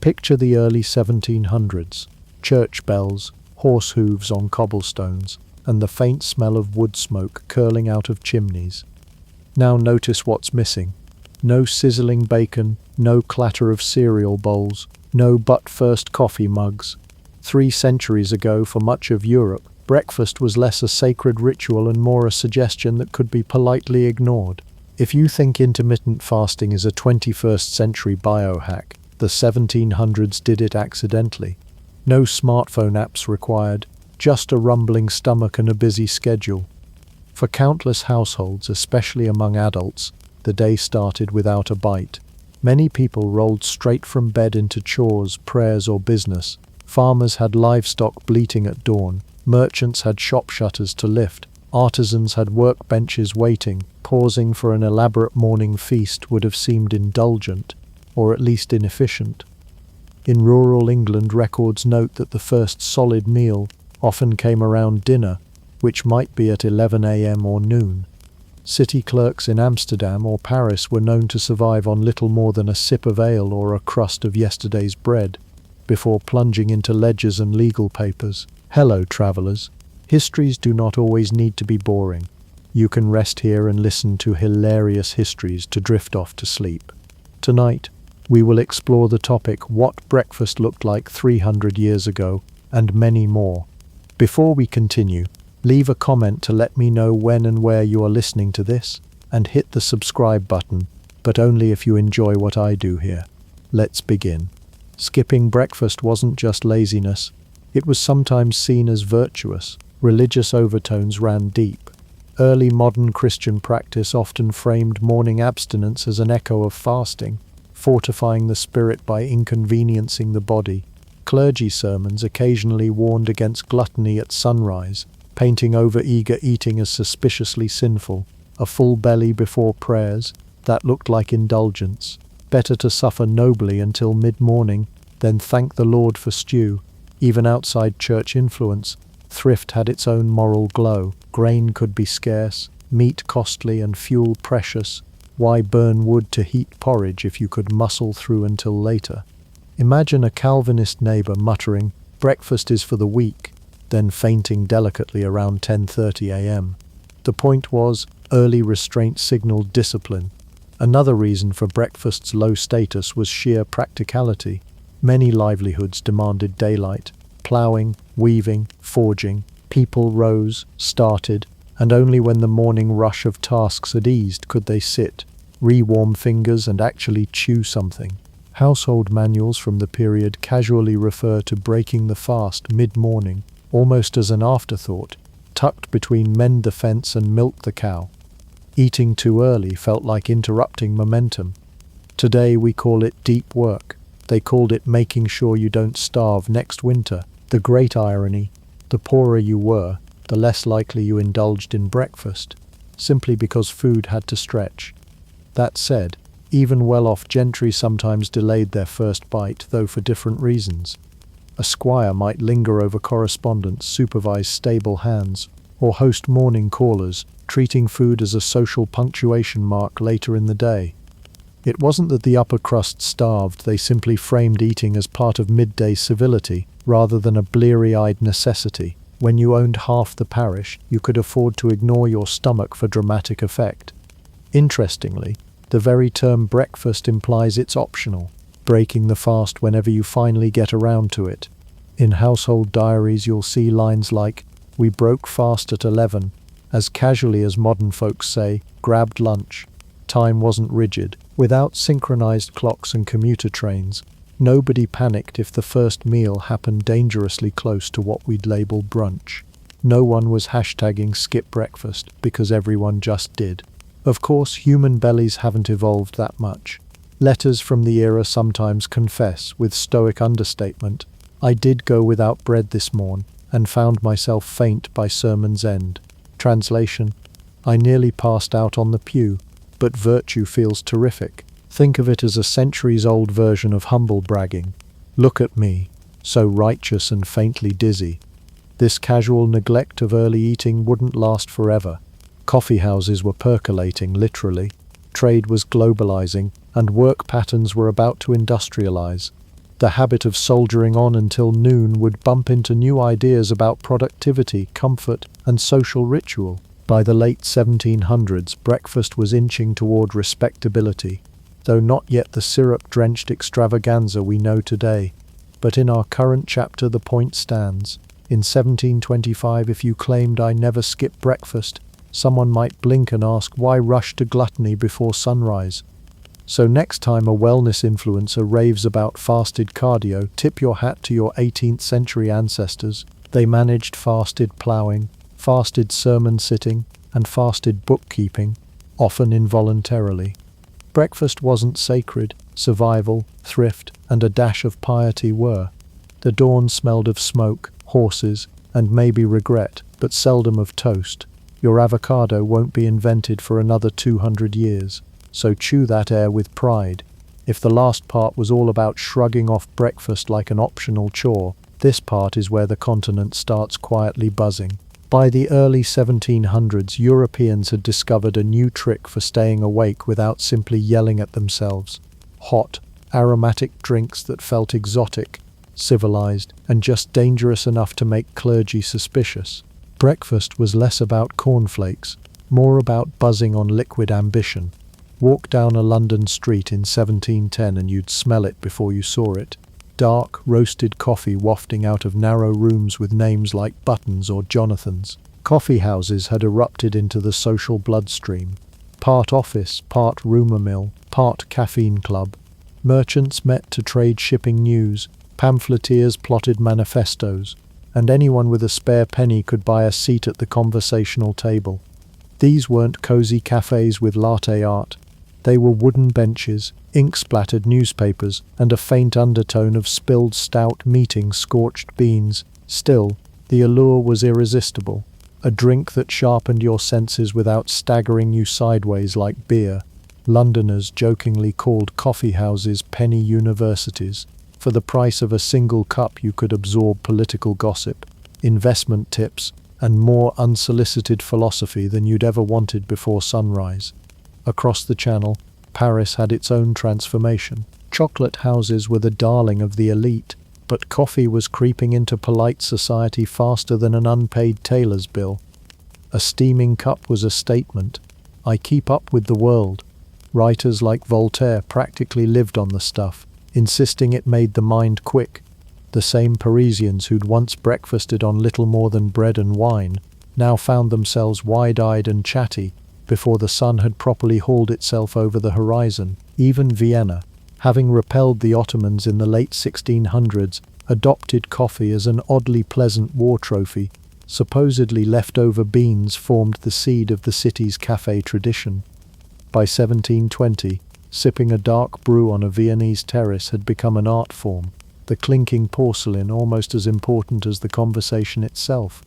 Picture the early 1700s, church bells, horse hooves on cobblestones, and the faint smell of wood smoke curling out of chimneys. Now notice what's missing. No sizzling bacon, no clatter of cereal bowls, no but-first coffee mugs. 3 centuries ago, for much of Europe, breakfast was less a sacred ritual and more a suggestion that could be politely ignored. If you think intermittent fasting is a 21st century biohack, the 1700s did it accidentally. No smartphone apps required, just a rumbling stomach and a busy schedule. For countless households, especially among adults, the day started without a bite. Many people rolled straight from bed into chores, prayers, or business. Farmers had livestock bleating at dawn. Merchants had shop shutters to lift. Artisans had workbenches waiting. Pausing for an elaborate morning feast would have seemed indulgent, or at least inefficient. In rural England, records note that the first solid meal often came around dinner, which might be at 11 a.m. or noon. City clerks in Amsterdam or Paris were known to survive on little more than a sip of ale or a crust of yesterday's bread, before plunging into ledgers and legal papers. Hello, travellers. Histories do not always need to be boring. You can rest here and listen to hilarious histories to drift off to sleep. Tonight, we will explore the topic what breakfast looked like 300 years ago, and many more. Before we continue, leave a comment to let me know when and where you are listening to this, and hit the subscribe button, but only if you enjoy what I do here. Let's begin. Skipping breakfast wasn't just laziness, it was sometimes seen as virtuous. Religious overtones ran deep. Early modern Christian practice often framed morning abstinence as an echo of fasting, fortifying the spirit by inconveniencing the body. Clergy sermons occasionally warned against gluttony at sunrise, painting over-eager eating as suspiciously sinful. A full belly before prayers, that looked like indulgence. Better to suffer nobly until mid-morning, than thank the Lord for stew. Even outside church influence, thrift had its own moral glow. Grain could be scarce, meat costly, and fuel precious. Why burn wood to heat porridge if you could muscle through until later? Imagine a Calvinist neighbor muttering, "Breakfast is for the weak," then fainting delicately around 10:30 a.m. The point was, early restraint signaled discipline. Another reason for breakfast's low status was sheer practicality. Many livelihoods demanded daylight. Ploughing, weaving, forging. People rose, started, and only when the morning rush of tasks had eased could they sit, re-warm fingers, and actually chew something. Household manuals from the period casually refer to breaking the fast mid-morning, almost as an afterthought, tucked between mend the fence and milk the cow. Eating too early felt like interrupting momentum. Today we call it deep work. They called it making sure you don't starve next winter. The great irony, the poorer you were, the less likely you indulged in breakfast, simply because food had to stretch. That said, even well-off gentry sometimes delayed their first bite, though for different reasons. A squire might linger over correspondence, supervise stable hands, or host morning callers, treating food as a social punctuation mark later in the day. It wasn't that the upper crust starved, they simply framed eating as part of midday civility, rather than a bleary-eyed necessity. When you owned half the parish, you could afford to ignore your stomach for dramatic effect. Interestingly, the very term breakfast implies it's optional, breaking the fast whenever you finally get around to it. In household diaries you'll see lines like, "We broke fast at 11, as casually as modern folks say, grabbed lunch." Time wasn't rigid. Without synchronized clocks and commuter trains, nobody panicked if the first meal happened dangerously close to what we'd label brunch. No one was hashtagging skip breakfast because everyone just did. Of course, human bellies haven't evolved that much. Letters from the era sometimes confess, with stoic understatement, "I did go without bread this morn, and found myself faint by sermon's end." Translation, "I nearly passed out on the pew, but virtue feels terrific." Think of it as a centuries-old version of humble bragging. Look at me, so righteous and faintly dizzy. This casual neglect of early eating wouldn't last forever. Coffee houses were percolating, literally. Trade was globalizing, and work patterns were about to industrialize. The habit of soldiering on until noon would bump into new ideas about productivity, comfort, and social ritual. By the late 1700s, breakfast was inching toward respectability, though not yet the syrup-drenched extravaganza we know today. But in our current chapter the point stands. In 1725, if you claimed "I never skip breakfast," someone might blink and ask, why rush to gluttony before sunrise? So next time a wellness influencer raves about fasted cardio, tip your hat to your 18th century ancestors. They managed fasted ploughing, fasted sermon sitting, and fasted bookkeeping, often involuntarily. Breakfast wasn't sacred. Survival, thrift, and a dash of piety were. The dawn smelled of smoke, horses, and maybe regret, but seldom of toast. Your avocado won't be invented for another 200 years. So chew that air with pride. If the last part was all about shrugging off breakfast like an optional chore, this part is where the continent starts quietly buzzing. By the early 1700s, Europeans had discovered a new trick for staying awake without simply yelling at themselves. Hot, aromatic drinks that felt exotic, civilized, and just dangerous enough to make clergy suspicious. Breakfast was less about cornflakes, more about buzzing on liquid ambition. Walk down a London street in 1710 and you'd smell it before you saw it. Dark, roasted coffee wafting out of narrow rooms with names like Buttons or Jonathans. Coffee houses had erupted into the social bloodstream. Part office, part rumour mill, part caffeine club. Merchants met to trade shipping news, pamphleteers plotted manifestos, and anyone with a spare penny could buy a seat at the conversational table. These weren't cozy cafes with latte art. They were wooden benches, ink-splattered newspapers, and a faint undertone of spilled stout meeting scorched beans. Still, the allure was irresistible. A drink that sharpened your senses without staggering you sideways like beer. Londoners jokingly called coffee houses penny universities. For the price of a single cup you could absorb political gossip, investment tips, and more unsolicited philosophy than you'd ever wanted before sunrise. Across the Channel, Paris had its own transformation. Chocolate houses were the darling of the elite, but coffee was creeping into polite society faster than an unpaid tailor's bill. A steaming cup was a statement. I keep up with the world. Writers like Voltaire practically lived on the stuff, insisting it made the mind quick. The same Parisians who'd once breakfasted on little more than bread and wine now found themselves wide-eyed and chatty before the sun had properly hauled itself over the horizon. Even Vienna, having repelled the Ottomans in the late 1600s, adopted coffee as an oddly pleasant war trophy. Supposedly leftover beans formed the seed of the city's café tradition. By 1720, sipping a dark brew on a Viennese terrace had become an art form, the clinking porcelain almost as important as the conversation itself.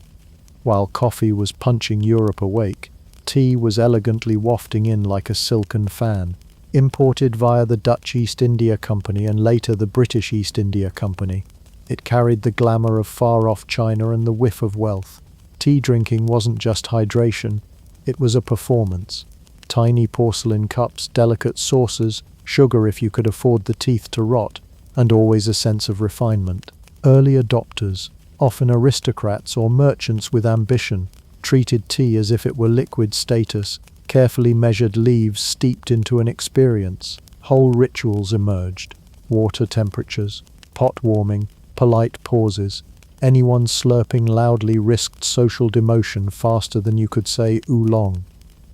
While coffee was punching Europe awake, tea was elegantly wafting in like a silken fan. Imported via the Dutch East India Company and later the British East India Company, it carried the glamour of far-off China and the whiff of wealth. Tea drinking wasn't just hydration, it was a performance. Tiny porcelain cups, delicate saucers, sugar if you could afford the teeth to rot, and always a sense of refinement. Early adopters, often aristocrats or merchants with ambition, treated tea as if it were liquid status, carefully measured leaves steeped into an experience. Whole rituals emerged. Water temperatures, pot warming, polite pauses. Anyone slurping loudly risked social demotion faster than you could say oolong.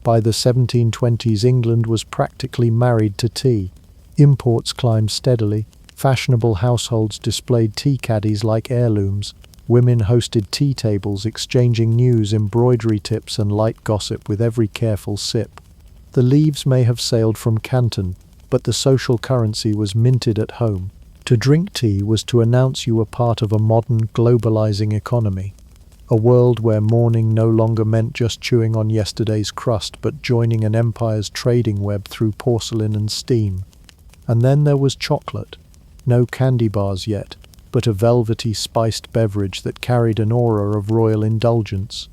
By the 1720s, England was practically married to tea. Imports climbed steadily. Fashionable households displayed tea caddies like heirlooms. Women hosted tea tables, exchanging news, embroidery tips, and light gossip with every careful sip. The leaves may have sailed from Canton, but the social currency was minted at home. To drink tea was to announce you were part of a modern, globalizing economy. A world where morning no longer meant just chewing on yesterday's crust, but joining an empire's trading web through porcelain and steam. And then there was chocolate. No candy bars yet, but a velvety spiced beverage that carried an aura of royal indulgence.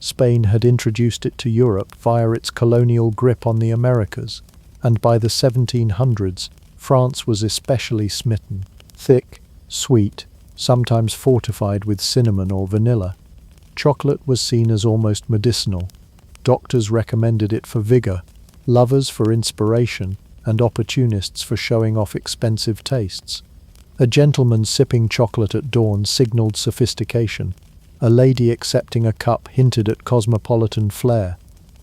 Spain had introduced it to Europe via its colonial grip on the Americas, and by the 1700s, France was especially smitten. Thick, sweet, sometimes fortified with cinnamon or vanilla. Chocolate was seen as almost medicinal. Doctors recommended it for vigor, lovers for inspiration, and opportunists for showing off expensive tastes. A gentleman sipping chocolate at dawn signaled sophistication. A lady accepting a cup hinted at cosmopolitan flair.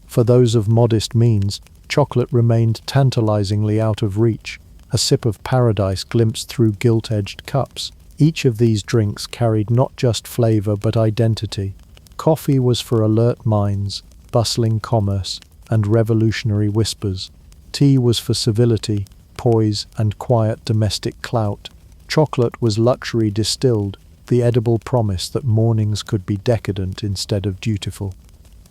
For those of modest means, chocolate remained tantalizingly out of reach, a sip of paradise glimpsed through gilt-edged cups. Each of these drinks carried not just flavor but identity. Coffee was for alert minds, bustling commerce, and revolutionary whispers. Tea was for civility, poise, and quiet domestic clout. Chocolate was luxury distilled, the edible promise that mornings could be decadent instead of dutiful.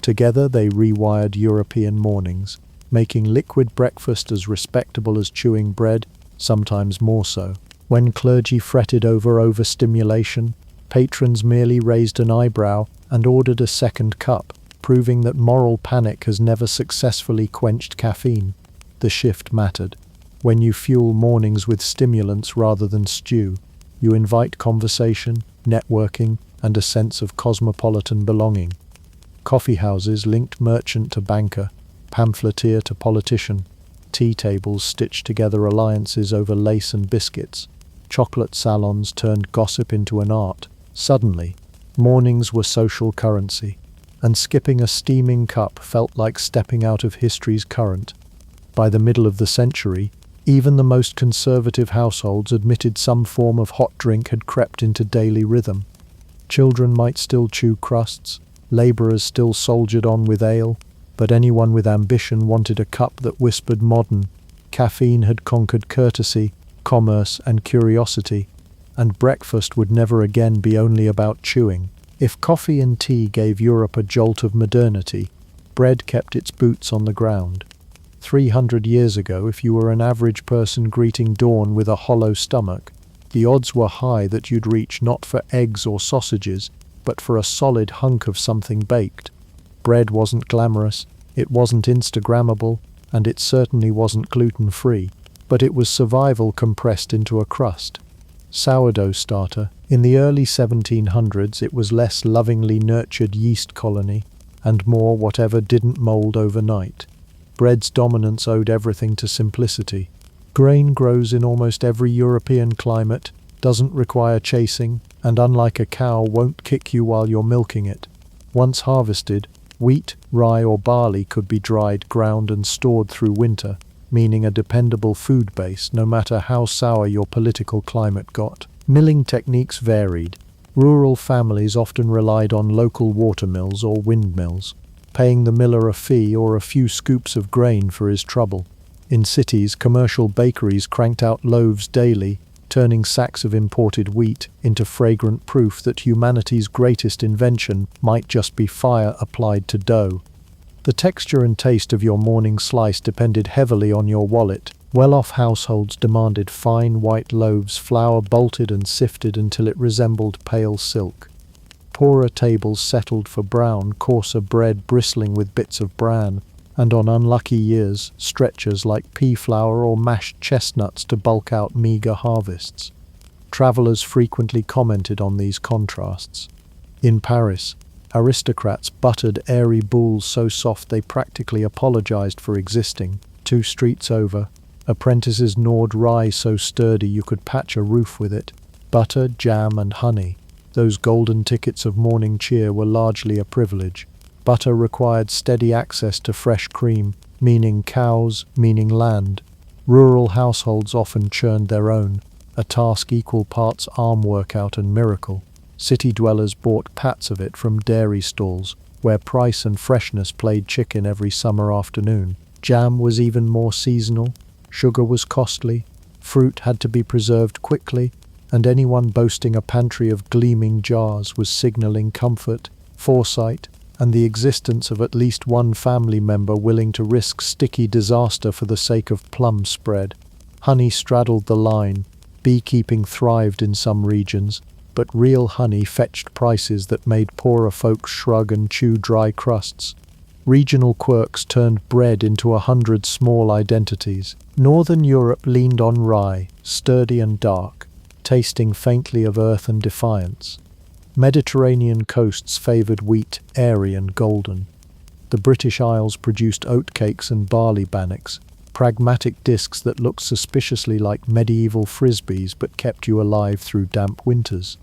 Together they rewired European mornings, making liquid breakfast as respectable as chewing bread, sometimes more so. When clergy fretted over overstimulation, patrons merely raised an eyebrow and ordered a second cup, proving that moral panic has never successfully quenched caffeine. The shift mattered. When you fuel mornings with stimulants rather than stew, you invite conversation, networking, and a sense of cosmopolitan belonging. Coffee houses linked merchant to banker, pamphleteer to politician. Tea tables stitched together alliances over lace and biscuits. Chocolate salons turned gossip into an art. Suddenly, mornings were social currency, and skipping a steaming cup felt like stepping out of history's current. By the middle of the century, even the most conservative households admitted some form of hot drink had crept into daily rhythm. Children might still chew crusts, labourers still soldiered on with ale, but anyone with ambition wanted a cup that whispered modern. Caffeine had conquered courtesy, commerce, and curiosity, and breakfast would never again be only about chewing. If coffee and tea gave Europe a jolt of modernity, bread kept its boots on the ground. 300 years ago, if you were an average person greeting dawn with a hollow stomach, the odds were high that you'd reach not for eggs or sausages, but for a solid hunk of something baked. Bread wasn't glamorous, it wasn't Instagrammable, and it certainly wasn't gluten-free, but it was survival compressed into a crust. Sourdough starter. In the early 1700s, it was less lovingly nurtured yeast colony, and more whatever didn't mold overnight. Bread's dominance owed everything to simplicity. Grain grows in almost every European climate, doesn't require chasing, and unlike a cow, won't kick you while you're milking it. Once harvested, wheat, rye, or barley could be dried, ground, and stored through winter, meaning a dependable food base no matter how sour your political climate got. Milling techniques varied. Rural families often relied on local watermills or windmills, paying the miller a fee or a few scoops of grain for his trouble. In cities, commercial bakeries cranked out loaves daily, turning sacks of imported wheat into fragrant proof that humanity's greatest invention might just be fire applied to dough. The texture and taste of your morning slice depended heavily on your wallet. Well-off households demanded fine white loaves, flour bolted and sifted until it resembled pale silk. Poorer tables settled for brown, coarser bread bristling with bits of bran, and on unlucky years, stretchers like pea flour or mashed chestnuts to bulk out meagre harvests. Travellers frequently commented on these contrasts. In Paris, aristocrats buttered airy boules so soft they practically apologized for existing. 2 streets over, apprentices gnawed rye so sturdy you could patch a roof with it. Butter, jam, and honey. Those golden tickets of morning cheer were largely a privilege. Butter required steady access to fresh cream, meaning cows, meaning land. Rural households often churned their own, a task equal parts arm workout and miracle. City dwellers bought pats of it from dairy stalls, where price and freshness played chicken every summer afternoon. Jam was even more seasonal, sugar was costly, fruit had to be preserved quickly, and anyone boasting a pantry of gleaming jars was signaling comfort, foresight, and the existence of at least one family member willing to risk sticky disaster for the sake of plum spread. Honey straddled the line. Beekeeping thrived in some regions, but real honey fetched prices that made poorer folks shrug and chew dry crusts. Regional quirks turned bread into 100 small identities. Northern Europe leaned on rye, sturdy and dark. tasting faintly of earth and defiance. Mediterranean coasts favoured wheat, airy and golden. The British Isles produced oatcakes and barley bannocks, pragmatic discs that looked suspiciously like medieval frisbees but kept you alive through damp winters.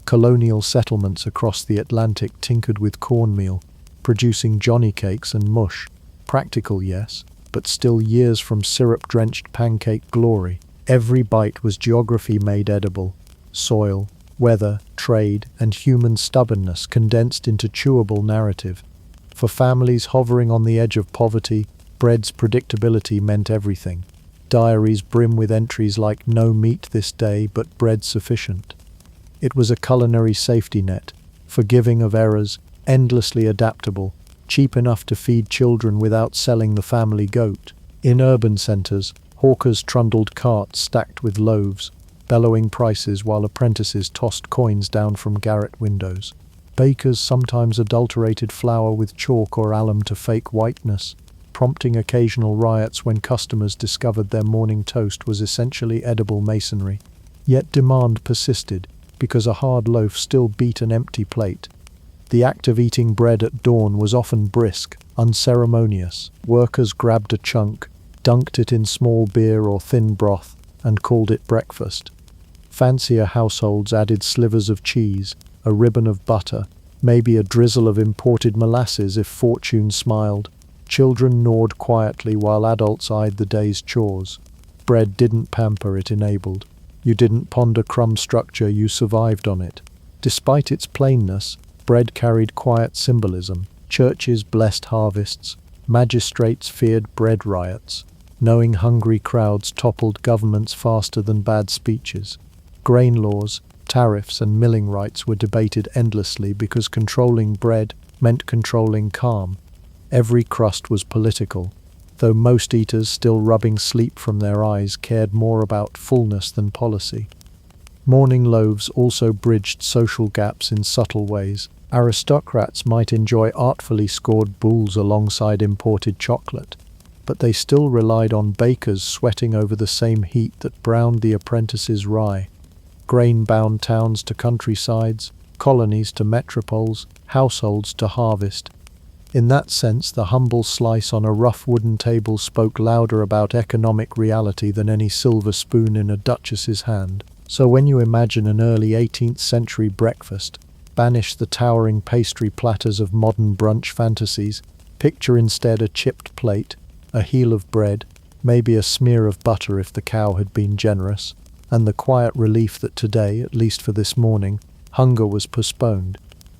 Colonial settlements across the Atlantic tinkered with cornmeal, producing johnny cakes and mush. Practical, yes, but still years from syrup-drenched pancake glory. Every bite was geography made edible. Soil, weather, trade, and human stubbornness condensed into chewable narrative. For families hovering on the edge of poverty, bread's predictability meant everything. Diaries brim with entries like "no meat this day, but bread sufficient." It was a culinary safety net, forgiving of errors, endlessly adaptable, cheap enough to feed children without selling the family goat. In urban centres, hawkers trundled carts stacked with loaves, bellowing prices while apprentices tossed coins down from garret windows. Bakers sometimes adulterated flour with chalk or alum to fake whiteness, prompting occasional riots when customers discovered their morning toast was essentially edible masonry. Yet demand persisted, because a hard loaf still beat an empty plate. The act of eating bread at dawn was often brisk, unceremonious. Workers grabbed a chunk, dunked it in small beer or thin broth, and called it breakfast. Fancier households added slivers of cheese, a ribbon of butter, maybe a drizzle of imported molasses if fortune smiled. Children gnawed quietly while adults eyed the day's chores. Bread didn't pamper, it enabled. You didn't ponder crumb structure, you survived on it. Despite its plainness, bread carried quiet symbolism. Churches blessed harvests. Magistrates feared bread riots. Knowing hungry crowds toppled governments faster than bad speeches. Grain laws, tariffs and milling rights were debated endlessly because controlling bread meant controlling calm. Every crust was political, though most eaters, still rubbing sleep from their eyes, cared more about fullness than policy. Morning loaves also bridged social gaps in subtle ways. Aristocrats might enjoy artfully scored boules alongside imported chocolate, but they still relied on bakers sweating over the same heat that browned the apprentices' rye. Grain-bound towns to countrysides, colonies to metropoles, households to harvest. In that sense, the humble slice on a rough wooden table spoke louder about economic reality than any silver spoon in a duchess's hand. So when you imagine an early 18th century breakfast, banish the towering pastry platters of modern brunch fantasies, picture instead a chipped plate, a heel of bread, maybe a smear of butter if the cow had been generous, and the quiet relief that today, at least for this morning, hunger was postponed.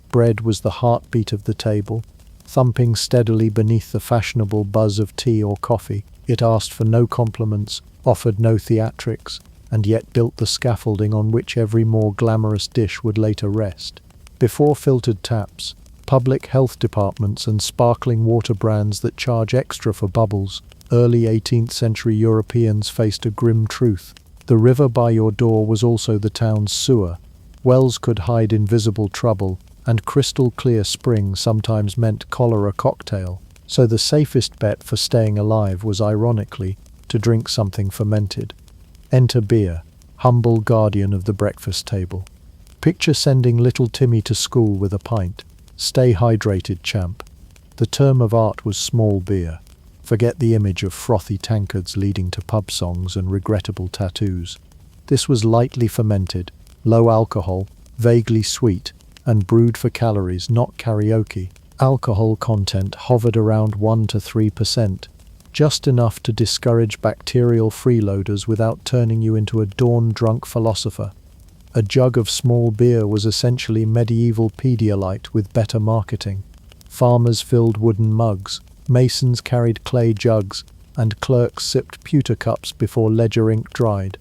Bread was the heartbeat of the table, thumping steadily beneath the fashionable buzz of tea or coffee. It asked for no compliments, offered no theatrics, and yet built the scaffolding on which every more glamorous dish would later rest. Before filtered taps, public health departments and sparkling water brands that charge extra for bubbles, early 18th century Europeans faced a grim truth. The river by your door was also the town's sewer. Wells could hide invisible trouble, and crystal-clear spring sometimes meant cholera cocktail. So the safest bet for staying alive was, ironically, to drink something fermented. Enter beer, humble guardian of the breakfast table. Picture sending little Timmy to school with a pint. Stay hydrated, champ. The term of art was small beer. Forget the image of frothy tankards leading to pub songs and regrettable tattoos. This was lightly fermented, low alcohol, vaguely sweet, and brewed for calories, not karaoke. Alcohol content hovered around 1 to 3%, just enough to discourage bacterial freeloaders without turning you into a dawn-drunk philosopher. A jug of small beer was essentially medieval Pedialyte with better marketing. Farmers filled wooden mugs, masons carried clay jugs, and clerks sipped pewter cups before ledger ink dried.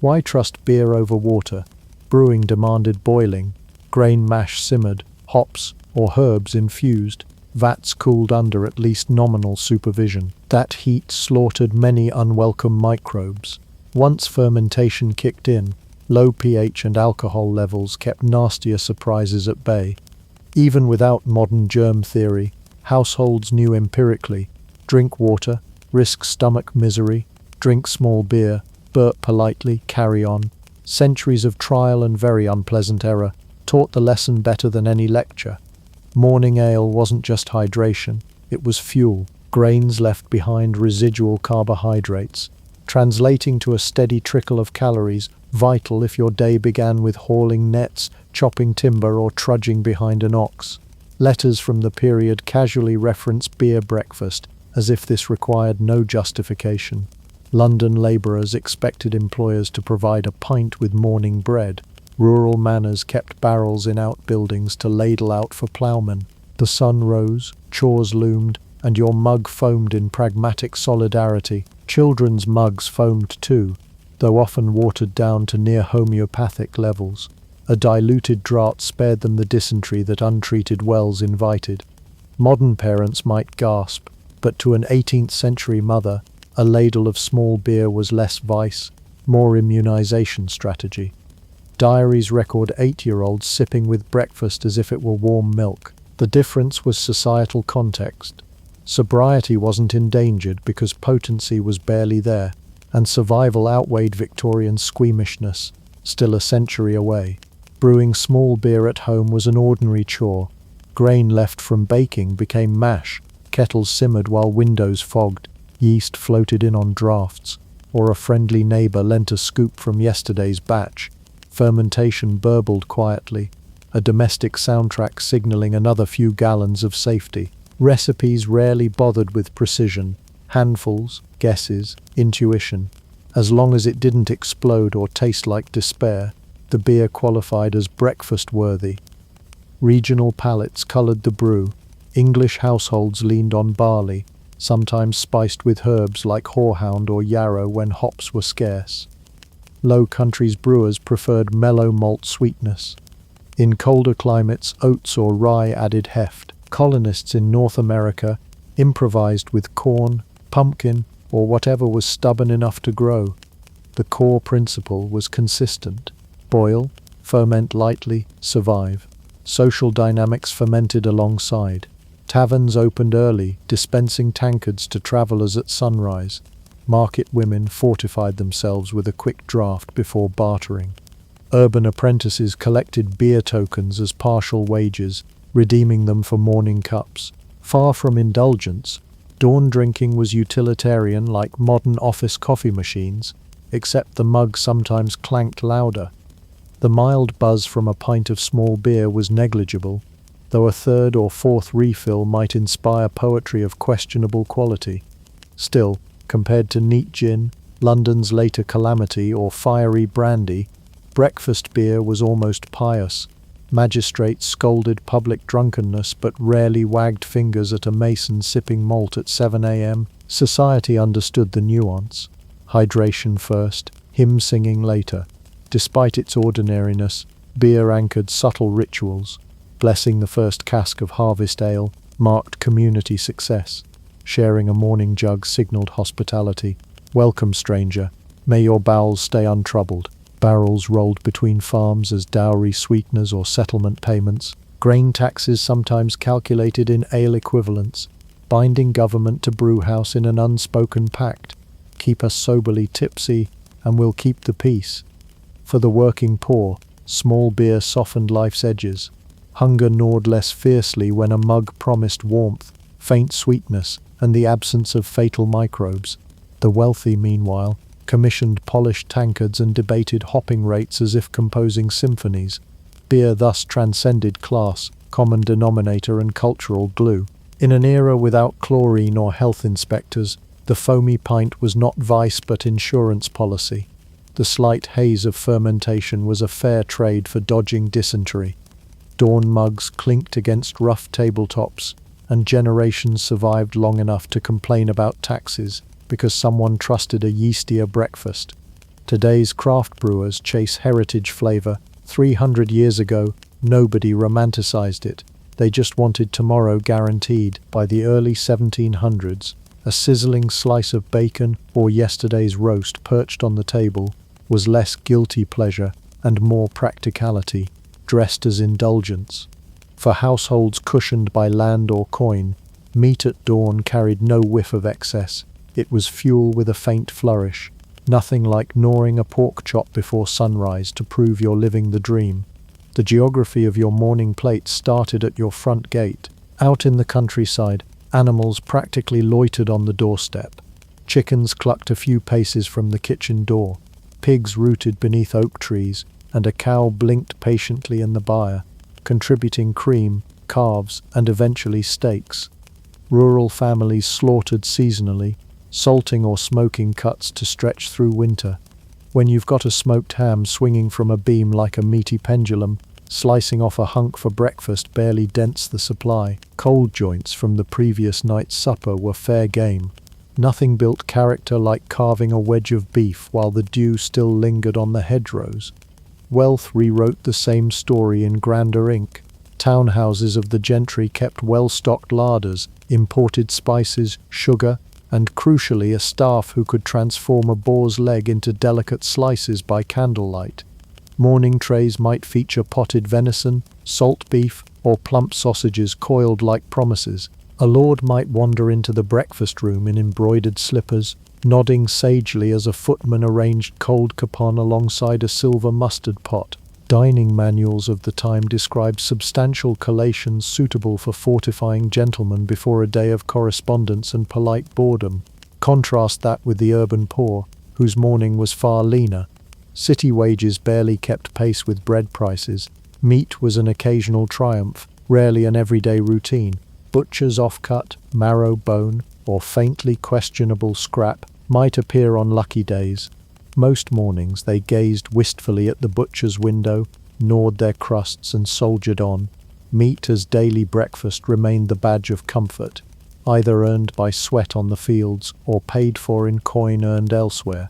Why trust beer over water? Brewing demanded boiling. Grain mash simmered, hops or herbs infused, vats cooled under at least nominal supervision. That heat slaughtered many unwelcome microbes. Once fermentation kicked in, low pH and alcohol levels kept nastier surprises at bay. Even without modern germ theory, households knew empirically: drink water, risk stomach misery; drink small beer, burp politely, carry on. Centuries of trial and very unpleasant error taught the lesson better than any lecture. Morning ale wasn't just hydration, it was fuel, grains left behind, residual carbohydrates, translating to a steady trickle of calories, vital if your day began with hauling nets, chopping timber, or trudging behind an ox. Letters from the period casually reference beer breakfast, as if this required no justification. London labourers expected employers to provide a pint with morning bread. Rural manors kept barrels in outbuildings to ladle out for ploughmen. The sun rose, chores loomed, and your mug foamed in pragmatic solidarity. Children's mugs foamed too, though often watered down to near homeopathic levels. A diluted draught spared them the dysentery that untreated wells invited. Modern parents might gasp, but to an 18th century mother, a ladle of small beer was less vice, more immunization strategy. Diaries record 8-year-olds sipping with breakfast as if it were warm milk. The difference was societal context. Sobriety wasn't endangered because potency was barely there, and survival outweighed Victorian squeamishness, still a century away. Brewing small beer at home was an ordinary chore. Grain left from baking became mash, kettles simmered while windows fogged, yeast floated in on drafts, or a friendly neighbour lent a scoop from yesterday's batch. Fermentation burbled quietly, a domestic soundtrack signalling another few gallons of safety. Recipes rarely bothered with precision, handfuls, guesses, intuition. As long as it didn't explode or taste like despair, the beer qualified as breakfast-worthy. Regional palates coloured the brew. English households leaned on barley, sometimes spiced with herbs like horehound or yarrow when hops were scarce. Low Countries brewers preferred mellow malt sweetness. In colder climates, oats or rye added heft. Colonists in North America improvised with corn, pumpkin, or whatever was stubborn enough to grow. The core principle was consistent. Boil, ferment lightly, survive. Social dynamics fermented alongside. Taverns opened early, dispensing tankards to travellers at sunrise. Market women fortified themselves with a quick draught before bartering. Urban apprentices collected beer tokens as partial wages, redeeming them for morning cups. Far from indulgence, dawn drinking was utilitarian like modern office coffee machines, except the mug sometimes clanked louder. The mild buzz from a pint of small beer was negligible, though a third or fourth refill might inspire poetry of questionable quality. Still, compared to neat gin, London's later calamity, or fiery brandy, breakfast beer was almost pious. Magistrates scolded public drunkenness but rarely wagged fingers at a mason sipping malt at 7 a.m. Society understood the nuance. Hydration first, hymn singing later. Despite its ordinariness, beer anchored subtle rituals. Blessing the first cask of harvest ale marked community success. Sharing a morning jug signaled hospitality. Welcome, stranger. May your bowels stay untroubled. Barrels rolled between farms as dowry sweeteners or settlement payments. Grain taxes sometimes calculated in ale equivalents, binding government to brewhouse in an unspoken pact. Keep us soberly tipsy, and we'll keep the peace. For the working poor, small beer softened life's edges. Hunger gnawed less fiercely when a mug promised warmth, faint sweetness, and the absence of fatal microbes. The wealthy, meanwhile, commissioned polished tankards and debated hopping rates as if composing symphonies. Beer thus transcended class, common denominator, and cultural glue. In an era without chlorine or health inspectors, the foamy pint was not vice but insurance policy. The slight haze of fermentation was a fair trade for dodging dysentery. Dawn mugs clinked against rough tabletops, and generations survived long enough to complain about taxes because someone trusted a yeastier breakfast. Today's craft brewers chase heritage flavor. 300 years ago, nobody romanticized it. They just wanted tomorrow guaranteed. By the early 1700s, a sizzling slice of bacon or yesterday's roast perched on the table was less guilty pleasure and more practicality, dressed as indulgence. For households cushioned by land or coin, meat at dawn carried no whiff of excess. It was fuel with a faint flourish. Nothing like gnawing a pork chop before sunrise to prove you're living the dream. The geography of your morning plate started at your front gate. Out in the countryside, animals practically loitered on the doorstep. Chickens clucked a few paces from the kitchen door. Pigs rooted beneath oak trees, and a cow blinked patiently in the byre, contributing cream, calves, and eventually steaks. Rural families slaughtered seasonally, salting or smoking cuts to stretch through winter. When you've got a smoked ham swinging from a beam like a meaty pendulum, slicing off a hunk for breakfast barely dents the supply. Cold joints from the previous night's supper were fair game. Nothing built character like carving a wedge of beef while the dew still lingered on the hedgerows. Wealth rewrote the same story in grander ink. Townhouses of the gentry kept well-stocked larders, imported spices, sugar, and crucially a staff who could transform a boar's leg into delicate slices by candlelight. Morning trays might feature potted venison, salt beef, or plump sausages coiled like promises. A lord might wander into the breakfast room in embroidered slippers, nodding sagely as a footman arranged cold capon alongside a silver mustard pot. Dining manuals of the time described substantial collations suitable for fortifying gentlemen before a day of correspondence and polite boredom. Contrast that with the urban poor, whose morning was far leaner. City wages barely kept pace with bread prices. Meat was an occasional triumph, rarely an everyday routine. Butcher's offcut, marrow bone, or faintly questionable scrap might appear on lucky days. Most mornings they gazed wistfully at the butcher's window, gnawed their crusts and soldiered on. Meat as daily breakfast remained the badge of comfort, either earned by sweat on the fields or paid for in coin earned elsewhere.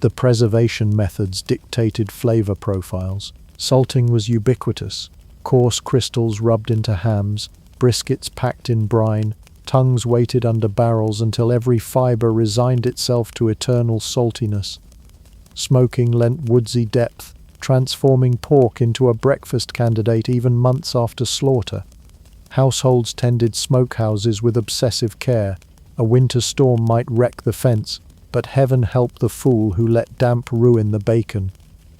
The preservation methods dictated flavor profiles. Salting was ubiquitous. Coarse crystals rubbed into hams, briskets packed in brine, tongues waited under barrels until every fiber resigned itself to eternal saltiness. Smoking lent woodsy depth, transforming pork into a breakfast candidate even months after slaughter. Households tended smokehouses with obsessive care. A winter storm might wreck the fence, but heaven help the fool who let damp ruin the bacon.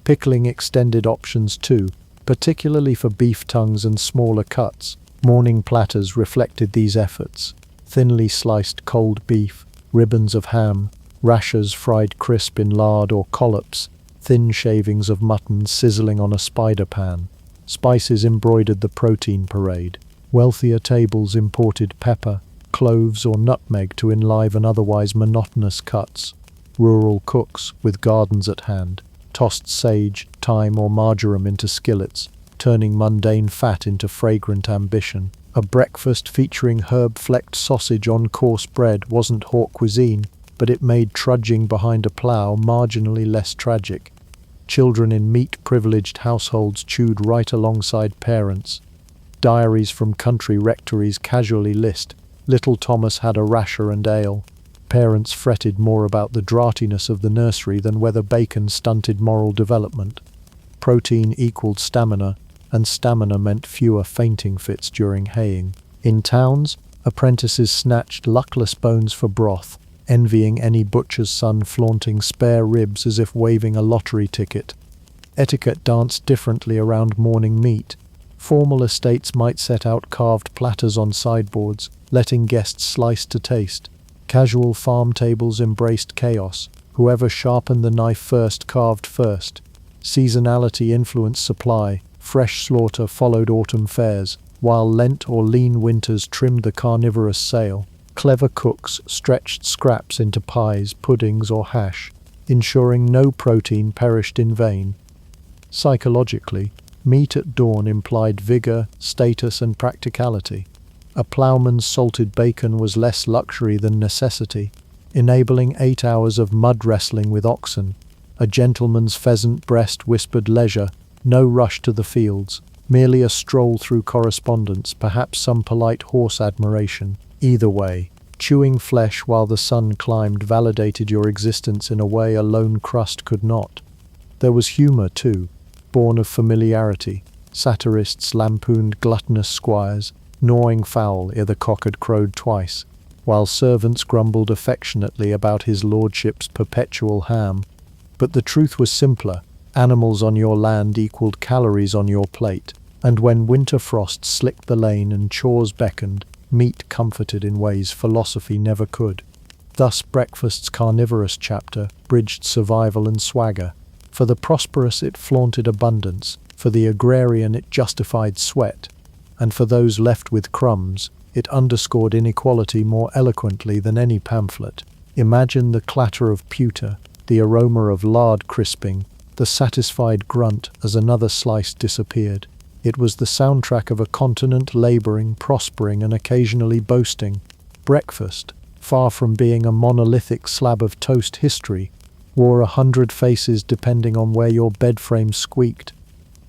Pickling extended options too, particularly for beef tongues and smaller cuts. Morning platters reflected these efforts. Thinly sliced cold beef, ribbons of ham, rashers fried crisp in lard or collops, thin shavings of mutton sizzling on a spider pan. Spices embroidered the protein parade. Wealthier tables imported pepper, cloves or nutmeg to enliven otherwise monotonous cuts. Rural cooks, with gardens at hand, tossed sage, thyme or marjoram into skillets, turning mundane fat into fragrant ambition. A breakfast featuring herb-flecked sausage on coarse bread wasn't haute cuisine, but it made trudging behind a plough marginally less tragic. Children in meat-privileged households chewed right alongside parents. Diaries from country rectories casually list, little Thomas had a rasher and ale. Parents fretted more about the draughtiness of the nursery than whether bacon stunted moral development. Protein equaled stamina, and stamina meant fewer fainting fits during haying. In towns, apprentices snatched luckless bones for broth, envying any butcher's son flaunting spare ribs as if waving a lottery ticket. Etiquette danced differently around morning meat. Formal estates might set out carved platters on sideboards, letting guests slice to taste. Casual farm tables embraced chaos. Whoever sharpened the knife first carved first. Seasonality influenced supply. Fresh slaughter followed autumn fares, while Lent or lean winters trimmed the carnivorous sale. Clever cooks stretched scraps into pies, puddings, or hash, ensuring no protein perished in vain. Psychologically, meat at dawn implied vigor, status, and practicality. A ploughman's salted bacon was less luxury than necessity, enabling 8 hours of mud wrestling with oxen. A gentleman's pheasant breast whispered leisure, no rush to the fields, merely a stroll through correspondence, perhaps some polite horse admiration. Either way, chewing flesh while the sun climbed validated your existence in a way a lone crust could not. There was humor, too, born of familiarity. Satirists lampooned gluttonous squires, gnawing fowl ere the cock had crowed twice, while servants grumbled affectionately about his lordship's perpetual ham. But the truth was simpler. Animals on your land equaled calories on your plate, and when winter frosts slicked the lane and chores beckoned, meat comforted in ways philosophy never could. Thus breakfast's carnivorous chapter bridged survival and swagger. For the prosperous it flaunted abundance, for the agrarian it justified sweat, and for those left with crumbs, it underscored inequality more eloquently than any pamphlet. Imagine the clatter of pewter, the aroma of lard crisping, the satisfied grunt as another slice disappeared. It was the soundtrack of a continent laboring, prospering, and occasionally boasting. Breakfast, far from being a monolithic slab of toast history, wore 100 faces depending on where your bed frame squeaked.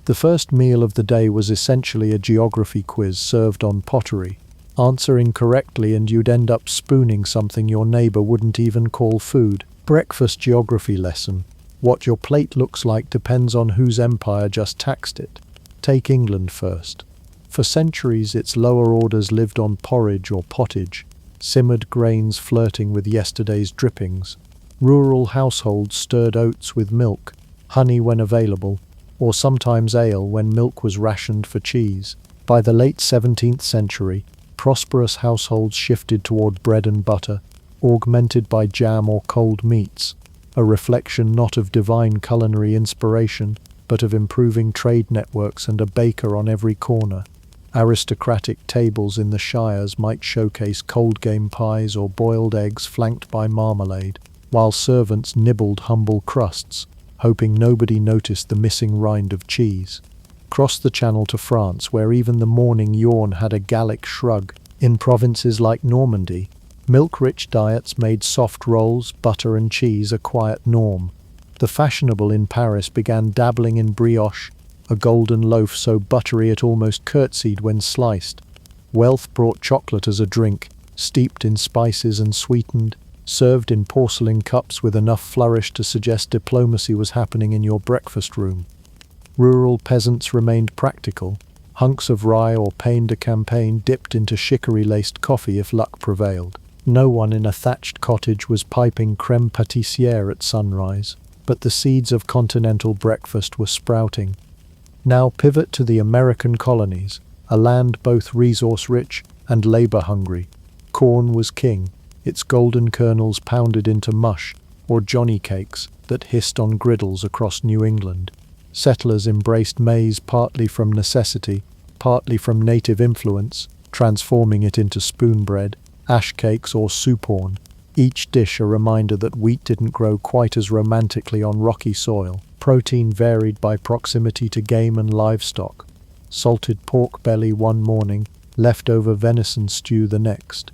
The first meal of the day was essentially a geography quiz served on pottery. Answer incorrectly and you'd end up spooning something your neighbor wouldn't even call food. Breakfast geography lesson. What your plate looks like depends on whose empire just taxed it. Take England first. For centuries its lower orders lived on porridge or pottage, simmered grains flirting with yesterday's drippings. Rural households stirred oats with milk, honey when available, or sometimes ale when milk was rationed for cheese. By the late 17th century, prosperous households shifted toward bread and butter, augmented by jam or cold meats, a reflection not of divine culinary inspiration, but of improving trade networks and a baker on every corner. Aristocratic tables in the shires might showcase cold game pies or boiled eggs flanked by marmalade, while servants nibbled humble crusts, hoping nobody noticed the missing rind of cheese. Cross the channel to France, where even the morning yawn had a Gallic shrug. In provinces like Normandy, milk-rich diets made soft rolls, butter and cheese a quiet norm. The fashionable in Paris began dabbling in brioche, a golden loaf so buttery it almost curtsied when sliced. Wealth brought chocolate as a drink, steeped in spices and sweetened, served in porcelain cups with enough flourish to suggest diplomacy was happening in your breakfast room. Rural peasants remained practical, hunks of rye or pain de campagne dipped into chicory-laced coffee if luck prevailed. No one in a thatched cottage was piping crème pâtissière at sunrise, but the seeds of continental breakfast were sprouting. Now pivot to the American colonies, a land both resource-rich and labor-hungry. Corn was king, its golden kernels pounded into mush, or johnny cakes that hissed on griddles across New England. Settlers embraced maize partly from necessity, partly from native influence, transforming it into spoon bread, ash cakes or souphorn, each dish a reminder that wheat didn't grow quite as romantically on rocky soil. Protein varied by proximity to game and livestock. Salted pork belly one morning, leftover venison stew the next.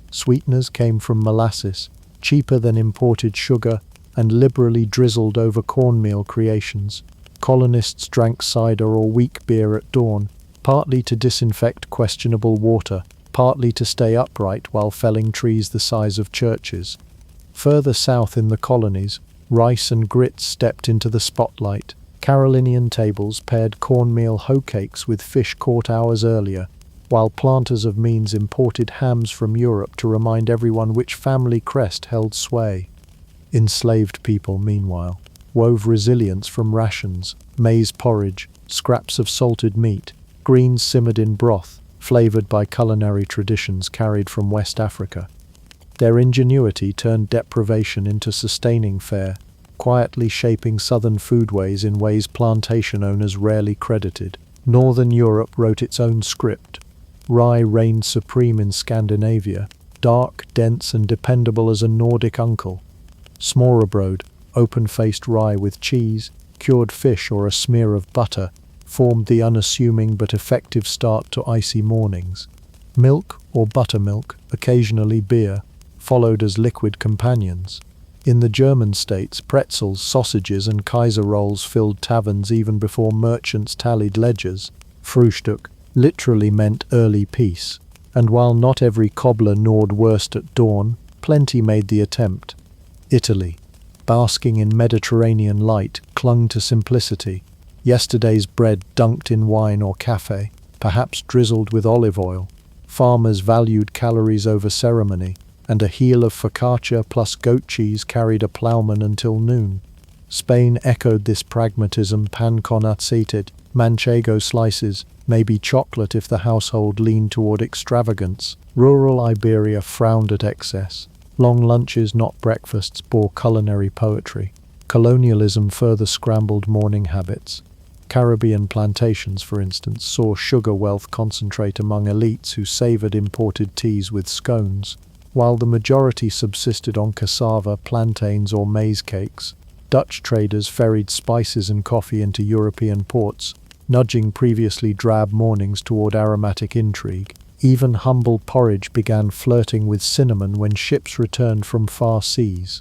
Sweeteners came from molasses, cheaper than imported sugar, and liberally drizzled over cornmeal creations. Colonists drank cider or weak beer at dawn, partly to disinfect questionable water, partly to stay upright while felling trees the size of churches. Further south in the colonies, rice and grits stepped into the spotlight. Carolinian tables paired cornmeal hoe cakes with fish caught hours earlier, while planters of means imported hams from Europe to remind everyone which family crest held sway. Enslaved people, meanwhile, wove resilience from rations, maize porridge, scraps of salted meat, greens simmered in broth, flavored by culinary traditions carried from West Africa. Their ingenuity turned deprivation into sustaining fare, quietly shaping southern foodways in ways plantation owners rarely credited. Northern Europe wrote its own script. Rye reigned supreme in Scandinavia, dark, dense and dependable as a Nordic uncle. Smørrebrød, open-faced rye with cheese, cured fish or a smear of butter, formed the unassuming but effective start to icy mornings. Milk or buttermilk, occasionally beer, followed as liquid companions. In the German states, pretzels, sausages and Kaiser rolls filled taverns even before merchants tallied ledgers. Frühstück literally meant early peace, and while not every cobbler gnawed wurst at dawn, plenty made the attempt. Italy, basking in Mediterranean light, clung to simplicity. Yesterday's bread dunked in wine or cafe, perhaps drizzled with olive oil. Farmers valued calories over ceremony, and a heel of focaccia plus goat cheese carried a ploughman until noon. Spain echoed this pragmatism, pan con aceite, manchego slices, maybe chocolate if the household leaned toward extravagance. Rural Iberia frowned at excess. Long lunches, not breakfasts, bore culinary poetry. Colonialism further scrambled morning habits. Caribbean plantations, for instance, saw sugar wealth concentrate among elites who savored imported teas with scones, while the majority subsisted on cassava, plantains, or maize cakes. Dutch traders ferried spices and coffee into European ports, nudging previously drab mornings toward aromatic intrigue. Even humble porridge began flirting with cinnamon when ships returned from far seas.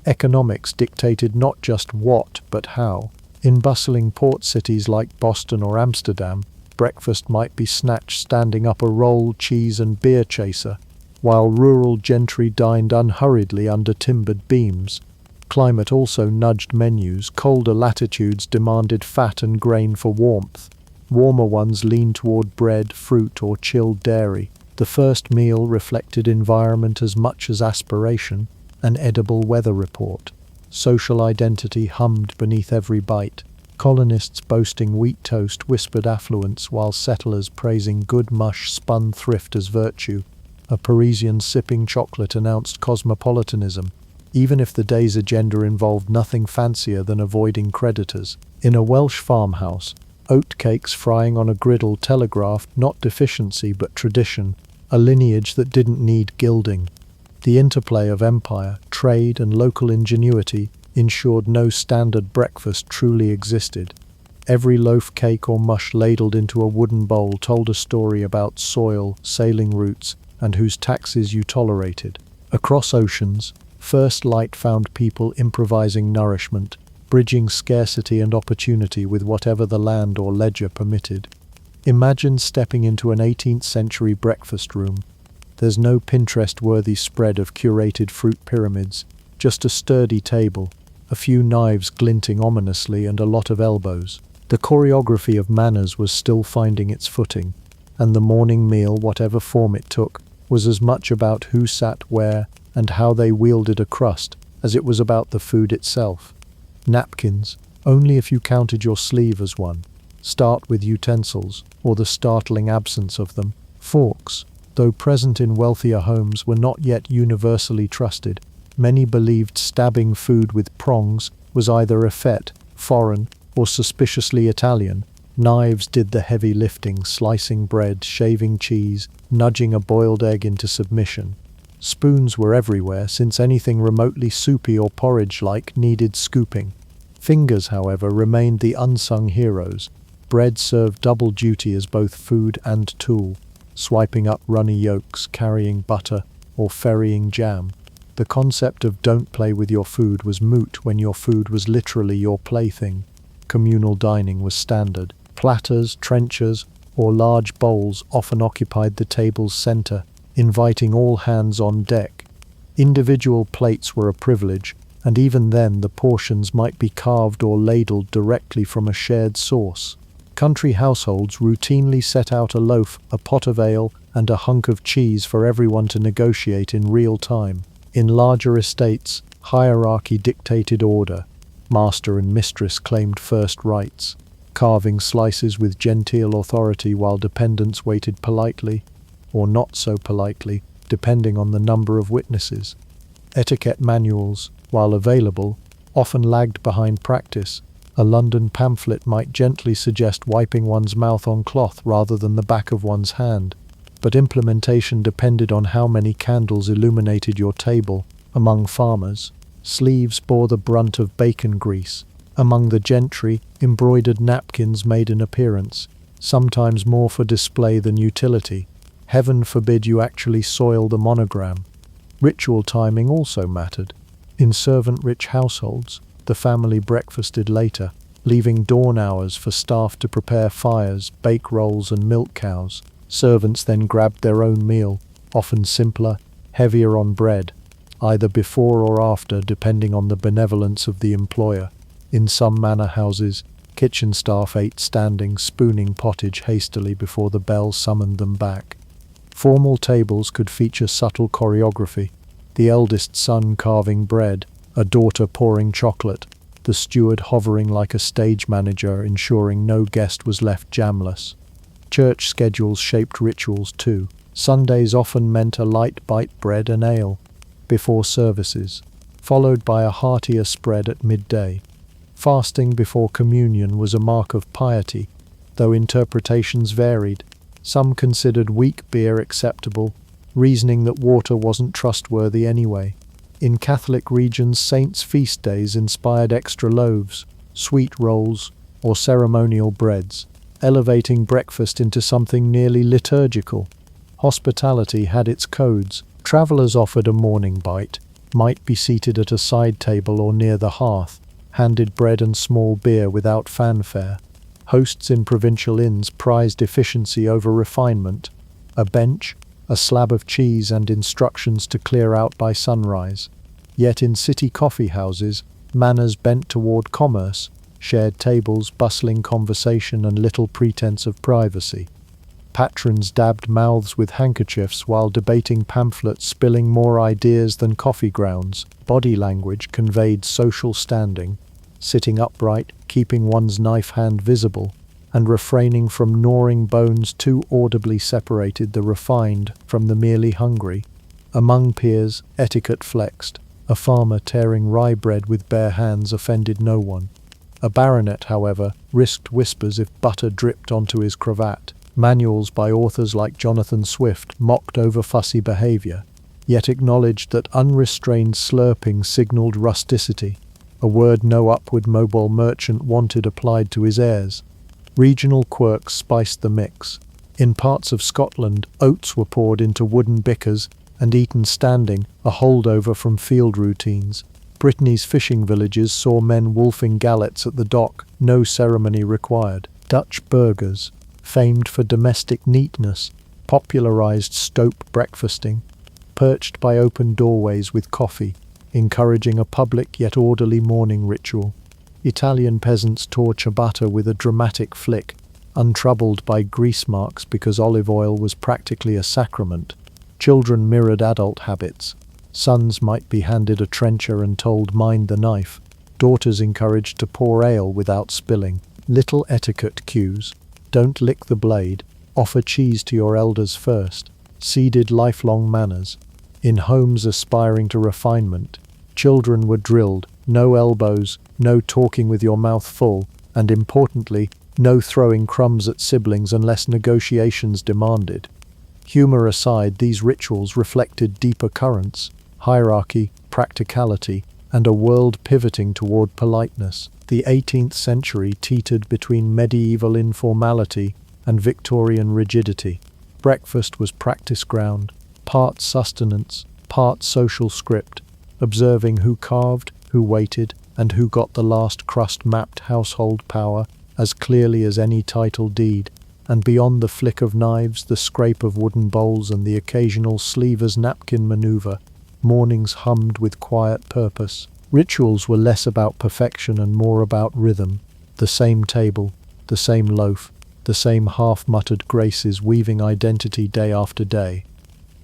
Economics dictated not just what, but how. In bustling port cities like Boston or Amsterdam, breakfast might be snatched standing up a roll, cheese, and beer chaser, while rural gentry dined unhurriedly under timbered beams. Climate also nudged menus. Colder latitudes demanded fat and grain for warmth. Warmer ones leaned toward bread, fruit, or chilled dairy. The first meal reflected environment as much as aspiration, an edible weather report. Social identity hummed beneath every bite. Colonists boasting wheat toast whispered affluence, while settlers praising good mush spun thrift as virtue. A Parisian sipping chocolate announced cosmopolitanism, even if the day's agenda involved nothing fancier than avoiding creditors. In a Welsh farmhouse, oat cakes frying on a griddle telegraphed not deficiency but tradition, a lineage that didn't need gilding. The interplay of empire, trade, and local ingenuity ensured no standard breakfast truly existed. Every loaf, cake, or mush ladled into a wooden bowl told a story about soil, sailing routes, and whose taxes you tolerated. Across oceans, first light found people improvising nourishment, bridging scarcity and opportunity with whatever the land or ledger permitted. Imagine stepping into an 18th century breakfast room. There's no Pinterest-worthy spread of curated fruit pyramids, just a sturdy table, a few knives glinting ominously, and a lot of elbows. The choreography of manners was still finding its footing, and the morning meal, whatever form it took, was as much about who sat where and how they wielded a crust as it was about the food itself. Napkins, only if you counted your sleeve as one. Start with utensils, or the startling absence of them. Forks, though present in wealthier homes, were not yet universally trusted. Many believed stabbing food with prongs was either effete, foreign, or suspiciously Italian. Knives did the heavy lifting, slicing bread, shaving cheese, nudging a boiled egg into submission. Spoons were everywhere, since anything remotely soupy or porridge-like needed scooping. Fingers, however, remained the unsung heroes. Bread served double duty as both food and tool, swiping up runny yolks, carrying butter, or ferrying jam. The concept of "don't play with your food" was moot when your food was literally your plaything. Communal dining was standard. Platters, trenchers, or large bowls often occupied the table's center, inviting all hands on deck. Individual plates were a privilege, and even then the portions might be carved or ladled directly from a shared source. Country households routinely set out a loaf, a pot of ale, and a hunk of cheese for everyone to negotiate in real time. In larger estates, hierarchy dictated order. Master and mistress claimed first rights, carving slices with genteel authority while dependents waited politely, or not so politely, depending on the number of witnesses. Etiquette manuals, while available, often lagged behind practice. A London pamphlet might gently suggest wiping one's mouth on cloth rather than the back of one's hand, but implementation depended on how many candles illuminated your table. Among farmers, sleeves bore the brunt of bacon grease. Among the gentry, embroidered napkins made an appearance, sometimes more for display than utility. Heaven forbid you actually soil the monogram. Ritual timing also mattered. In servant-rich households, the family breakfasted later, leaving dawn hours for staff to prepare fires, bake rolls, and milk cows. Servants then grabbed their own meal, often simpler, heavier on bread, either before or after, depending on the benevolence of the employer. In some manor houses, kitchen staff ate standing, spooning pottage hastily before the bell summoned them back. Formal tables could feature subtle choreography, the eldest son carving bread, a daughter pouring chocolate, the steward hovering like a stage manager, ensuring no guest was left jamless. Church schedules shaped rituals too. Sundays often meant a light bite bread and ale before services, followed by a heartier spread at midday. Fasting before communion was a mark of piety, though interpretations varied. Some considered weak beer acceptable, reasoning that water wasn't trustworthy anyway. In Catholic regions, saints' feast days inspired extra loaves, sweet rolls, or ceremonial breads, elevating breakfast into something nearly liturgical. Hospitality had its codes. Travelers offered a morning bite, might be seated at a side table or near the hearth, handed bread and small beer without fanfare. Hosts in provincial inns prized efficiency over refinement. A bench, a slab of cheese, and instructions to clear out by sunrise. Yet in city coffee houses, manners bent toward commerce, shared tables, bustling conversation, and little pretense of privacy. Patrons dabbed mouths with handkerchiefs while debating pamphlets, spilling more ideas than coffee grounds. Body language conveyed social standing, sitting upright, keeping one's knife hand visible, and refraining from gnawing bones too audibly separated the refined from the merely hungry. Among peers, etiquette flexed. A farmer tearing rye bread with bare hands offended no one. A baronet, however, risked whispers if butter dripped onto his cravat. Manuals by authors like Jonathan Swift mocked over fussy behavior, yet acknowledged that unrestrained slurping signaled rusticity, a word no upward mobile merchant wanted applied to his heirs. Regional quirks spiced the mix. In parts of Scotland, oats were poured into wooden bickers and eaten standing, a holdover from field routines. Brittany's fishing villages saw men wolfing gallets at the dock, no ceremony required. Dutch burgers, famed for domestic neatness, popularized stope breakfasting, perched by open doorways with coffee, encouraging a public yet orderly morning ritual. Italian peasants tore ciabatta with a dramatic flick, untroubled by grease marks because olive oil was practically a sacrament. Children mirrored adult habits. Sons might be handed a trencher and told mind the knife. Daughters encouraged to pour ale without spilling. Little etiquette cues. Don't lick the blade. Offer cheese to your elders first. Seeded lifelong manners. In homes aspiring to refinement, children were drilled. No elbows, no talking with your mouth full, and importantly, no throwing crumbs at siblings unless negotiations demanded. Humor aside, these rituals reflected deeper currents, hierarchy, practicality, and a world pivoting toward politeness. The 18th century teetered between medieval informality and Victorian rigidity. Breakfast was practice ground, part sustenance, part social script, observing who carved, who waited, and who got the last crust mapped household power as clearly as any title deed, and beyond the flick of knives, the scrape of wooden bowls, and the occasional sleever's napkin maneuver, mornings hummed with quiet purpose. Rituals were less about perfection and more about rhythm. The same table, the same loaf, the same half-muttered graces weaving identity day after day.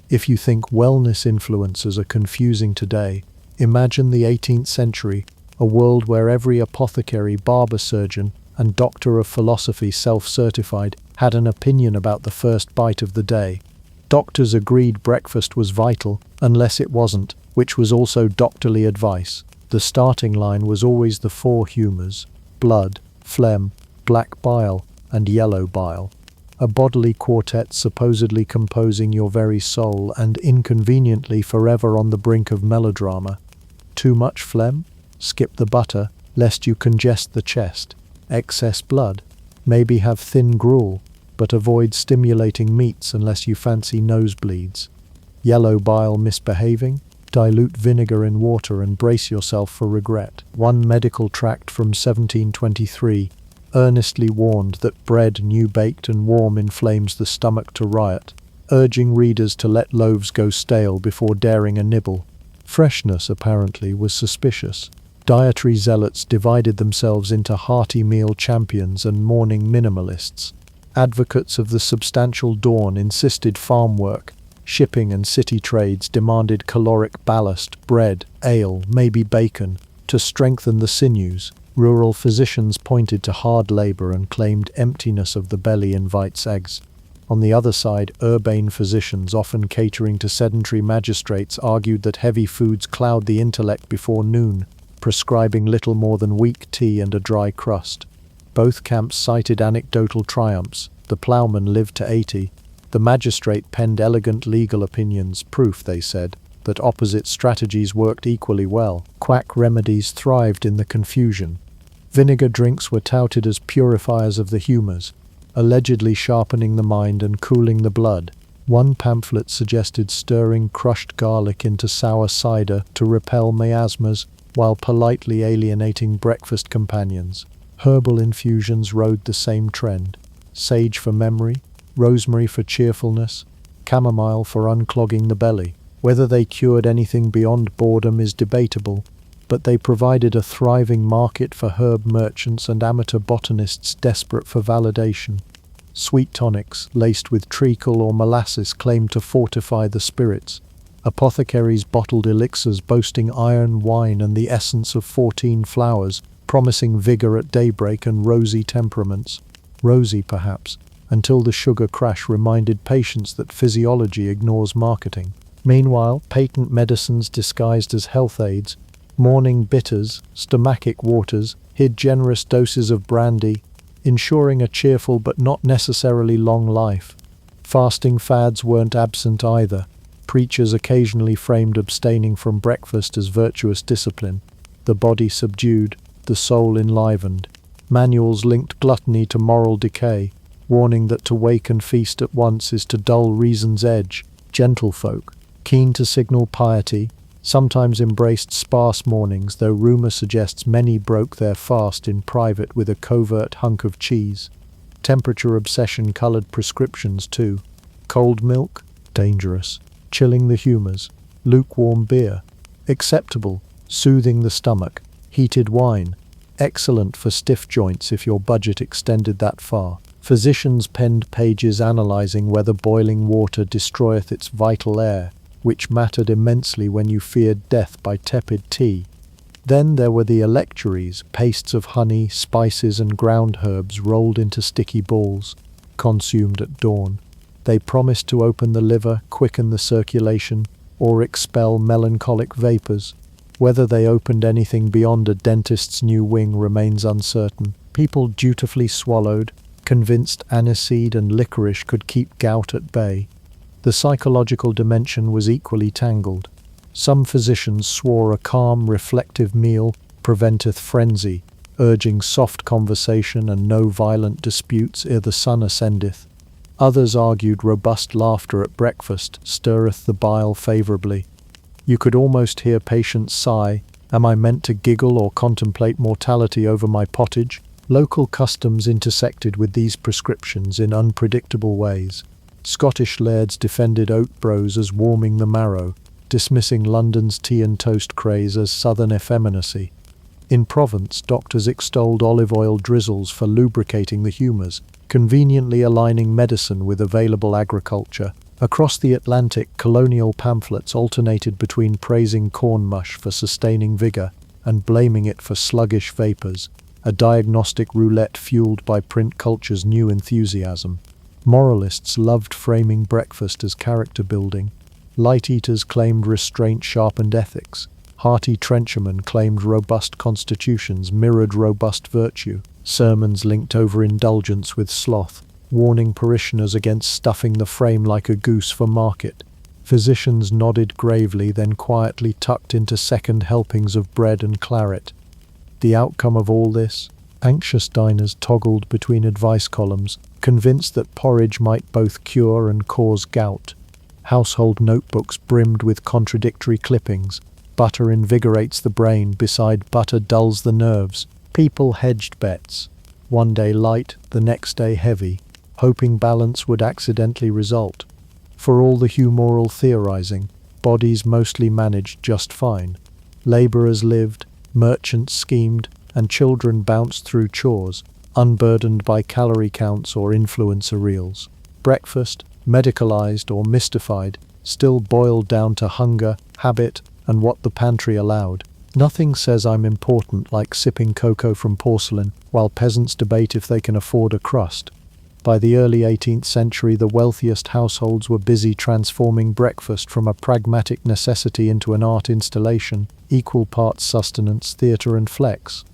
If you think wellness influencers are confusing today, imagine the 18th century, a world where every apothecary, barber surgeon, and doctor of philosophy self-certified had an opinion about the first bite of the day. Doctors agreed breakfast was vital, unless it wasn't, which was also doctorly advice. The starting line was always the four humours: blood, phlegm, black bile, and yellow bile. A bodily quartet supposedly composing your very soul and inconveniently forever on the brink of melodrama. Too much phlegm? Skip the butter, lest you congest the chest. Excess blood? Maybe have thin gruel, but avoid stimulating meats unless you fancy nosebleeds. Yellow bile misbehaving? Dilute vinegar in water and brace yourself for regret. One medical tract from 1723 earnestly warned that bread new baked and warm inflames the stomach to riot, urging readers to let loaves go stale before daring a nibble. Freshness, apparently, was suspicious. Dietary zealots divided themselves into hearty meal champions and morning minimalists. Advocates of the substantial dawn insisted farm work. Shipping and city trades demanded caloric ballast, bread, ale, maybe bacon. To strengthen the sinews, rural physicians pointed to hard labor and claimed emptiness of the belly invites eggs. On the other side, urbane physicians, often catering to sedentary magistrates, argued that heavy foods cloud the intellect before noon, prescribing little more than weak tea and a dry crust. Both camps cited anecdotal triumphs. The ploughman lived to 80. The magistrate penned elegant legal opinions, proof, they said, that opposite strategies worked equally well. Quack remedies thrived in the confusion. Vinegar drinks were touted as purifiers of the humors, allegedly sharpening the mind and cooling the blood. One pamphlet suggested stirring crushed garlic into sour cider to repel miasmas, while politely alienating breakfast companions. Herbal infusions rode the same trend. Sage for memory, rosemary for cheerfulness, chamomile for unclogging the belly. Whether they cured anything beyond boredom is debatable, but they provided a thriving market for herb merchants and amateur botanists desperate for validation. Sweet tonics, laced with treacle or molasses, claimed to fortify the spirits. Apothecaries bottled elixirs boasting iron wine and the essence of 14 flowers, promising vigor at daybreak and rosy temperaments. Rosy, perhaps, until the sugar crash reminded patients that physiology ignores marketing. Meanwhile, patent medicines disguised as health aids, morning bitters, stomachic waters, hid generous doses of brandy, ensuring a cheerful but not necessarily long life. Fasting fads weren't absent either. Preachers occasionally framed abstaining from breakfast as virtuous discipline. The body subdued, the soul enlivened. Manuals linked gluttony to moral decay, warning that to wake and feast at once is to dull reason's edge. Gentlefolk, keen to signal piety, sometimes embraced sparse mornings, though rumor suggests many broke their fast in private with a covert hunk of cheese. Temperature obsession colored prescriptions too. Cold milk? Dangerous. Chilling the humors. Lukewarm beer? Acceptable. Soothing the stomach. Heated wine? Excellent for stiff joints if your budget extended that far. Physicians penned pages analyzing whether boiling water destroyeth its vital air, which mattered immensely when you feared death by tepid tea. Then there were the electuaries, pastes of honey, spices and ground herbs rolled into sticky balls, consumed at dawn. They promised to open the liver, quicken the circulation, or expel melancholic vapors. Whether they opened anything beyond a dentist's new wing remains uncertain. People dutifully swallowed, convinced aniseed and licorice could keep gout at bay. The psychological dimension was equally tangled. Some physicians swore a calm, reflective meal preventeth frenzy, urging soft conversation and no violent disputes ere the sun ascendeth. Others argued robust laughter at breakfast stirreth the bile favourably. You could almost hear patients sigh, "Am I meant to giggle or contemplate mortality over my pottage?" Local customs intersected with these prescriptions in unpredictable ways. Scottish lairds defended oat brose as warming the marrow, dismissing London's tea and toast craze as southern effeminacy. In Provence, doctors extolled olive oil drizzles for lubricating the humours, conveniently aligning medicine with available agriculture. Across the Atlantic, colonial pamphlets alternated between praising corn mush for sustaining vigour and blaming it for sluggish vapours, a diagnostic roulette fueled by print culture's new enthusiasm. Moralists loved framing breakfast as character building. Light eaters claimed restraint sharpened ethics. Hearty trenchermen claimed robust constitutions mirrored robust virtue. Sermons linked overindulgence with sloth, warning parishioners against stuffing the frame like a goose for market. Physicians nodded gravely, then quietly tucked into second helpings of bread and claret. The outcome of all this? Anxious diners toggled between advice columns, convinced that porridge might both cure and cause gout. Household notebooks brimmed with contradictory clippings. Butter invigorates the brain, beside butter dulls the nerves. People hedged bets. One day light, the next day heavy, hoping balance would accidentally result. For all the humoral theorizing, bodies mostly managed just fine. Labourers lived, merchants schemed, and children bounced through chores, unburdened by calorie counts or influencer reels. Breakfast, medicalized or mystified, still boiled down to hunger, habit, and what the pantry allowed. Nothing says I'm important like sipping cocoa from porcelain while peasants debate if they can afford a crust. By the early 18th century, the wealthiest households were busy transforming breakfast from a pragmatic necessity into an art installation, equal parts sustenance, theatre and flex.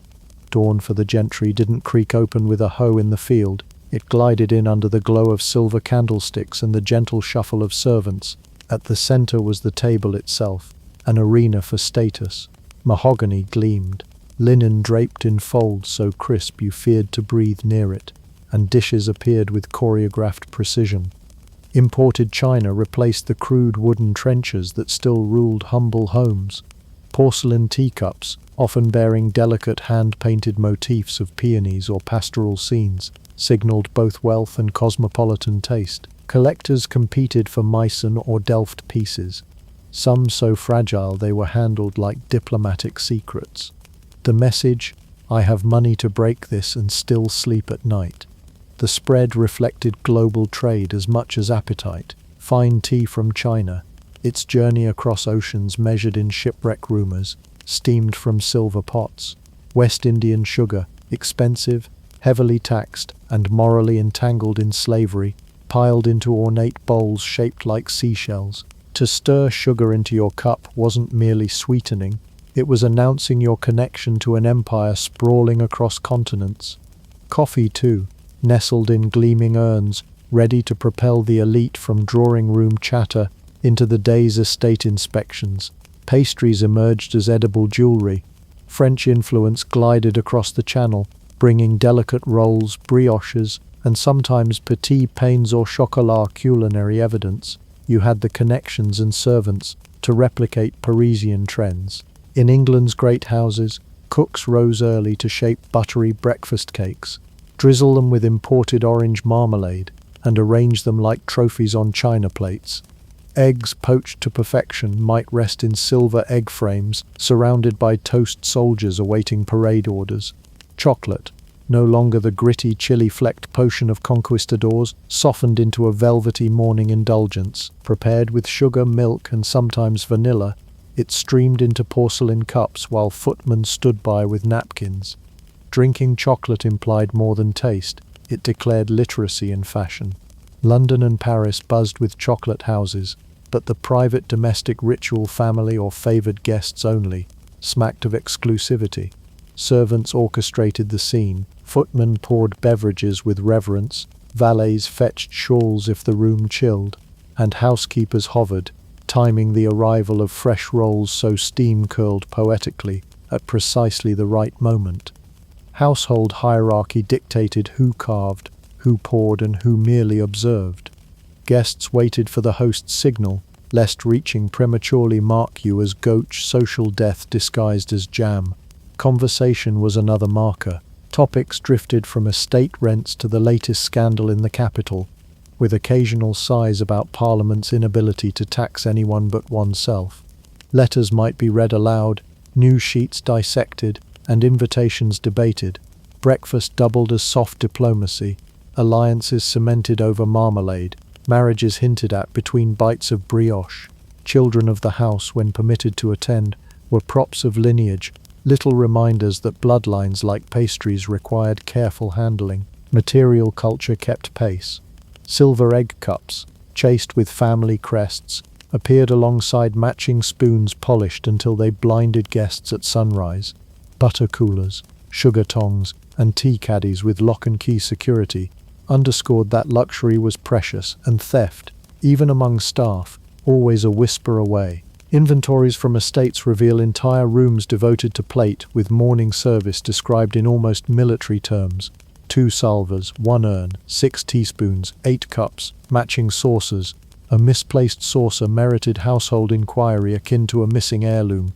Dawn for the gentry didn't creak open with a hoe in the field. It glided in under the glow of silver candlesticks and the gentle shuffle of servants. At the center was the table itself, an arena for status. Mahogany gleamed, linen draped in folds so crisp you feared to breathe near it, and dishes appeared with choreographed precision. Imported china replaced the crude wooden trenchers that still ruled humble homes. Porcelain teacups, often bearing delicate hand-painted motifs of peonies or pastoral scenes, signaled both wealth and cosmopolitan taste. Collectors competed for Meissen or Delft pieces, some so fragile they were handled like diplomatic secrets. The message, "I have money to break this and still sleep at night." The spread reflected global trade as much as appetite. Fine tea from China, its journey across oceans measured in shipwreck rumors, steamed from silver pots. West Indian sugar, expensive, heavily taxed, and morally entangled in slavery, piled into ornate bowls shaped like seashells. To stir sugar into your cup wasn't merely sweetening, it was announcing your connection to an empire sprawling across continents. Coffee, too, nestled in gleaming urns, ready to propel the elite from drawing-room chatter into the day's estate inspections. Pastries emerged as edible jewelry. French influence glided across the channel, bringing delicate rolls, brioches, and sometimes petits pains or chocolat culinary evidence. You had the connections and servants to replicate Parisian trends. In England's great houses, cooks rose early to shape buttery breakfast cakes, drizzle them with imported orange marmalade, and arrange them like trophies on china plates. Eggs poached to perfection might rest in silver egg frames, surrounded by toast soldiers awaiting parade orders. Chocolate, no longer the gritty, chili-flecked potion of conquistadors, softened into a velvety morning indulgence. Prepared with sugar, milk, and sometimes vanilla, it streamed into porcelain cups while footmen stood by with napkins. Drinking chocolate implied more than taste, it declared literacy and fashion. London and Paris buzzed with chocolate houses, but the private domestic ritual family or favoured guests only smacked of exclusivity. Servants orchestrated the scene, footmen poured beverages with reverence, valets fetched shawls if the room chilled, and housekeepers hovered, timing the arrival of fresh rolls so steam curled poetically at precisely the right moment. Household hierarchy dictated who carved, who poured, and who merely observed. Guests waited for the host's signal, lest reaching prematurely mark you as gauche social death disguised as jam. Conversation was another marker. Topics drifted from estate rents to the latest scandal in the capital, with occasional sighs about Parliament's inability to tax anyone but oneself. Letters might be read aloud, news sheets dissected, and invitations debated. Breakfast doubled as soft diplomacy, alliances cemented over marmalade, marriages hinted at between bites of brioche. Children of the house, when permitted to attend, were props of lineage, little reminders that bloodlines like pastries required careful handling. Material culture kept pace. Silver egg cups, chased with family crests, appeared alongside matching spoons polished until they blinded guests at sunrise. Butter coolers, sugar tongs, and tea caddies with lock-and-key security underscored that luxury was precious, and theft, even among staff, always a whisper away. Inventories from estates reveal entire rooms devoted to plate, with morning service described in almost military terms. 2 salvers, 1 urn, 6 teaspoons, 8 cups, matching saucers. A misplaced saucer merited household inquiry akin to a missing heirloom.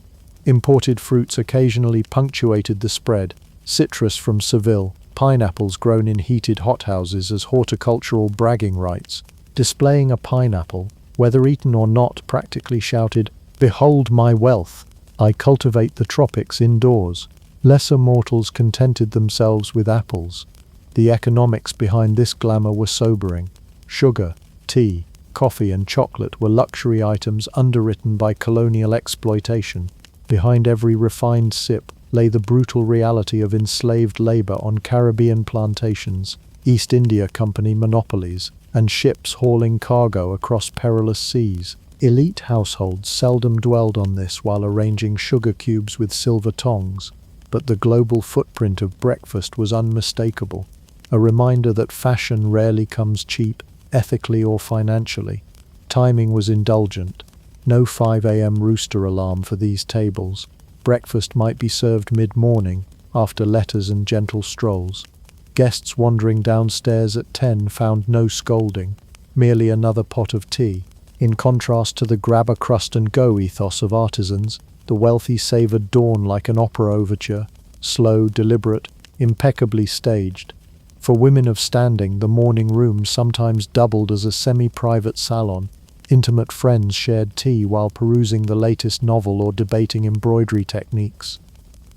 Imported fruits occasionally punctuated the spread. Citrus from Seville, pineapples grown in heated hothouses as horticultural bragging rights. Displaying a pineapple, whether eaten or not, practically shouted, "Behold my wealth! I cultivate the tropics indoors." Lesser mortals contented themselves with apples. The economics behind this glamour were sobering. Sugar, tea, coffee and chocolate were luxury items underwritten by colonial exploitation. Behind every refined sip lay the brutal reality of enslaved labor on Caribbean plantations, East India Company monopolies, and ships hauling cargo across perilous seas. Elite households seldom dwelled on this while arranging sugar cubes with silver tongs, but the global footprint of breakfast was unmistakable, a reminder that fashion rarely comes cheap, ethically or financially. Timing was indulgent. No 5 a.m. rooster alarm for these tables. Breakfast might be served mid-morning, after letters and gentle strolls. Guests wandering downstairs at 10 found no scolding, merely another pot of tea. In contrast to the grab-a-crust-and-go ethos of artisans, the wealthy savored dawn like an opera overture, slow, deliberate, impeccably staged. For women of standing, the morning room sometimes doubled as a semi-private salon. Intimate friends shared tea while perusing the latest novel or debating embroidery techniques.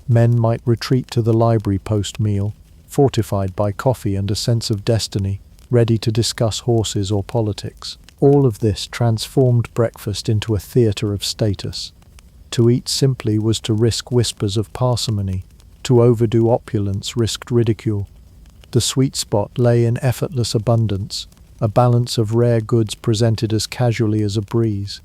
Men might retreat to the library post-meal, fortified by coffee and a sense of destiny, ready to discuss horses or politics. All of this transformed breakfast into a theatre of status. To eat simply was to risk whispers of parsimony. To overdo opulence risked ridicule. The sweet spot lay in effortless abundance, a balance of rare goods presented as casually as a breeze.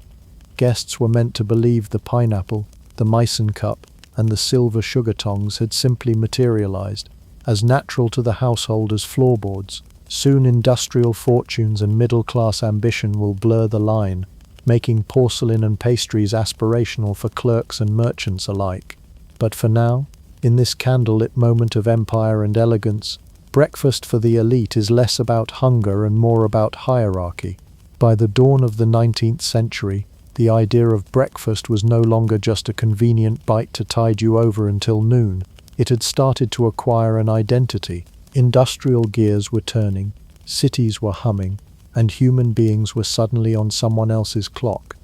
Guests were meant to believe the pineapple, the Meissen cup, and the silver sugar tongs had simply materialized, as natural to the household as floorboards. Soon industrial fortunes and middle-class ambition will blur the line, making porcelain and pastries aspirational for clerks and merchants alike. But for now, in this candlelit moment of empire and elegance, breakfast for the elite is less about hunger and more about hierarchy. By the dawn of the 19th century, the idea of breakfast was no longer just a convenient bite to tide you over until noon. It had started to acquire an identity. Industrial gears were turning, cities were humming, and human beings were suddenly on someone else's clock.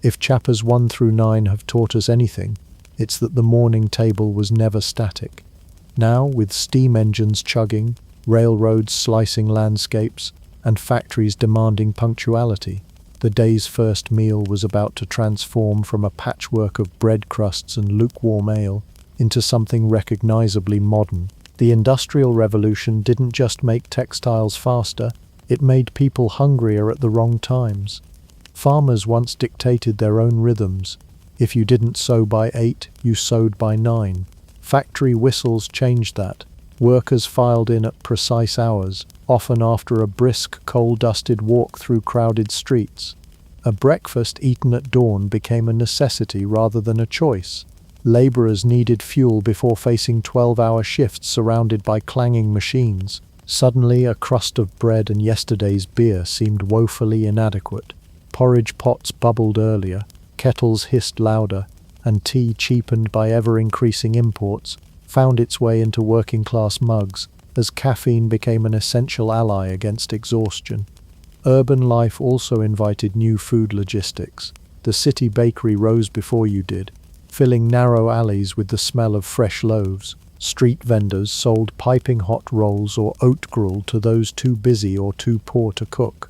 If chapters 1 through 9 have taught us anything, it's that the morning table was never static. Now, with steam engines chugging, railroads slicing landscapes, and factories demanding punctuality, the day's first meal was about to transform from a patchwork of bread crusts and lukewarm ale into something recognizably modern. The Industrial Revolution didn't just make textiles faster, it made people hungrier at the wrong times. Farmers once dictated their own rhythms. If you didn't sow by 8, you sowed by 9. Factory whistles changed that. Workers filed in at precise hours, often after a brisk, coal-dusted walk through crowded streets. A breakfast eaten at dawn became a necessity rather than a choice. Laborers needed fuel before facing 12-hour shifts surrounded by clanging machines. Suddenly, a crust of bread and yesterday's beer seemed woefully inadequate. Porridge pots bubbled earlier, kettles hissed louder, and tea, cheapened by ever-increasing imports, found its way into working-class mugs as caffeine became an essential ally against exhaustion. Urban life also invited new food logistics. The city bakery rose before you did, filling narrow alleys with the smell of fresh loaves. Street vendors sold piping hot rolls or oat gruel to those too busy or too poor to cook.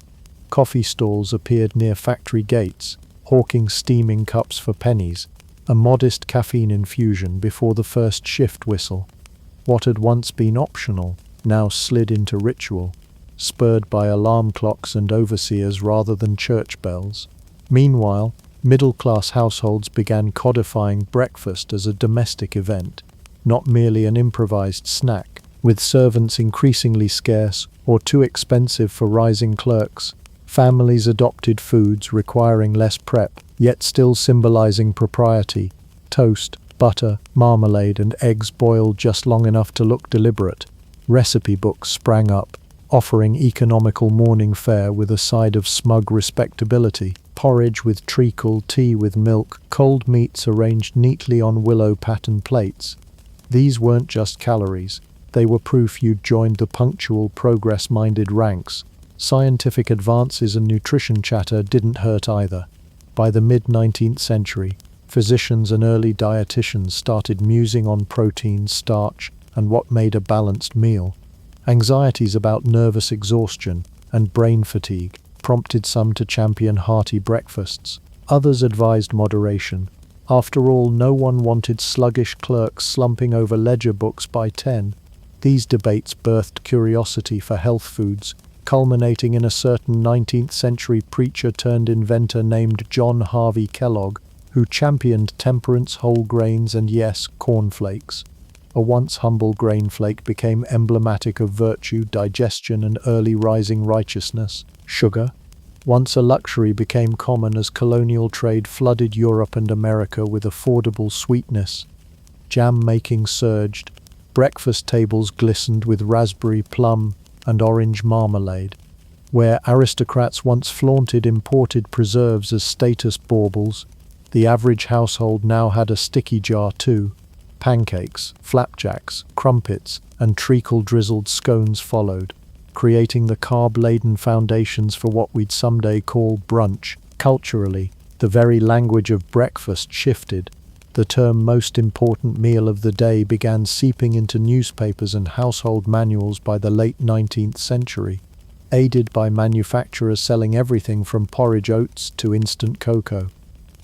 Coffee stalls appeared near factory gates, hawking steaming cups for pennies, a modest caffeine infusion before the first shift whistle. What had once been optional now slid into ritual, spurred by alarm clocks and overseers rather than church bells. Meanwhile, middle-class households began codifying breakfast as a domestic event, not merely an improvised snack. With servants increasingly scarce or too expensive for rising clerks, families adopted foods requiring less prep, yet still symbolizing propriety: toast, butter, marmalade, and eggs boiled just long enough to look deliberate. Recipe books sprang up, offering economical morning fare with a side of smug respectability: porridge with treacle, tea with milk, cold meats arranged neatly on willow-pattern plates. These weren't just calories, they were proof you'd joined the punctual, progress-minded ranks. Scientific advances and nutrition chatter didn't hurt either. By the mid-19th century, physicians and early dietitians started musing on protein, starch, and what made a balanced meal. Anxieties about nervous exhaustion and brain fatigue prompted some to champion hearty breakfasts. Others advised moderation, After all, no one wanted sluggish clerks slumping over ledger books by 10. These debates birthed curiosity for health foods, culminating in a certain 19th century preacher turned inventor named John Harvey Kellogg, who championed temperance, whole grains, and yes, cornflakes. A once humble grain flake became emblematic of virtue, digestion, and early rising righteousness. Sugar, once a luxury, became common as colonial trade flooded Europe and America with affordable sweetness. Jam making surged. Breakfast tables glistened with raspberry, plum, and orange marmalade. Where aristocrats once flaunted imported preserves as status baubles, the average household now had a sticky jar too. Pancakes, flapjacks, crumpets, and treacle-drizzled scones followed, creating the carb-laden foundations for what we'd someday call brunch. Culturally, the very language of breakfast shifted. The term most important meal of the day began seeping into newspapers and household manuals by the late 19th century, aided by manufacturers selling everything from porridge oats to instant cocoa.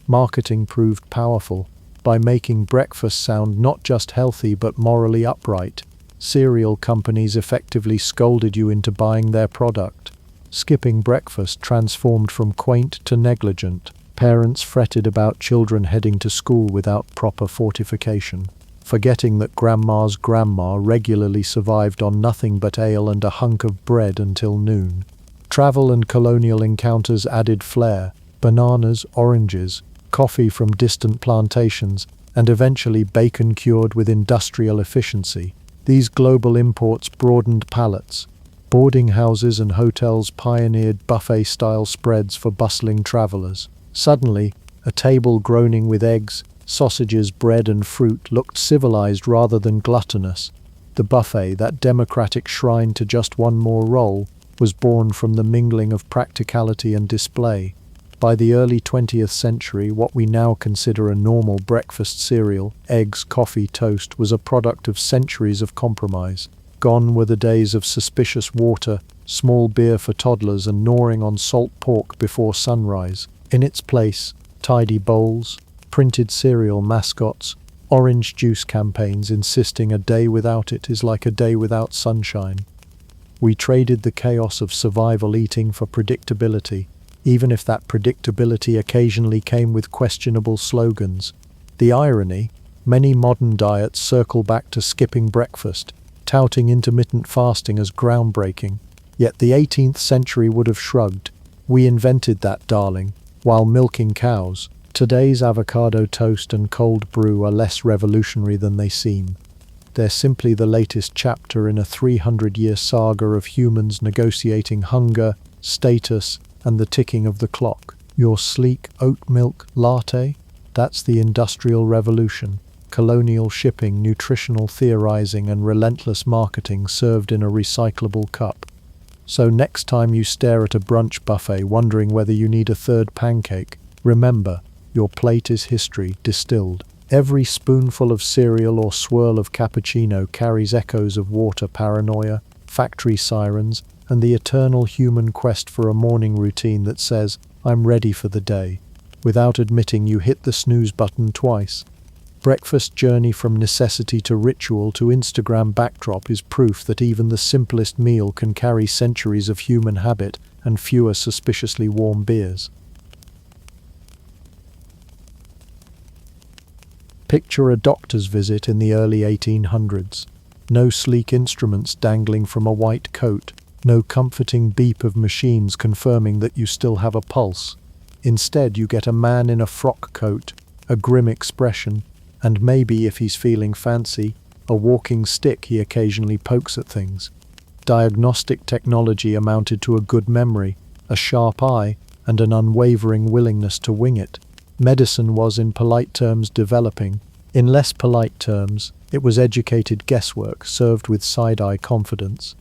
Marketing proved powerful. By making breakfast sound not just healthy but morally upright, cereal companies effectively scolded you into buying their product. Skipping breakfast transformed from quaint to negligent. Parents fretted about children heading to school without proper fortification, forgetting that grandma's grandma regularly survived on nothing but ale and a hunk of bread until noon. Travel and colonial encounters added flair. Bananas, oranges, coffee from distant plantations, and eventually bacon cured with industrial efficiency. These global imports broadened palates. Boarding houses and hotels pioneered buffet-style spreads for bustling travelers. Suddenly, a table groaning with eggs, sausages, bread, and fruit looked civilized rather than gluttonous. The buffet, that democratic shrine to just one more roll, was born from the mingling of practicality and display. By the early 20th century, what we now consider a normal breakfast cereal, eggs, coffee, toast, was a product of centuries of compromise. Gone were the days of suspicious water, small beer for toddlers, and gnawing on salt pork before sunrise. In its place, tidy bowls, printed cereal mascots, orange juice campaigns insisting a day without it is like a day without sunshine. We traded the chaos of survival eating for predictability, even if that predictability occasionally came with questionable slogans. The irony, many modern diets circle back to skipping breakfast, touting intermittent fasting as groundbreaking, yet the 18th century would have shrugged. We invented that, darling, while milking cows. Today's avocado toast and cold brew are less revolutionary than they seem. They're simply the latest chapter in a 300-year saga of humans negotiating hunger, status, and the ticking of the clock. Your sleek oat milk latte? That's the Industrial Revolution. Colonial shipping, nutritional theorizing, and relentless marketing served in a recyclable cup. So next time you stare at a brunch buffet wondering whether you need a third pancake, remember, your plate is history distilled. Every spoonful of cereal or swirl of cappuccino carries echoes of water paranoia, factory sirens, and the eternal human quest for a morning routine that says, "I'm ready for the day," without admitting you hit the snooze button twice. Breakfast journey from necessity to ritual to Instagram backdrop is proof that even the simplest meal can carry centuries of human habit and fewer suspiciously warm beers. Picture a doctor's visit in the early 1800s. No sleek instruments dangling from a white coat. No comforting beep of machines confirming that you still have a pulse. Instead, you get a man in a frock coat, a grim expression, and maybe, if he's feeling fancy, a walking stick he occasionally pokes at things. Diagnostic technology amounted to a good memory, a sharp eye, and an unwavering willingness to wing it. Medicine was, in polite terms, developing. In less polite terms, it was educated guesswork served with side-eye confidence.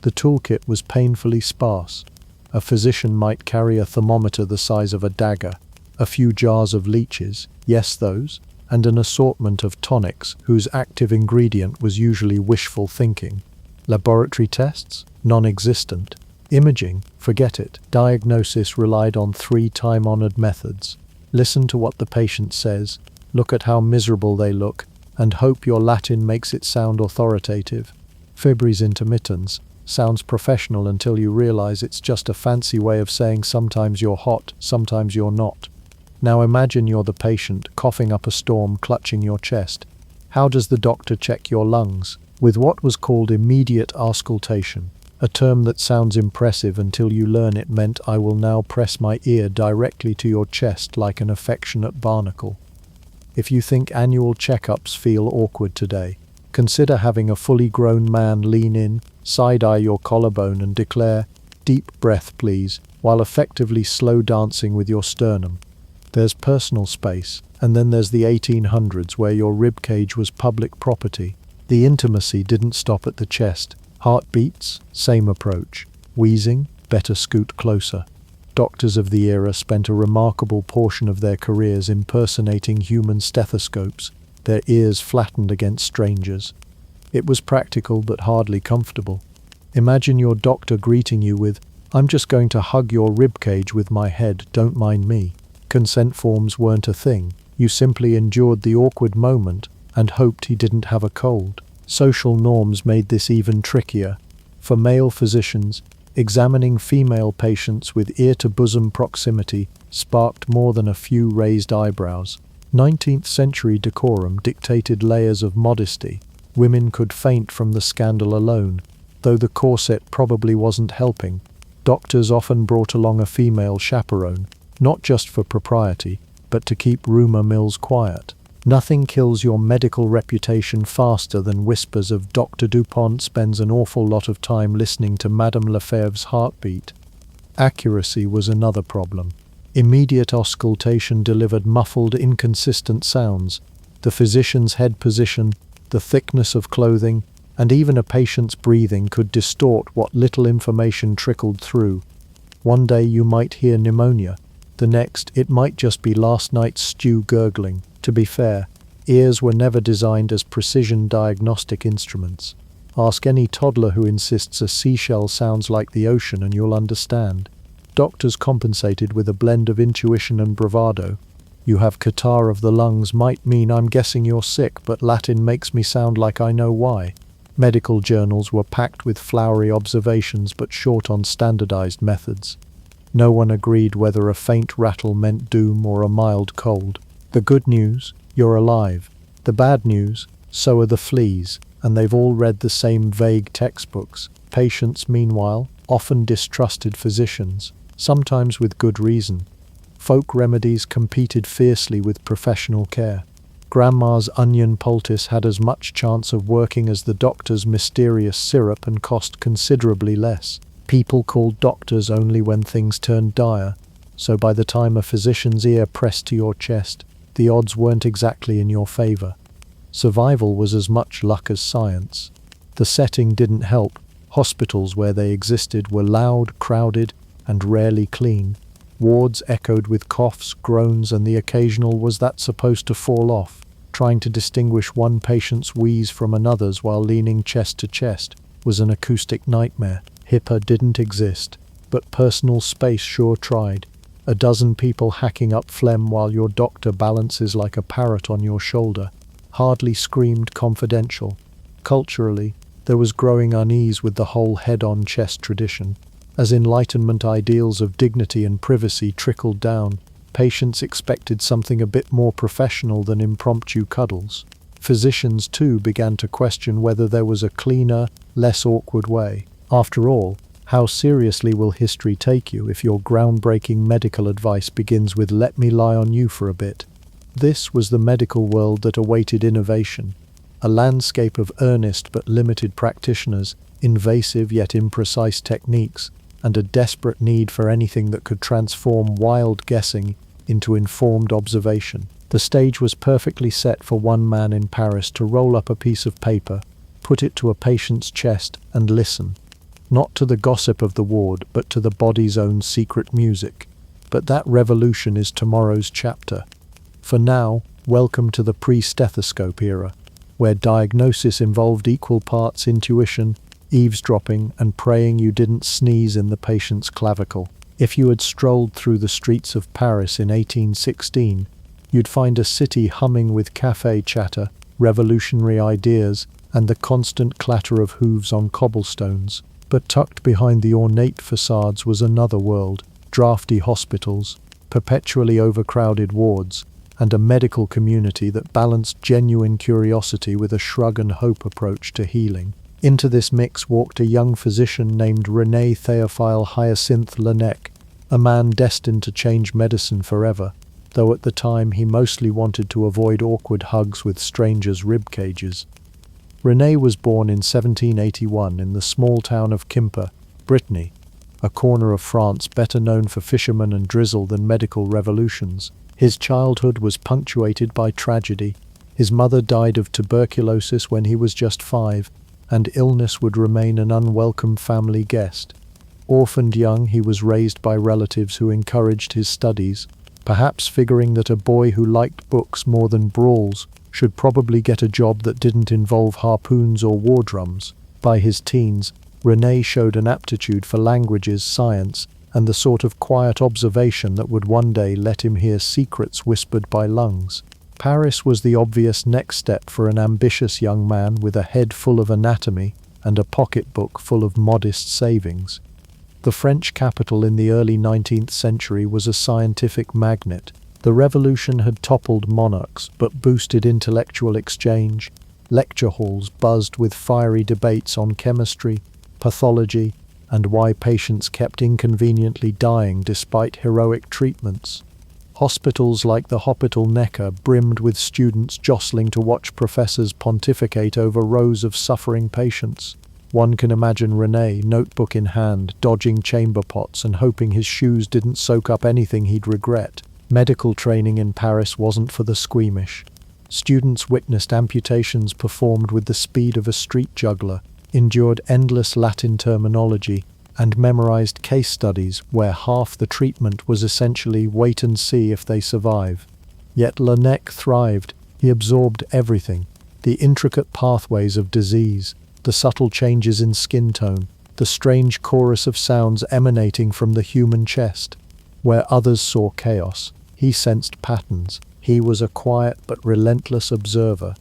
The toolkit was painfully sparse. A physician might carry a thermometer the size of a dagger, a few jars of leeches, yes those, and an assortment of tonics whose active ingredient was usually wishful thinking. Laboratory tests? Non-existent. Imaging? Forget it. Diagnosis relied on 3 time-honored methods. Listen to what the patient says, look at how miserable they look, and hope your Latin makes it sound authoritative. Febris intermittens sounds professional until you realize it's just a fancy way of saying sometimes you're hot, sometimes you're not. Now imagine you're the patient, coughing up a storm, clutching your chest. How does the doctor check your lungs? With what was called immediate auscultation, a term that sounds impressive until you learn it meant I will now press my ear directly to your chest like an affectionate barnacle. If you think annual checkups feel awkward today, consider having a fully grown man lean in, side-eye your collarbone and declare, "Deep breath, please," while effectively slow dancing with your sternum. There's personal space, and then there's the 1800s where your ribcage was public property. The intimacy didn't stop at the chest. Heartbeats, same approach. Wheezing, better scoot closer. Doctors of the era spent a remarkable portion of their careers impersonating human stethoscopes, their ears flattened against strangers. It was practical but hardly comfortable. Imagine your doctor greeting you with, "I'm just going to hug your ribcage with my head, don't mind me." Consent forms weren't a thing. You simply endured the awkward moment and hoped he didn't have a cold. Social norms made this even trickier. For male physicians, examining female patients with ear-to-bosom proximity sparked more than a few raised eyebrows. 19th century decorum dictated layers of modesty. Women could faint from the scandal alone, though the corset probably wasn't helping. Doctors often brought along a female chaperone, not just for propriety, but to keep rumor mills quiet. Nothing kills your medical reputation faster than whispers of Dr. Dupont spends an awful lot of time listening to Madame Lefebvre's heartbeat. Accuracy was another problem. Immediate auscultation delivered muffled, inconsistent sounds. The physician's head position, the thickness of clothing, and even a patient's breathing could distort what little information trickled through. One day you might hear pneumonia. The next, it might just be last night's stew gurgling. To be fair, ears were never designed as precision diagnostic instruments. Ask any toddler who insists a seashell sounds like the ocean and you'll understand. Doctors compensated with a blend of intuition and bravado. "You have catarrh of the lungs" might mean "I'm guessing you're sick, but Latin makes me sound like I know why." Medical journals were packed with flowery observations but short on standardized methods. No one agreed whether a faint rattle meant doom or a mild cold. The good news, you're alive. The bad news, so are the fleas, and they've all read the same vague textbooks. Patients, meanwhile, often distrusted physicians, sometimes with good reason. Folk remedies competed fiercely with professional care. Grandma's onion poultice had as much chance of working as the doctor's mysterious syrup and cost considerably less. People called doctors only when things turned dire, so by the time a physician's ear pressed to your chest, the odds weren't exactly in your favor. Survival was as much luck as science. The setting didn't help. Hospitals where they existed were loud, crowded, and rarely clean. Wards echoed with coughs, groans, and the occasional "was that supposed to fall off?" Trying to distinguish one patient's wheeze from another's while leaning chest to chest was an acoustic nightmare. HIPAA didn't exist, but personal space sure tried. A dozen people hacking up phlegm while your doctor balances like a parrot on your shoulder hardly screamed confidential. Culturally, there was growing unease with the whole head-on chest tradition. As Enlightenment ideals of dignity and privacy trickled down, patients expected something a bit more professional than impromptu cuddles. Physicians, too, began to question whether there was a cleaner, less awkward way. After all, how seriously will history take you if your groundbreaking medical advice begins with "let me lie on you for a bit"? This was the medical world that awaited innovation, a landscape of earnest but limited practitioners, invasive yet imprecise techniques, and a desperate need for anything that could transform wild guessing into informed observation. The stage was perfectly set for one man in Paris to roll up a piece of paper, put it to a patient's chest, and listen. Not to the gossip of the ward, but to the body's own secret music. But that revolution is tomorrow's chapter. For now, welcome to the pre-stethoscope era, where diagnosis involved equal parts intuition, eavesdropping, and praying you didn't sneeze in the patient's clavicle. If you had strolled through the streets of Paris in 1816, You'd find a city humming with cafe chatter, revolutionary ideas, and the constant clatter of hooves on cobblestones. But tucked behind the ornate facades was another world: drafty hospitals, perpetually overcrowded wards, and a medical community that balanced genuine curiosity with a shrug and hope approach to healing. Into this mix walked a young physician named René Théophile Hyacinthe Laennec, a man destined to change medicine forever, though at the time he mostly wanted to avoid awkward hugs with strangers' rib cages. René was born in 1781 in the small town of Quimper, Brittany, a corner of France better known for fishermen and drizzle than medical revolutions. His childhood was punctuated by tragedy. His mother died of tuberculosis when he was just 5, and illness would remain an unwelcome family guest. Orphaned young, he was raised by relatives who encouraged his studies, perhaps figuring that a boy who liked books more than brawls should probably get a job that didn't involve harpoons or war drums. By his teens, René showed an aptitude for languages, science, and the sort of quiet observation that would one day let him hear secrets whispered by lungs. Paris was the obvious next step for an ambitious young man with a head full of anatomy and a pocketbook full of modest savings. The French capital in the early 19th century was a scientific magnet. The revolution had toppled monarchs but boosted intellectual exchange. Lecture halls buzzed with fiery debates on chemistry, pathology, and why patients kept inconveniently dying despite heroic treatments. Hospitals like the Hôpital Necker brimmed with students jostling to watch professors pontificate over rows of suffering patients. One can imagine René, notebook in hand, dodging chamber pots and hoping his shoes didn't soak up anything he'd regret. Medical training in Paris wasn't for the squeamish. Students witnessed amputations performed with the speed of a street juggler, endured endless Latin terminology, and memorized case studies where half the treatment was essentially wait and see if they survive. Yet Laennec thrived. He absorbed everything: the intricate pathways of disease, the subtle changes in skin tone, the strange chorus of sounds emanating from the human chest. Where others saw chaos, he sensed patterns. He was a quiet but relentless observer,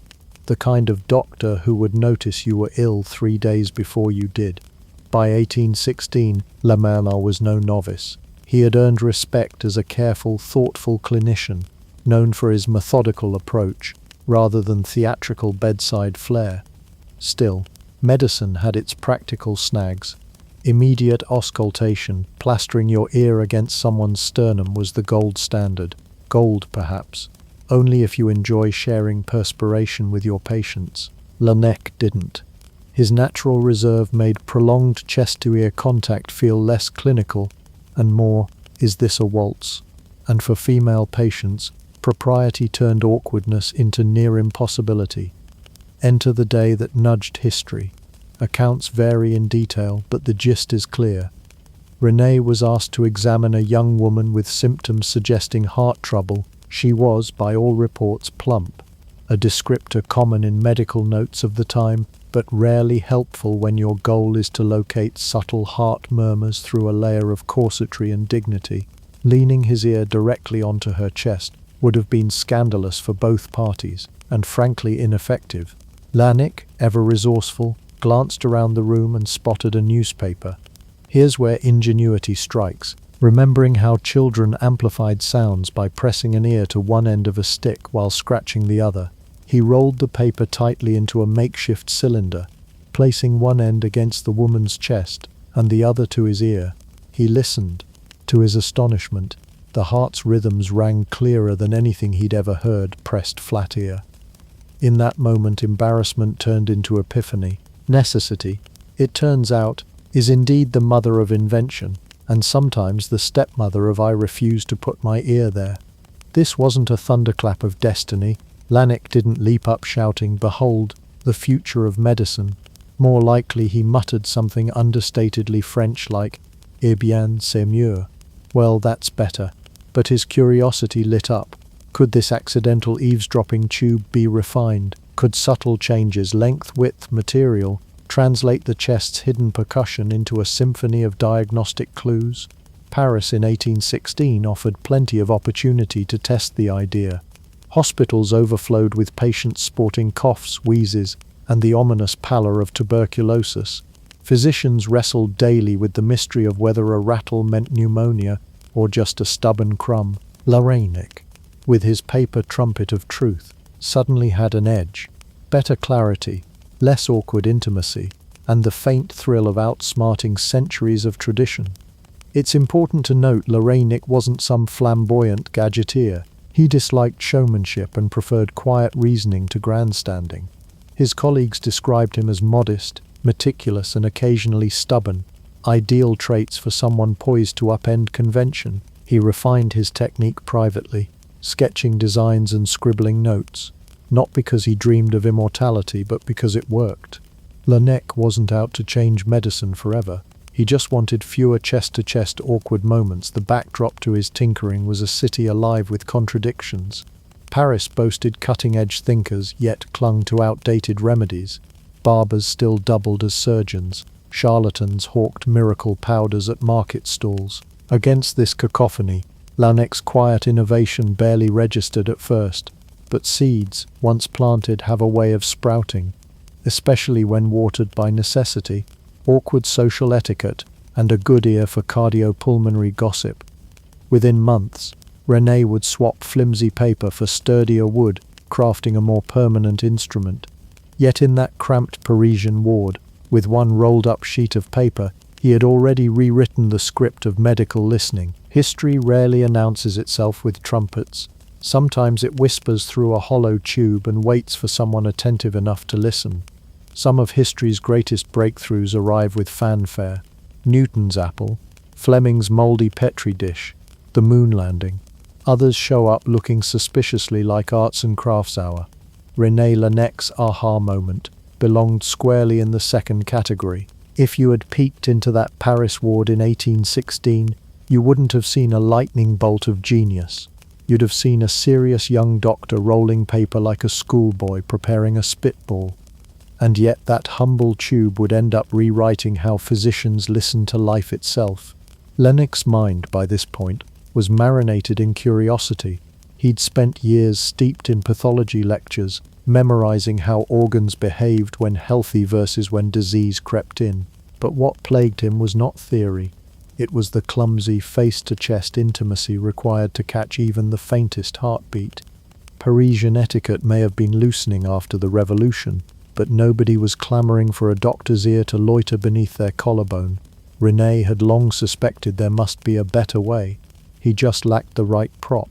the kind of doctor who would notice you were ill 3 days before you did. By 1816, Laennec was no novice. He had earned respect as a careful, thoughtful clinician, known for his methodical approach, rather than theatrical bedside flair. Still, medicine had its practical snags. Immediate auscultation, plastering your ear against someone's sternum, was the gold standard. Gold, perhaps, only if you enjoy sharing perspiration with your patients. Laennec didn't. His natural reserve made prolonged chest-to-ear contact feel less clinical and more, is this a waltz? And for female patients, propriety turned awkwardness into near impossibility. Enter the day that nudged history. Accounts vary in detail, but the gist is clear. René was asked to examine a young woman with symptoms suggesting heart trouble. She was, by all reports, plump, a descriptor common in medical notes of the time, but rarely helpful when your goal is to locate subtle heart murmurs through a layer of corsetry and dignity. Leaning his ear directly onto her chest would have been scandalous for both parties, and frankly ineffective. Laennec, ever resourceful, glanced around the room and spotted a newspaper. Here's where ingenuity strikes, remembering how children amplified sounds by pressing an ear to one end of a stick while scratching the other. He rolled the paper tightly into a makeshift cylinder, placing one end against the woman's chest and the other to his ear. He listened. To his astonishment, the heart's rhythms rang clearer than anything he'd ever heard pressed flat ear. In that moment, embarrassment turned into epiphany. Necessity, it turns out, is indeed the mother of invention, and sometimes the stepmother of "I refuse to put my ear there." This wasn't a thunderclap of destiny. Laennec didn't leap up shouting, "Behold, the future of medicine." More likely he muttered something understatedly French like, "Eh bien, c'est mieux." Well, that's better. But his curiosity lit up. Could this accidental eavesdropping tube be refined? Could subtle changes, length, width, material, translate the chest's hidden percussion into a symphony of diagnostic clues? Paris in 1816 offered plenty of opportunity to test the idea. Hospitals overflowed with patients sporting coughs, wheezes, and the ominous pallor of tuberculosis. Physicians wrestled daily with the mystery of whether a rattle meant pneumonia or just a stubborn crumb. Larainik, with his paper trumpet of truth, suddenly had an edge. Better clarity, less awkward intimacy, and the faint thrill of outsmarting centuries of tradition. It's important to note Larainik wasn't some flamboyant gadgeteer. He disliked showmanship and preferred quiet reasoning to grandstanding. His colleagues described him as modest, meticulous, and occasionally stubborn, ideal traits for someone poised to upend convention. He refined his technique privately, sketching designs and scribbling notes, not because he dreamed of immortality, but because it worked. Laennec wasn't out to change medicine forever. He just wanted fewer chest-to-chest awkward moments. The backdrop to his tinkering was a city alive with contradictions. Paris boasted cutting-edge thinkers, yet clung to outdated remedies. Barbers still doubled as surgeons. Charlatans hawked miracle powders at market stalls. Against this cacophony, Laennec's quiet innovation barely registered at first. But seeds, once planted, have a way of sprouting, especially when watered by necessity, awkward social etiquette, and a good ear for cardiopulmonary gossip. Within months, René would swap flimsy paper for sturdier wood, crafting a more permanent instrument. Yet in that cramped Parisian ward, with one rolled-up sheet of paper, he had already rewritten the script of medical listening. History rarely announces itself with trumpets. Sometimes it whispers through a hollow tube and waits for someone attentive enough to listen. Some of history's greatest breakthroughs arrive with fanfare. Newton's apple, Fleming's mouldy Petri dish, the moon landing. Others show up looking suspiciously like arts and crafts hour. René Laennec's aha moment belonged squarely in the second category. If you had peeked into that Paris ward in 1816, you wouldn't have seen a lightning bolt of genius. You'd have seen a serious young doctor rolling paper like a schoolboy preparing a spitball. And yet that humble tube would end up rewriting how physicians listen to life itself. Laennec's mind, by this point, was marinated in curiosity. He'd spent years steeped in pathology lectures, memorizing how organs behaved when healthy versus when disease crept in. But what plagued him was not theory. It was the clumsy face-to-chest intimacy required to catch even the faintest heartbeat. Parisian etiquette may have been loosening after the Revolution, but nobody was clamoring for a doctor's ear to loiter beneath their collarbone. René had long suspected there must be a better way. He just lacked the right prop.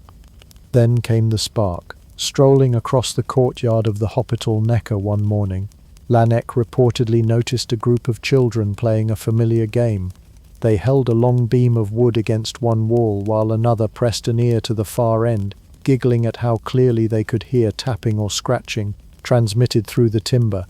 Then came the spark. Strolling across the courtyard of the Hôpital Necker one morning, Laennec reportedly noticed a group of children playing a familiar game. They held a long beam of wood against one wall while another pressed an ear to the far end, giggling at how clearly they could hear tapping or scratching, transmitted through the timber.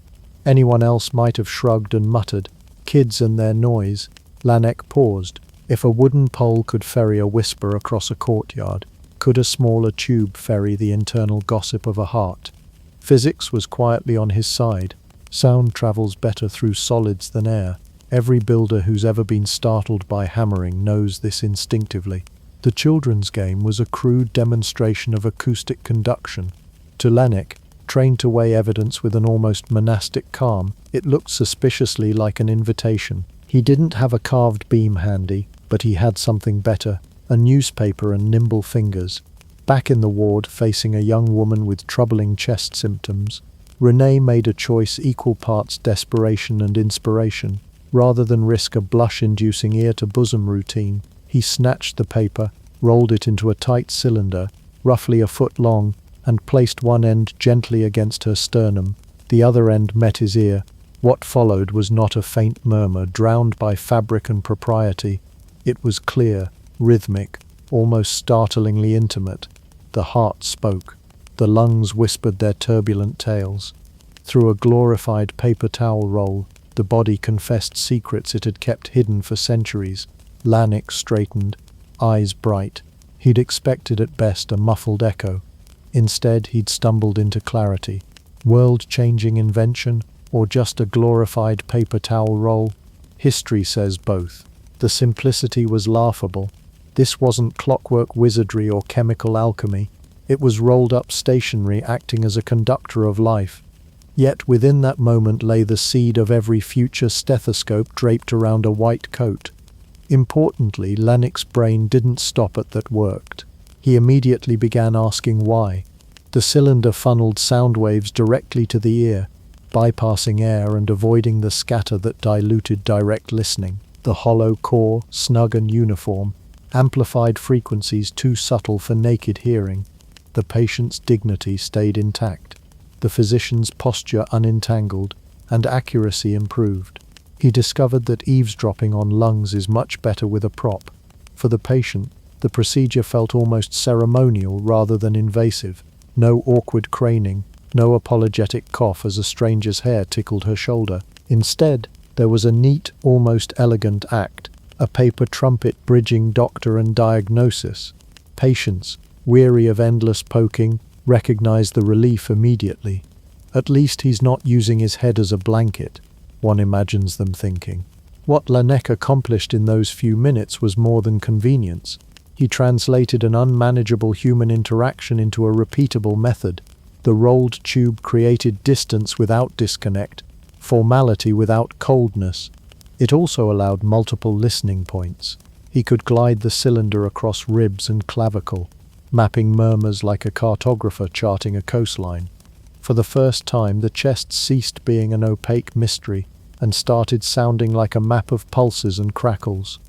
Anyone else might have shrugged and muttered, "Kids and their noise." Laennec paused. If a wooden pole could ferry a whisper across a courtyard, could a smaller tube ferry the internal gossip of a heart? Physics was quietly on his side. Sound travels better through solids than air. Every builder who's ever been startled by hammering knows this instinctively. The children's game was a crude demonstration of acoustic conduction. To Laennec, trained to weigh evidence with an almost monastic calm, it looked suspiciously like an invitation. He didn't have a carved beam handy, but he had something better, a newspaper and nimble fingers. Back in the ward, facing a young woman with troubling chest symptoms, René made a choice equal parts desperation and inspiration. Rather than risk a blush-inducing ear-to-bosom routine, he snatched the paper, rolled it into a tight cylinder, roughly a foot long, and placed one end gently against her sternum. The other end met his ear. What followed was not a faint murmur drowned by fabric and propriety. It was clear, rhythmic, almost startlingly intimate. The heart spoke. The lungs whispered their turbulent tales. Through a glorified paper towel roll, the body confessed secrets it had kept hidden for centuries. Laennec straightened, eyes bright. He'd expected at best a muffled echo. Instead, he'd stumbled into clarity. World-changing invention, or just a glorified paper towel roll? History says both. The simplicity was laughable. This wasn't clockwork wizardry or chemical alchemy. It was rolled up stationary, acting as a conductor of life. Yet within that moment lay the seed of every future stethoscope draped around a white coat. Importantly, Lanik's brain didn't stop at "that worked." He immediately began asking why. The cylinder funneled sound waves directly to the ear, bypassing air and avoiding the scatter that diluted direct listening. The hollow core, snug and uniform, amplified frequencies too subtle for naked hearing. The patient's dignity stayed intact, the physician's posture unentangled, and accuracy improved. He discovered that eavesdropping on lungs is much better with a prop. For the patient, the procedure felt almost ceremonial rather than invasive. No awkward craning, no apologetic cough as a stranger's hair tickled her shoulder. Instead, there was a neat, almost elegant act, a paper trumpet bridging doctor and diagnosis. Patients, weary of endless poking, recognized the relief immediately. At least he's not using his head as a blanket, one imagines them thinking. What Lanek accomplished in those few minutes was more than convenience. He translated an unmanageable human interaction into a repeatable method. The rolled tube created distance without disconnect, formality without coldness. It also allowed multiple listening points. He could glide the cylinder across ribs and clavicle, mapping murmurs like a cartographer charting a coastline. For the first time, the chest ceased being an opaque mystery and started sounding like a map of pulses and crackles.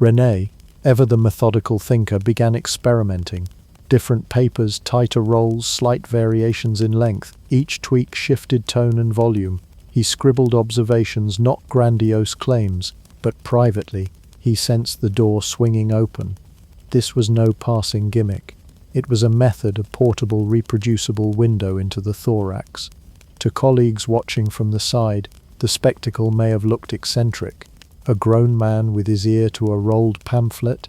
René, ever the methodical thinker, began experimenting. Different papers, tighter rolls, slight variations in length. Each tweak shifted tone and volume. He scribbled observations, not grandiose claims, but privately. He sensed the door swinging open. This was no passing gimmick. It was a method, a portable, reproducible window into the thorax. To colleagues watching from the side, the spectacle may have looked eccentric. A grown man with his ear to a rolled pamphlet?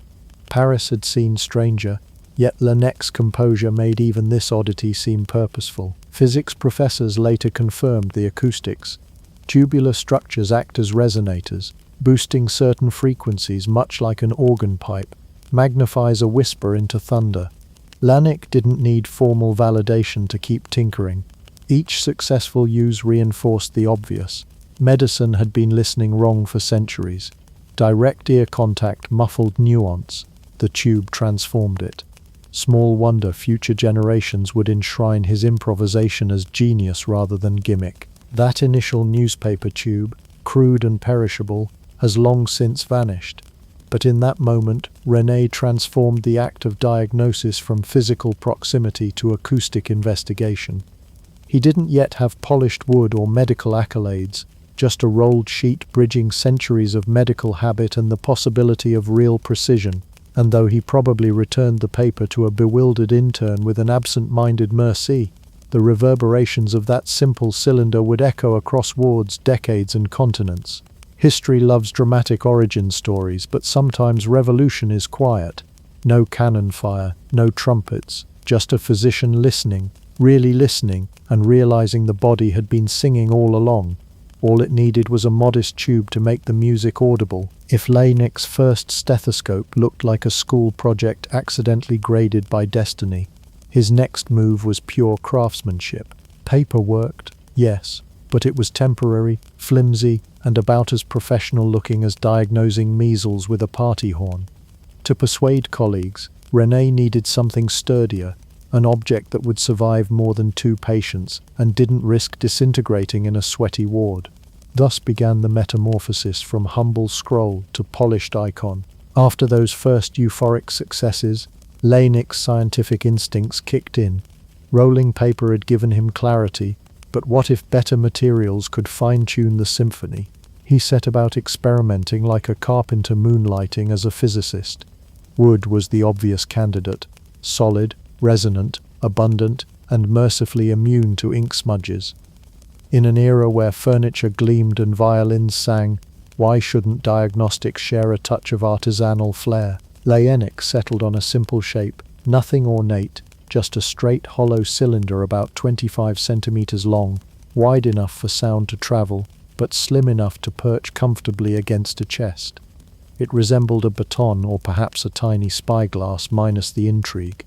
Paris had seen stranger, yet Lanek's composure made even this oddity seem purposeful. Physics professors later confirmed the acoustics. Tubular structures act as resonators, boosting certain frequencies much like an organ pipe, magnifies a whisper into thunder. Lanek didn't need formal validation to keep tinkering. Each successful use reinforced the obvious. Medicine had been listening wrong for centuries. Direct ear contact muffled nuance. The tube transformed it. Small wonder future generations would enshrine his improvisation as genius rather than gimmick. That initial newspaper tube, crude and perishable, has long since vanished. But in that moment, René transformed the act of diagnosis from physical proximity to acoustic investigation. He didn't yet have polished wood or medical accolades, just a rolled sheet bridging centuries of medical habit and the possibility of real precision. And though he probably returned the paper to a bewildered intern with an absent-minded merci, the reverberations of that simple cylinder would echo across wards, decades, and continents. History loves dramatic origin stories, but sometimes revolution is quiet. No cannon fire, no trumpets, just a physician listening, really listening, and realizing the body had been singing all along. All it needed was a modest tube to make the music audible. If Lanek's first stethoscope looked like a school project accidentally graded by destiny, his next move was pure craftsmanship. Paper worked, yes, but it was temporary, flimsy, and about as professional-looking as diagnosing measles with a party horn. To persuade colleagues, René needed something sturdier, an object that would survive more than 2 patients and didn't risk disintegrating in a sweaty ward. Thus began the metamorphosis from humble scroll to polished icon. After those first euphoric successes, Lanek's scientific instincts kicked in. Rolling paper had given him clarity, but what if better materials could fine-tune the symphony? He set about experimenting like a carpenter moonlighting as a physicist. Wood was the obvious candidate, solid, resonant, abundant, and mercifully immune to ink smudges. In an era where furniture gleamed and violins sang, why shouldn't diagnostics share a touch of artisanal flair? Lanek settled on a simple shape, nothing ornate, just a straight hollow cylinder about 25 centimeters long, wide enough for sound to travel, but slim enough to perch comfortably against a chest. It resembled a baton or perhaps a tiny spyglass minus the intrigue.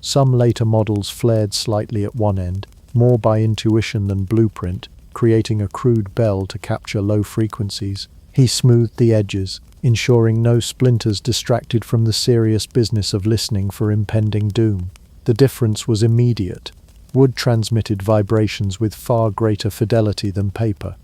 Some later models flared slightly at one end, more by intuition than blueprint, creating a crude bell to capture low frequencies. He smoothed the edges, ensuring no splinters distracted from the serious business of listening for impending doom. The difference was immediate. Wood transmitted vibrations with far greater fidelity than paper.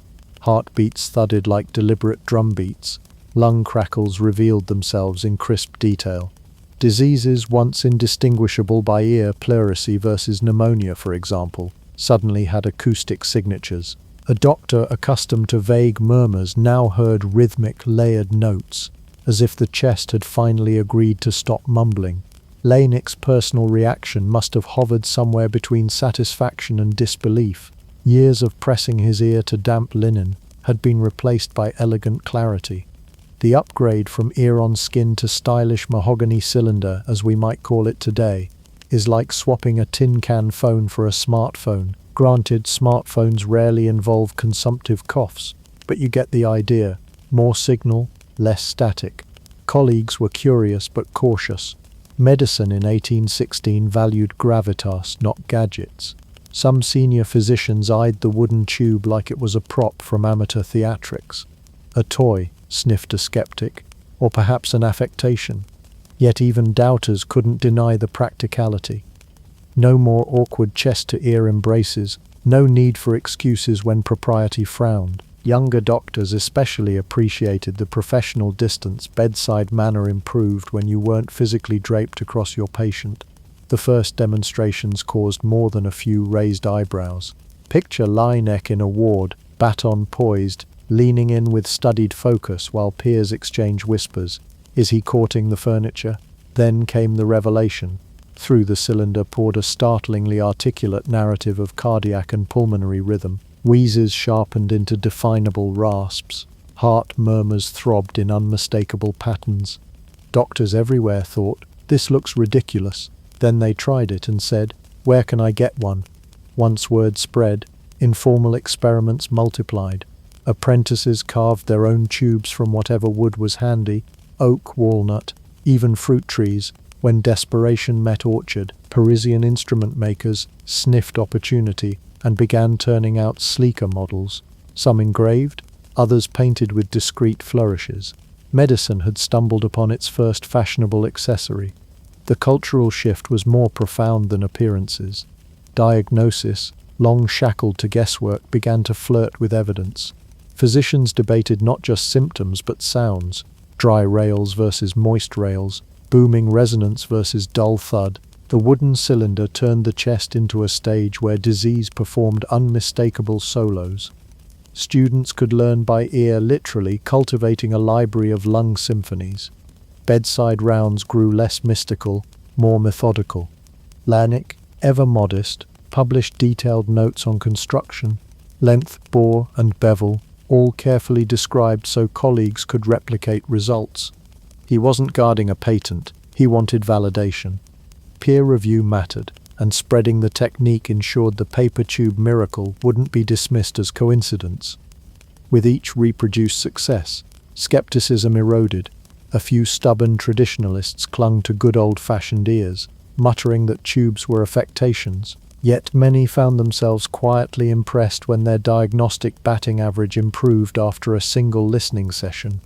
Heartbeats thudded like deliberate drum beats. Lung crackles revealed themselves in crisp detail. Diseases once indistinguishable by ear, pleurisy versus pneumonia, for example, suddenly had acoustic signatures. A doctor accustomed to vague murmurs now heard rhythmic, layered notes, as if the chest had finally agreed to stop mumbling. Laennec's personal reaction must have hovered somewhere between satisfaction and disbelief. Years of pressing his ear to damp linen had been replaced by elegant clarity. The upgrade from ear-on skin to stylish mahogany cylinder, as we might call it today, is like swapping a tin can phone for a smartphone. Granted, smartphones rarely involve consumptive coughs, but you get the idea. More signal, less static. Colleagues were curious but cautious. Medicine in 1816 valued gravitas, not gadgets. Some senior physicians eyed the wooden tube like it was a prop from amateur theatrics. A toy, sniffed a skeptic, or perhaps an affectation. Yet even doubters couldn't deny the practicality. No more awkward chest-to-ear embraces, no need for excuses when propriety frowned. Younger doctors especially appreciated the professional distance bedside manner improved when you weren't physically draped across your patient. The first demonstrations caused more than a few raised eyebrows. Picture Laennec in a ward, baton poised, leaning in with studied focus while peers exchange whispers. Is he courting the furniture? Then came the revelation. Through the cylinder poured a startlingly articulate narrative of cardiac and pulmonary rhythm. Wheezes sharpened into definable rasps. Heart murmurs throbbed in unmistakable patterns. Doctors everywhere thought, this looks ridiculous. Then they tried it and said, where can I get one? Once word spread, informal experiments multiplied. Apprentices carved their own tubes from whatever wood was handy, oak, walnut, even fruit trees. When desperation met orchard, Parisian instrument makers sniffed opportunity and began turning out sleeker models, some engraved, others painted with discreet flourishes. Medicine had stumbled upon its first fashionable accessory. The cultural shift was more profound than appearances. Diagnosis, long shackled to guesswork, began to flirt with evidence. Physicians debated not just symptoms but sounds, dry rails versus moist rails, booming resonance versus dull thud. The wooden cylinder turned the chest into a stage where disease performed unmistakable solos. Students could learn by ear, literally cultivating a library of lung symphonies. Bedside rounds grew less mystical, more methodical. Laennec, ever modest, published detailed notes on construction, length, bore, and bevel, all carefully described so colleagues could replicate results. He wasn't guarding a patent, he wanted validation. Peer review mattered, and spreading the technique ensured the paper tube miracle wouldn't be dismissed as coincidence. With each reproduced success, skepticism eroded. A few stubborn traditionalists clung to good old-fashioned ears, muttering that tubes were affectations. Yet many found themselves quietly impressed when their diagnostic batting average improved after a single listening session.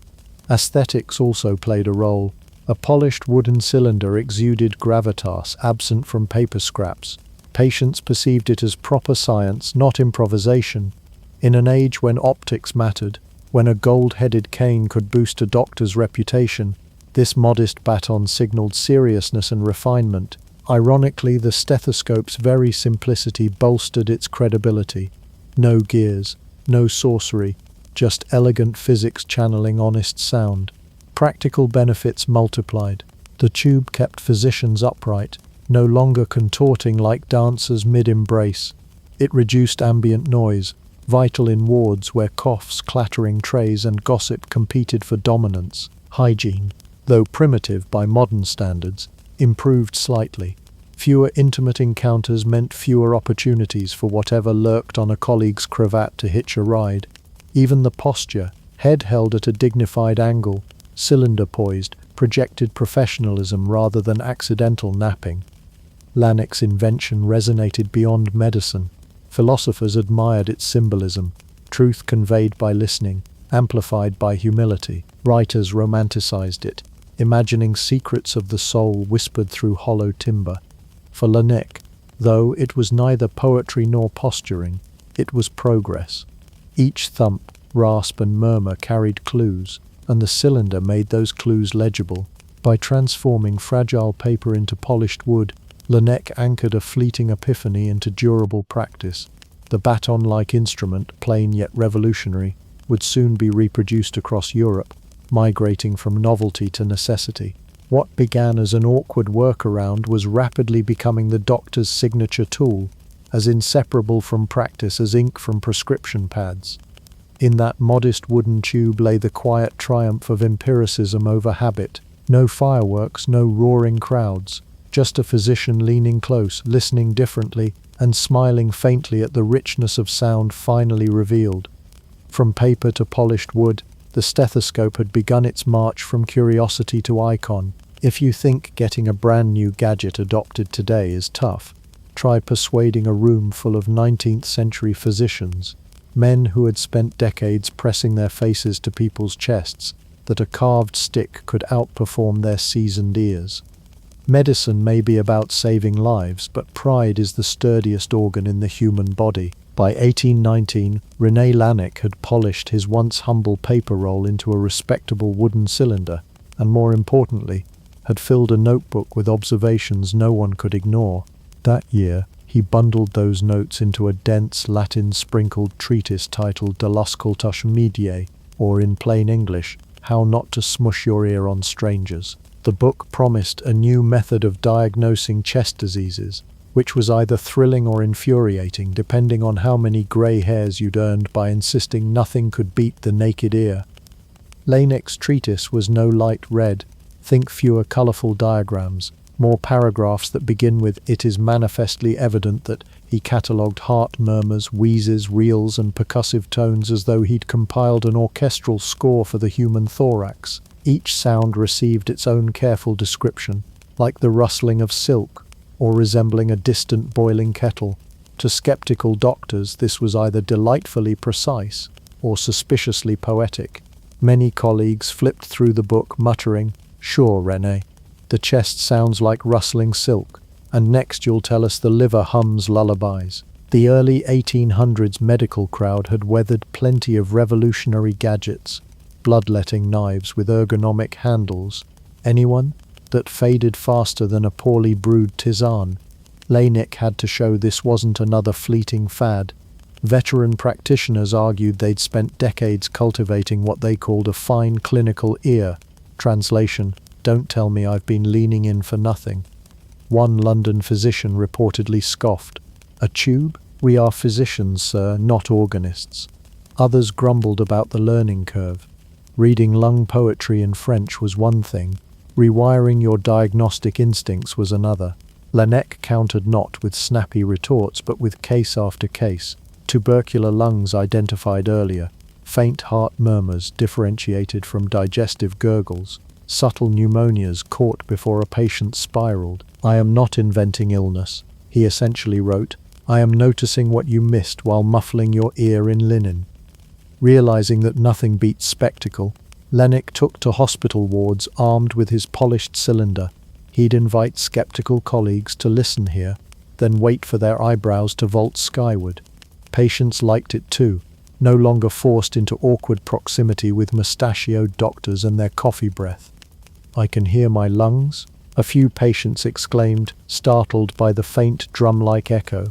Aesthetics also played a role. A polished wooden cylinder exuded gravitas absent from paper scraps. Patients perceived it as proper science, not improvisation. In an age when optics mattered, when a gold-headed cane could boost a doctor's reputation, this modest baton signaled seriousness and refinement. Ironically, the stethoscope's very simplicity bolstered its credibility. No gears, no sorcery, just elegant physics channeling honest sound. Practical benefits multiplied. The tube kept physicians upright, no longer contorting like dancers mid-embrace. It reduced ambient noise, vital in wards where coughs, clattering trays, and gossip competed for dominance. Hygiene, though primitive by modern standards, improved slightly. Fewer intimate encounters meant fewer opportunities for whatever lurked on a colleague's cravat to hitch a ride. Even the posture, head held at a dignified angle, cylinder poised, projected professionalism rather than accidental napping. Lanek's invention resonated beyond medicine. Philosophers admired its symbolism, truth conveyed by listening, amplified by humility. Writers romanticized it, imagining secrets of the soul whispered through hollow timber. For Laennec, though it was neither poetry nor posturing, it was progress. Each thump, rasp and murmur carried clues, and the cylinder made those clues legible. By transforming fragile paper into polished wood, Laennec anchored a fleeting epiphany into durable practice. The baton-like instrument, plain yet revolutionary, would soon be reproduced across Europe, migrating from novelty to necessity. What began as an awkward workaround was rapidly becoming the doctor's signature tool, as inseparable from practice as ink from prescription pads. In that modest wooden tube lay the quiet triumph of empiricism over habit. No fireworks, no roaring crowds, just a physician leaning close, listening differently, and smiling faintly at the richness of sound finally revealed. From paper to polished wood, the stethoscope had begun its march from curiosity to icon. If you think getting a brand new gadget adopted today is tough, try persuading a room full of 19th century physicians, men who had spent decades pressing their faces to people's chests, that a carved stick could outperform their seasoned ears. Medicine may be about saving lives, but pride is the sturdiest organ in the human body. By 1819, René Laennec had polished his once humble paper roll into a respectable wooden cylinder, and more importantly, had filled a notebook with observations no one could ignore. That year, he bundled those notes into a dense, Latin-sprinkled treatise titled De l'auscultation mediae, or in plain English, How Not to Smush Your Ear on Strangers. The book promised a new method of diagnosing chest diseases, which was either thrilling or infuriating depending on how many grey hairs you'd earned by insisting nothing could beat the naked ear. Laennec's treatise was no light read. Think fewer colourful diagrams, more paragraphs that begin with "It is manifestly evident that." He catalogued heart murmurs, wheezes, reels and percussive tones as though he'd compiled an orchestral score for the human thorax. Each sound received its own careful description, like the rustling of silk, or resembling a distant boiling kettle. To skeptical doctors, this was either delightfully precise or suspiciously poetic. Many colleagues flipped through the book, muttering, "Sure, René, the chest sounds like rustling silk, and next you'll tell us the liver hums lullabies." The early 1800s medical crowd had weathered plenty of revolutionary gadgets, bloodletting knives with ergonomic handles. Anyone that faded faster than a poorly brewed tisane. Laennec had to show this wasn't another fleeting fad. Veteran practitioners argued they'd spent decades cultivating what they called a fine clinical ear. Translation, don't tell me I've been leaning in for nothing. One London physician reportedly scoffed, "A tube? We are physicians, sir, not organists." Others grumbled about the learning curve. Reading lung poetry in French was one thing, rewiring your diagnostic instincts was another. Laennec countered not with snappy retorts but with case after case. Tubercular lungs identified earlier, faint heart murmurs differentiated from digestive gurgles, subtle pneumonias caught before a patient spiraled. "I am not inventing illness," he essentially wrote. "I am noticing what you missed while muffling your ear in linen." Realizing that nothing beats spectacle, Laennec took to hospital wards armed with his polished cylinder. He'd invite skeptical colleagues to listen here, then wait for their eyebrows to vault skyward. Patients liked it too, no longer forced into awkward proximity with mustachioed doctors and their coffee breath. "I can hear my lungs," a few patients exclaimed, startled by the faint drum-like echo.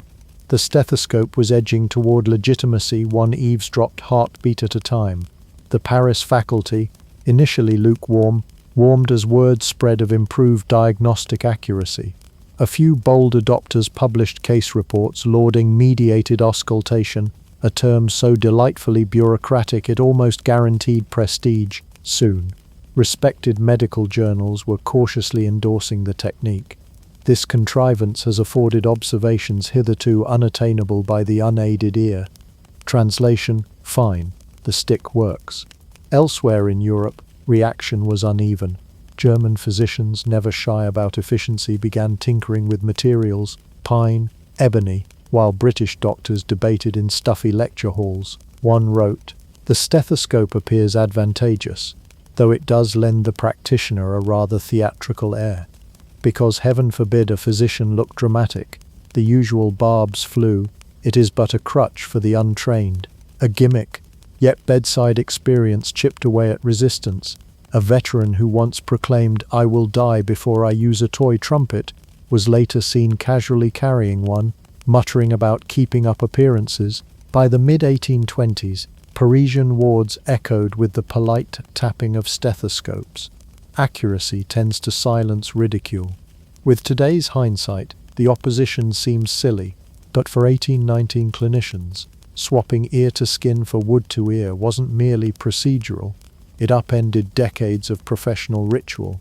The stethoscope was edging toward legitimacy, one eavesdropped heartbeat at a time. The Paris faculty, initially lukewarm, warmed as word spread of improved diagnostic accuracy. A few bold adopters published case reports lauding mediated auscultation, a term so delightfully bureaucratic it almost guaranteed prestige. Soon, respected medical journals were cautiously endorsing the technique. This contrivance has afforded observations hitherto unattainable by the unaided ear. Translation, fine, the stick works. Elsewhere in Europe, reaction was uneven. German physicians, never shy about efficiency, began tinkering with materials, pine, ebony, while British doctors debated in stuffy lecture halls. One wrote, "The stethoscope appears advantageous, though it does lend the practitioner a rather theatrical air. Because heaven forbid a physician look dramatic, the usual barbs flew, it is but a crutch for the untrained, a gimmick, yet bedside experience chipped away at resistance. A veteran who once proclaimed, 'I will die before I use a toy trumpet,' was later seen casually carrying one, muttering about keeping up appearances." By the mid-1820s, Parisian wards echoed with the polite tapping of stethoscopes. Accuracy tends to silence ridicule. With today's hindsight, the opposition seems silly, but for 1819 clinicians, swapping ear to skin for wood to ear wasn't merely procedural, it upended decades of professional ritual.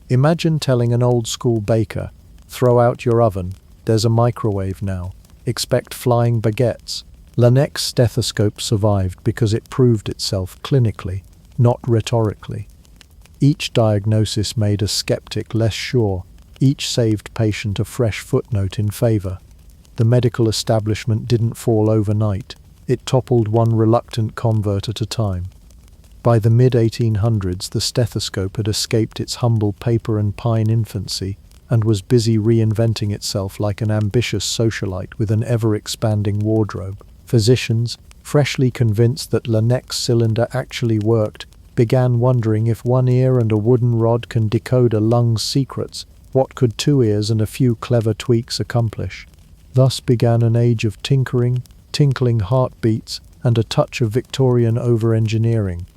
Imagine telling an old-school baker, "Throw out your oven, there's a microwave now, expect flying baguettes." Lanek's stethoscope survived because it proved itself clinically, not rhetorically. Each diagnosis made a skeptic less sure, each saved patient a fresh footnote in favor. The medical establishment didn't fall overnight, it toppled one reluctant convert at a time. By the mid-1800s, the stethoscope had escaped its humble paper and pine infancy and was busy reinventing itself like an ambitious socialite with an ever-expanding wardrobe. Physicians, freshly convinced that Lanek's cylinder actually worked, began wondering, if one ear and a wooden rod can decode a lung's secrets, what could two ears and a few clever tweaks accomplish? Thus began an age of tinkering, tinkling heartbeats, and a touch of Victorian over-engineering.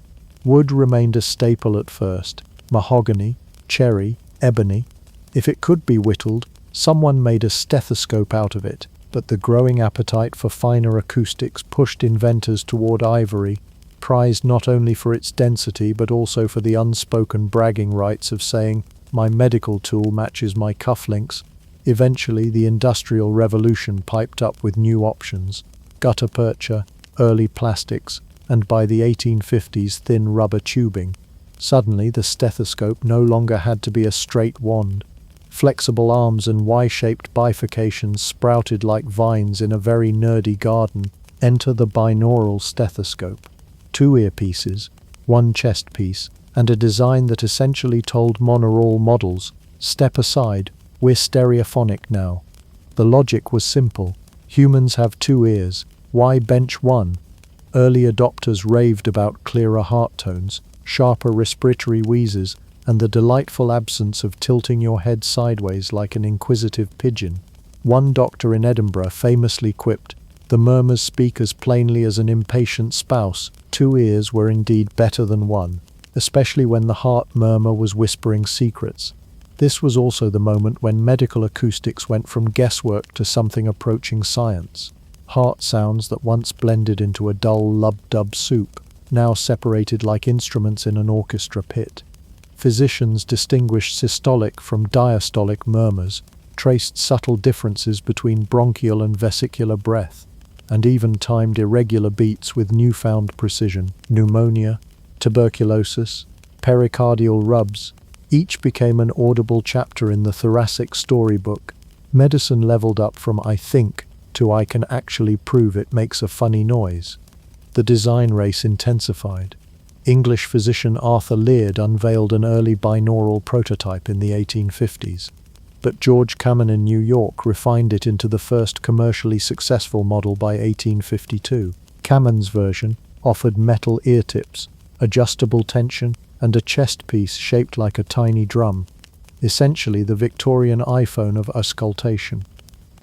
Wood remained a staple at first, mahogany, cherry, ebony. If it could be whittled, someone made a stethoscope out of it, but the growing appetite for finer acoustics pushed inventors toward ivory, prized not only for its density but also for the unspoken bragging rights of saying, "My medical tool matches my cufflinks." Eventually, the Industrial Revolution piped up with new options, gutta percha, early plastics, and by the 1850s, thin rubber tubing. Suddenly, the stethoscope no longer had to be a straight wand. Flexible arms and Y-shaped bifurcations sprouted like vines in a very nerdy garden. Enter the binaural stethoscope. 2 earpieces, 1 chest piece, and a design that essentially told monaural models, "Step aside, we're stereophonic now." The logic was simple. Humans have 2 ears, why bench 1? Early adopters raved about clearer heart tones, sharper respiratory wheezes, and the delightful absence of tilting your head sideways like an inquisitive pigeon. One doctor in Edinburgh famously quipped, "The murmurs speak as plainly as an impatient spouse." 2 ears were indeed better than 1, especially when the heart murmur was whispering secrets. This was also the moment when medical acoustics went from guesswork to something approaching science. Heart sounds that once blended into a dull lub-dub soup, now separated like instruments in an orchestra pit. Physicians distinguished systolic from diastolic murmurs, traced subtle differences between bronchial and vesicular breath, and even timed irregular beats with newfound precision. Pneumonia, tuberculosis, pericardial rubs, each became an audible chapter in the thoracic storybook. Medicine leveled up from "I think" to "I can actually prove it makes a funny noise." The design race intensified. English physician Arthur Leard unveiled an early binaural prototype in the 1850s, but George Kamen in New York refined it into the first commercially successful model by 1852. Kamen's version offered metal ear tips, adjustable tension, and a chest piece shaped like a tiny drum, essentially the Victorian iPhone of auscultation.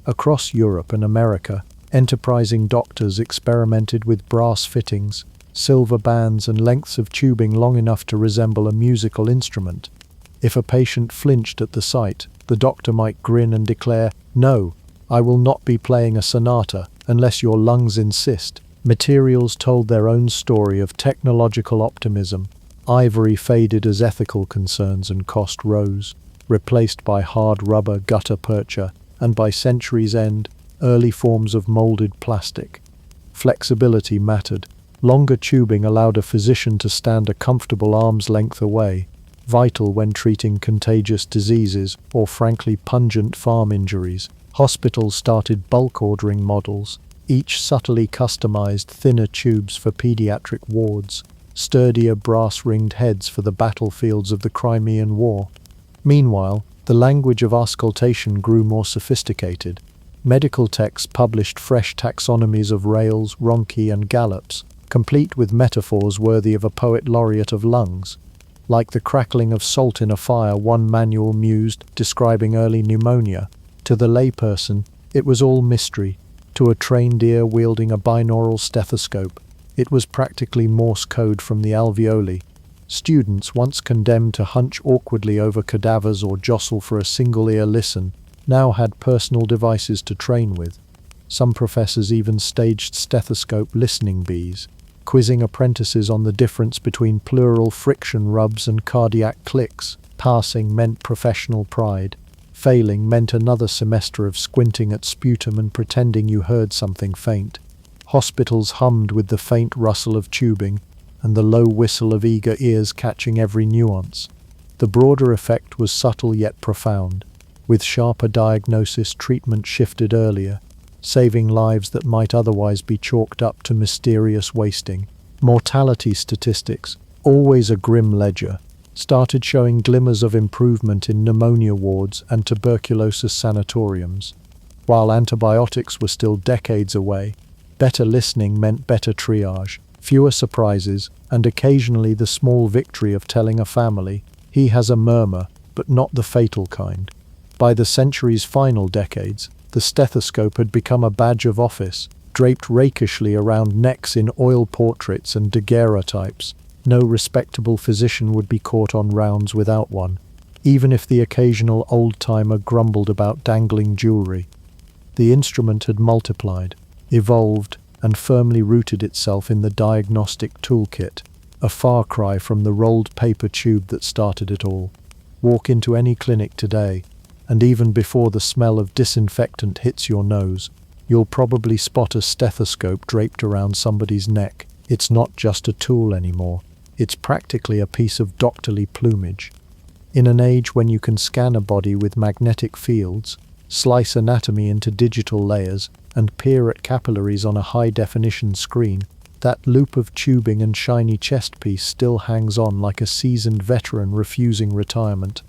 Across Europe and America, enterprising doctors experimented with brass fittings, silver bands, and lengths of tubing long enough to resemble a musical instrument. If a patient flinched at the sight, the doctor might grin and declare, "No, I will not be playing a sonata unless your lungs insist." Materials told their own story of technological optimism. Ivory faded as ethical concerns and cost rose, replaced by hard rubber, gutta percha, and by century's end, early forms of molded plastic. Flexibility mattered. Longer tubing allowed a physician to stand a comfortable arm's length away. vital when treating contagious diseases or frankly pungent farm injuries. Hospitals started bulk ordering models, each subtly customized thinner tubes for pediatric wards, sturdier brass-ringed heads for the battlefields of the Crimean War. Meanwhile, the language of auscultation grew more sophisticated. Medical texts published fresh taxonomies of rails, ronchi, and gallops, complete with metaphors worthy of a poet laureate of lungs. Like the crackling of salt in a fire, one manual mused, describing early pneumonia. To the layperson, it was all mystery. To a trained ear wielding a binaural stethoscope, it was practically Morse code from the alveoli. Students, once condemned to hunch awkwardly over cadavers or jostle for a single-ear listen, now had personal devices to train with. Some professors even staged stethoscope listening bees, quizzing apprentices on the difference between pleural friction rubs and cardiac clicks. Passing meant professional pride. Failing meant another semester of squinting at sputum and pretending you heard something faint. Hospitals hummed with the faint rustle of tubing and the low whistle of eager ears catching every nuance. The broader effect was subtle yet profound. With sharper diagnosis, treatment shifted earlier, saving lives that might otherwise be chalked up to mysterious wasting. Mortality statistics, always a grim ledger, started showing glimmers of improvement in pneumonia wards and tuberculosis sanatoriums. While antibiotics were still decades away, better listening meant better triage, fewer surprises, and occasionally the small victory of telling a family, "He has a murmur, but not the fatal kind." By the century's final decades, the stethoscope had become a badge of office, draped rakishly around necks in oil portraits and daguerreotypes. No respectable physician would be caught on rounds without one, even if the occasional old-timer grumbled about dangling jewelry. The instrument had multiplied, evolved, and firmly rooted itself in the diagnostic toolkit, a far cry from the rolled paper tube that started it all. Walk into any clinic today, and even before the smell of disinfectant hits your nose, you'll probably spot a stethoscope draped around somebody's neck. It's not just a tool anymore. It's practically a piece of doctorly plumage. In an age when you can scan a body with magnetic fields, slice anatomy into digital layers, and peer at capillaries on a high-definition screen, that loop of tubing and shiny chest piece still hangs on like a seasoned veteran refusing retirement.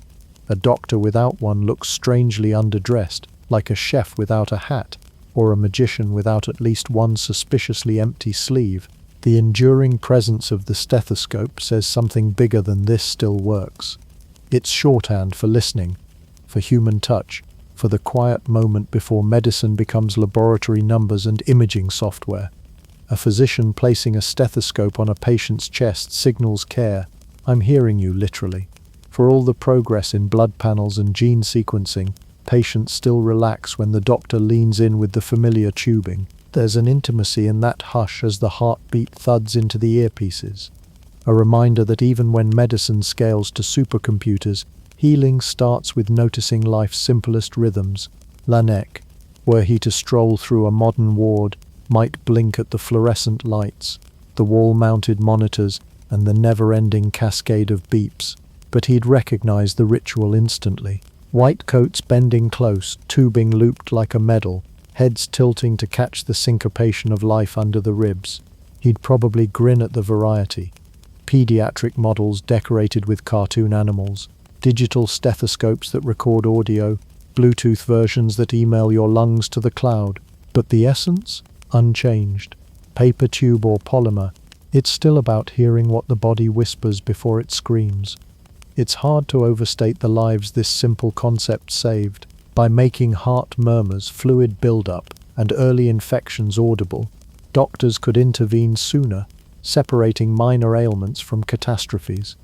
A doctor without one looks strangely underdressed, like a chef without a hat, or a magician without at least one suspiciously empty sleeve. The enduring presence of the stethoscope says something bigger than this still works. It's shorthand for listening, for human touch, for the quiet moment before medicine becomes laboratory numbers and imaging software. A physician placing a stethoscope on a patient's chest signals care. I'm hearing you, literally. For all the progress in blood panels and gene sequencing, patients still relax when the doctor leans in with the familiar tubing. There's an intimacy in that hush as the heartbeat thuds into the earpieces. A reminder that even when medicine scales to supercomputers, healing starts with noticing life's simplest rhythms. Laennec, were he to stroll through a modern ward, might blink at the fluorescent lights, the wall-mounted monitors, and the never-ending cascade of beeps, but he'd recognize the ritual instantly. White coats bending close, tubing looped like a medal, heads tilting to catch the syncopation of life under the ribs. He'd probably grin at the variety. Pediatric models decorated with cartoon animals, digital stethoscopes that record audio, Bluetooth versions that email your lungs to the cloud. But the essence? Unchanged. Paper tube or polymer, it's still about hearing what the body whispers before it screams. It's hard to overstate the lives this simple concept saved. By making heart murmurs, fluid buildup, and early infections audible, doctors could intervene sooner, separating minor ailments from catastrophes.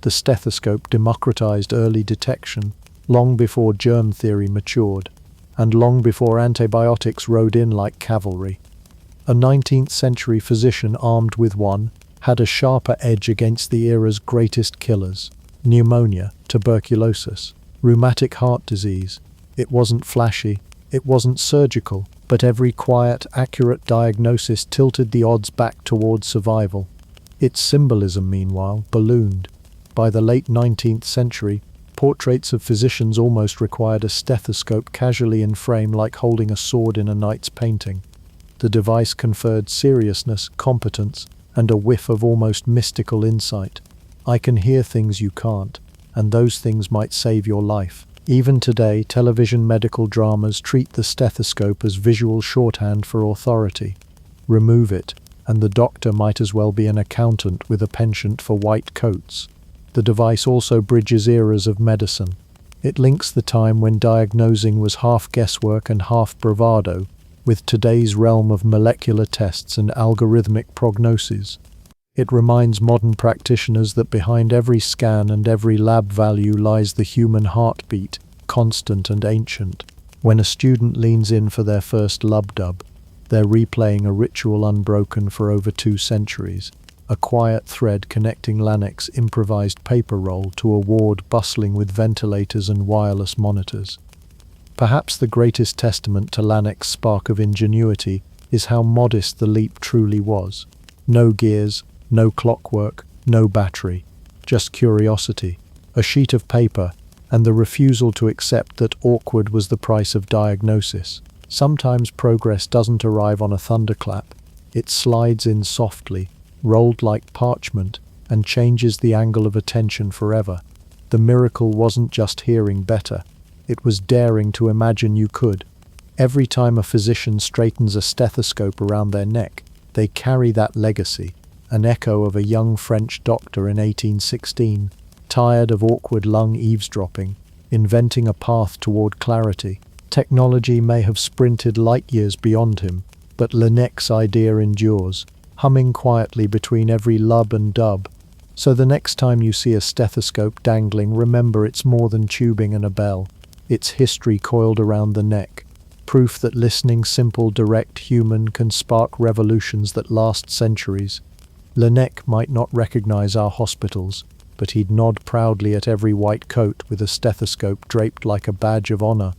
The stethoscope democratized early detection, long before germ theory matured, and long before antibiotics rode in like cavalry. A 19th century physician armed with one had a sharper edge against the era's greatest killers: pneumonia, tuberculosis, rheumatic heart disease. It wasn't flashy, it wasn't surgical, but every quiet, accurate diagnosis tilted the odds back towards survival. Its symbolism, meanwhile, ballooned. By the late 19th century, portraits of physicians almost required a stethoscope casually in frame, like holding a sword in a knight's painting. The device conferred seriousness, competence, and a whiff of almost mystical insight. I can hear things you can't, and those things might save your life. Even today, television medical dramas treat the stethoscope as visual shorthand for authority. Remove it, and the doctor might as well be an accountant with a penchant for white coats. The device also bridges eras of medicine. It links the time when diagnosing was half guesswork and half bravado, with today's realm of molecular tests and algorithmic prognoses. It reminds modern practitioners that behind every scan and every lab value lies the human heartbeat, constant and ancient. When a student leans in for their first lub-dub, they're replaying a ritual unbroken for over 2 centuries, a quiet thread connecting Lanek's improvised paper roll to a ward bustling with ventilators and wireless monitors. Perhaps the greatest testament to Lanek's spark of ingenuity is how modest the leap truly was. No gears, no clockwork, no battery, just curiosity, a sheet of paper, and the refusal to accept that awkward was the price of diagnosis. Sometimes progress doesn't arrive on a thunderclap. It slides in softly, rolled like parchment, and changes the angle of attention forever. The miracle wasn't just hearing better. It was daring to imagine you could. Every time a physician straightens a stethoscope around their neck, they carry that legacy, an echo of a young French doctor in 1816, tired of awkward lung eavesdropping, inventing a path toward clarity. Technology may have sprinted light years beyond him, but Lanek's idea endures, humming quietly between every lub and dub. So the next time you see a stethoscope dangling, remember it's more than tubing and a bell. It's history coiled around the neck, proof that listening, simple, direct, human, can spark revolutions that last centuries. Lanek might not recognize our hospitals, but he'd nod proudly at every white coat with a stethoscope draped like a badge of honor.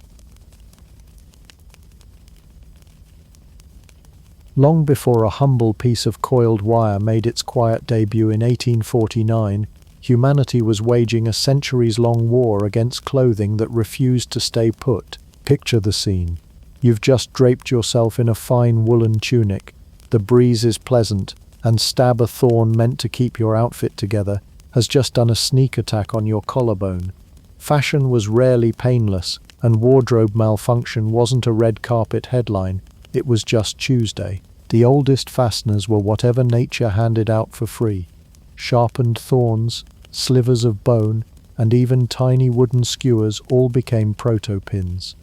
Long before a humble piece of coiled wire made its quiet debut in 1849, humanity was waging a centuries-long war against clothing that refused to stay put. Picture the scene. You've just draped yourself in a fine woolen tunic. The breeze is pleasant, and stab a thorn meant to keep your outfit together has just done a sneak attack on your collarbone. Fashion was rarely painless, and wardrobe malfunction wasn't a red carpet headline. It was just Tuesday. The oldest fasteners were whatever nature handed out for free. Sharpened thorns, slivers of bone, and even tiny wooden skewers all became proto-pins.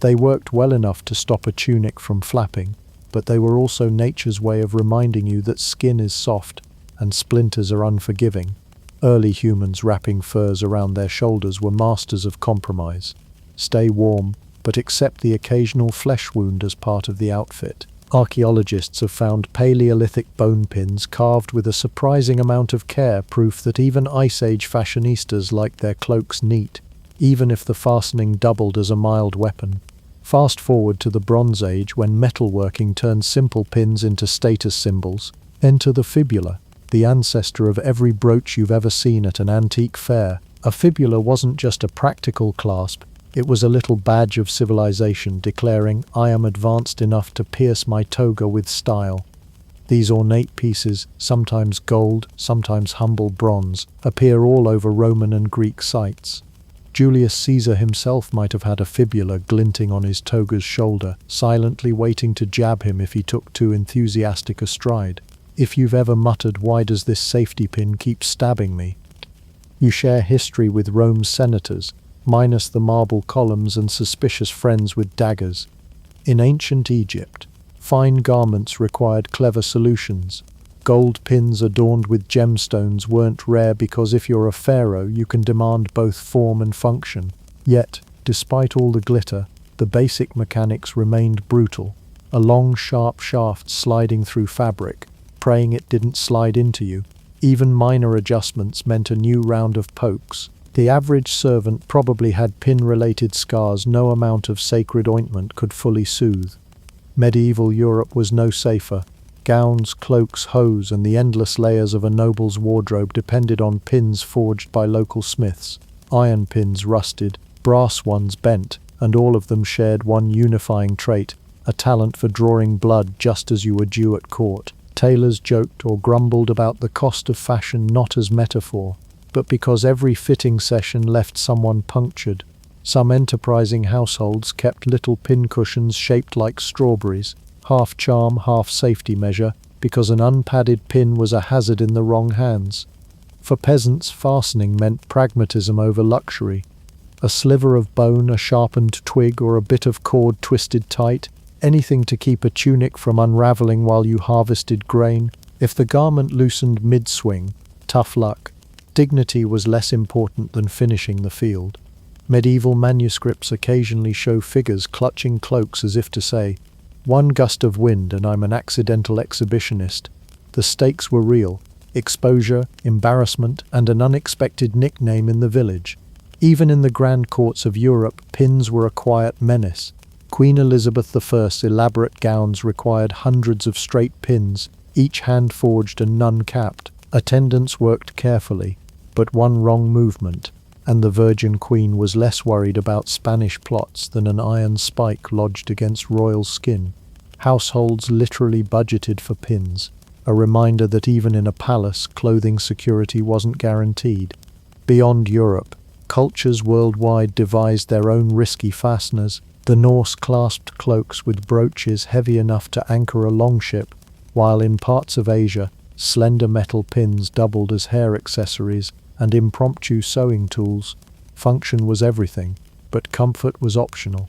They worked well enough to stop a tunic from flapping, but they were also nature's way of reminding you that skin is soft and splinters are unforgiving. Early humans wrapping furs around their shoulders were masters of compromise. Stay warm, but accept the occasional flesh wound as part of the outfit. Archaeologists have found Paleolithic bone pins carved with a surprising amount of care, proof that even Ice Age fashionistas liked their cloaks neat, even if the fastening doubled as a mild weapon. Fast forward to the Bronze Age, when metalworking turned simple pins into status symbols. Enter the fibula, the ancestor of every brooch you've ever seen at an antique fair. A fibula wasn't just a practical clasp, it was a little badge of civilization declaring, "I am advanced enough to pierce my toga with style." These ornate pieces, sometimes gold, sometimes humble bronze, appear all over Roman and Greek sites. Julius Caesar himself might have had a fibula glinting on his toga's shoulder, silently waiting to jab him if he took too enthusiastic a stride. If you've ever muttered, "Why does this safety pin keep stabbing me?" you share history with Rome's senators, minus the marble columns and suspicious friends with daggers. In ancient Egypt, fine garments required clever solutions. Gold pins adorned with gemstones weren't rare because if you're a pharaoh, you can demand both form and function. Yet, despite all the glitter, the basic mechanics remained brutal. A long, sharp shaft sliding through fabric, praying it didn't slide into you. Even minor adjustments meant a new round of pokes. The average servant probably had pin-related scars no amount of sacred ointment could fully soothe. Medieval Europe was no safer. Gowns, cloaks, hose, and the endless layers of a noble's wardrobe depended on pins forged by local smiths. Iron pins rusted, brass ones bent, and all of them shared one unifying trait: a talent for drawing blood just as you were due at court. Tailors joked or grumbled about the cost of fashion not as metaphor, but because every fitting session left someone punctured. Some enterprising households kept little pin cushions shaped like strawberries, half charm, half safety measure, because an unpadded pin was a hazard in the wrong hands. For peasants, fastening meant pragmatism over luxury. A sliver of bone, a sharpened twig, or a bit of cord twisted tight, anything to keep a tunic from unraveling while you harvested grain. If the garment loosened mid-swing, tough luck. Dignity was less important than finishing the field. Medieval manuscripts occasionally show figures clutching cloaks as if to say, "One gust of wind and I'm an accidental exhibitionist." The stakes were real: exposure, embarrassment, and an unexpected nickname in the village. Even in the grand courts of Europe, pins were a quiet menace. Queen Elizabeth I's elaborate gowns required hundreds of straight pins, each hand-forged and none capped. Attendants worked carefully, but one wrong movement, and the Virgin Queen was less worried about Spanish plots than an iron spike lodged against royal skin. Households literally budgeted for pins, a reminder that even in a palace, clothing security wasn't guaranteed. Beyond Europe, cultures worldwide devised their own risky fasteners. The Norse clasped cloaks with brooches heavy enough to anchor a longship, while in parts of Asia, slender metal pins doubled as hair accessories and impromptu sewing tools. Function was everything, but comfort was optional.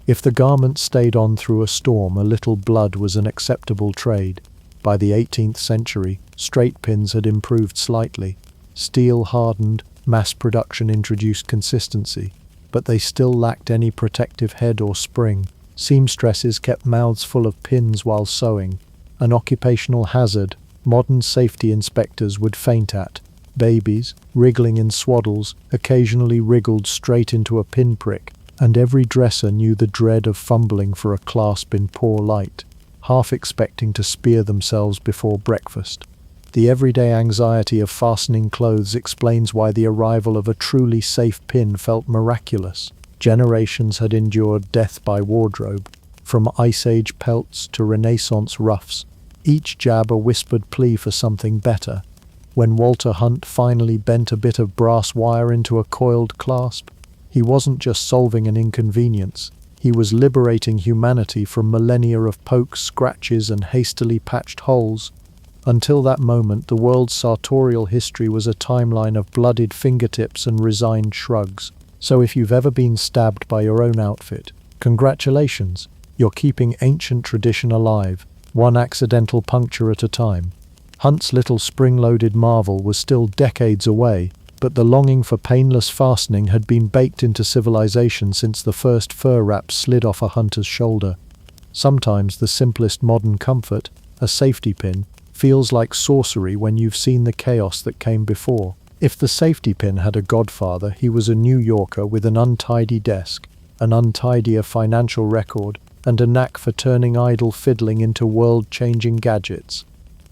If the garment stayed on through a storm, a little blood was an acceptable trade. By the 18th century, straight pins had improved slightly. Steel hardened, mass production introduced consistency, but they still lacked any protective head or spring. Seamstresses kept mouths full of pins while sewing, an occupational hazard modern safety inspectors would faint at. Babies, wriggling in swaddles, occasionally wriggled straight into a pinprick, and every dresser knew the dread of fumbling for a clasp in poor light, half expecting to spear themselves before breakfast. The everyday anxiety of fastening clothes explains why the arrival of a truly safe pin felt miraculous. Generations had endured death by wardrobe, from Ice Age pelts to Renaissance ruffs, each jab a whispered plea for something better. When Walter Hunt finally bent a bit of brass wire into a coiled clasp, he wasn't just solving an inconvenience, he was liberating humanity from millennia of pokes, scratches, and hastily patched holes. Until that moment, the world's sartorial history was a timeline of bloodied fingertips and resigned shrugs. So if you've ever been stabbed by your own outfit, congratulations, you're keeping ancient tradition alive, one accidental puncture at a time. Hunt's little spring-loaded marvel was still decades away, but the longing for painless fastening had been baked into civilization since the first fur wrap slid off a hunter's shoulder. Sometimes the simplest modern comfort, a safety pin, feels like sorcery when you've seen the chaos that came before. If the safety pin had a godfather, he was a New Yorker with an untidy desk, an untidier financial record, and a knack for turning idle fiddling into world-changing gadgets.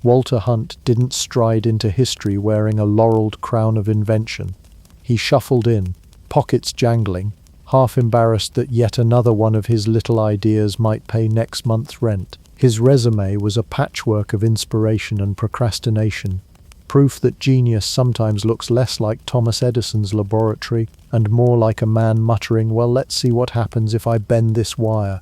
Walter Hunt didn't stride into history wearing a laureled crown of invention. He shuffled in, pockets jangling, half embarrassed that yet another one of his little ideas might pay next month's rent. His resume was a patchwork of inspiration and procrastination, proof that genius sometimes looks less like Thomas Edison's laboratory and more like a man muttering, "Well, let's see what happens if I bend this wire."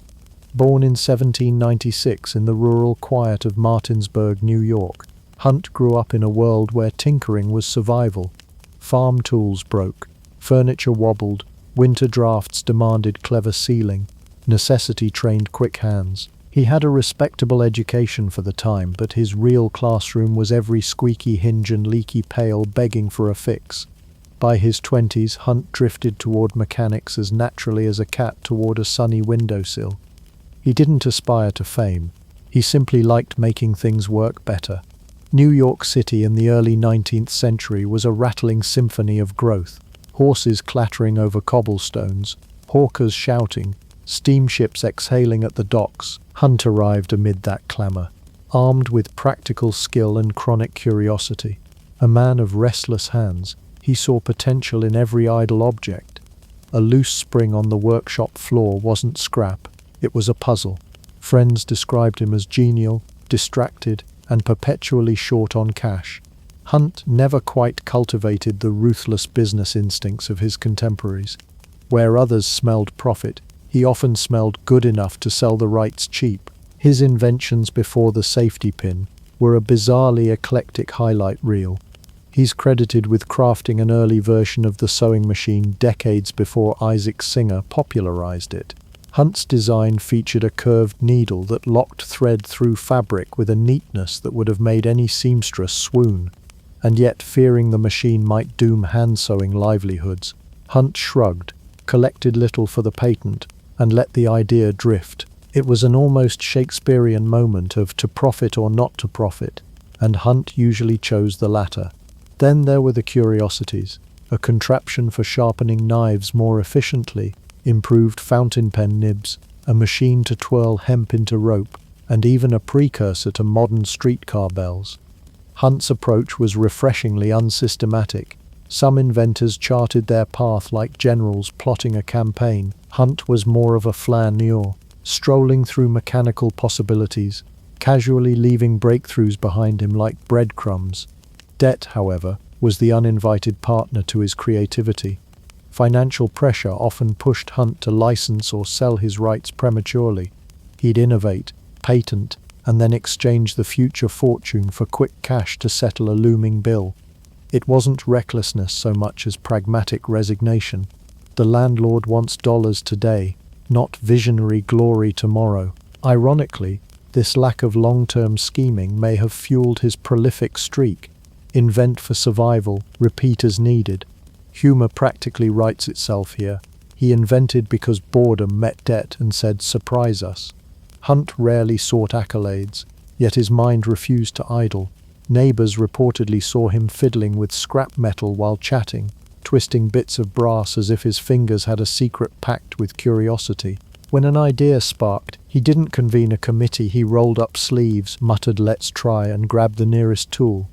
Born in 1796 in the rural quiet of Martinsburg, New York, Hunt grew up in a world where tinkering was survival. Farm tools broke, furniture wobbled, winter drafts demanded clever sealing, necessity trained quick hands. He had a respectable education for the time, but his real classroom was every squeaky hinge and leaky pail begging for a fix. By his 20s, Hunt drifted toward mechanics as naturally as a cat toward a sunny windowsill. He didn't aspire to fame. He simply liked making things work better. New York City in the early 19th century was a rattling symphony of growth. Horses clattering over cobblestones, hawkers shouting, steamships exhaling at the docks. Hunt arrived amid that clamor. armed with practical skill and chronic curiosity. A man of restless hands, he saw potential in every idle object. A loose spring on the workshop floor wasn't scrap, it was a puzzle. Friends described him as genial, distracted, and perpetually short on cash. Hunt never quite cultivated the ruthless business instincts of his contemporaries. Where others smelled profit, he often smelled good enough to sell the rights cheap. His inventions before the safety pin were a bizarrely eclectic highlight reel. He's credited with crafting an early version of the sewing machine decades before Isaac Singer popularized it. Hunt's design featured a curved needle that locked thread through fabric with a neatness that would have made any seamstress swoon. And yet, fearing the machine might doom hand-sewing livelihoods, Hunt shrugged, collected little for the patent, and let the idea drift. It was an almost Shakespearean moment of to profit or not to profit, and Hunt usually chose the latter. Then there were the curiosities, a contraption for sharpening knives more efficiently, improved fountain pen nibs, a machine to twirl hemp into rope, and even a precursor to modern streetcar bells. Hunt's approach was refreshingly unsystematic. Some inventors charted their path like generals plotting a campaign. Hunt was more of a flaneur, strolling through mechanical possibilities, casually leaving breakthroughs behind him like breadcrumbs. Debt, however, was the uninvited partner to his creativity. Financial pressure often pushed Hunt to license or sell his rights prematurely. He'd innovate, patent, and then exchange the future fortune for quick cash to settle a looming bill. It wasn't recklessness so much as pragmatic resignation. The landlord wants dollars today, not visionary glory tomorrow. Ironically, this lack of long-term scheming may have fueled his prolific streak. Invent for survival, repeat as needed. Humor practically writes itself here. He invented because boredom met debt and said, "Surprise us." Hunt rarely sought accolades, yet his mind refused to idle. Neighbors reportedly saw him fiddling with scrap metal while chatting, twisting bits of brass as if his fingers had a secret pact with curiosity. When an idea sparked, he didn't convene a committee, he rolled up sleeves, muttered "let's try," and grabbed the nearest tool.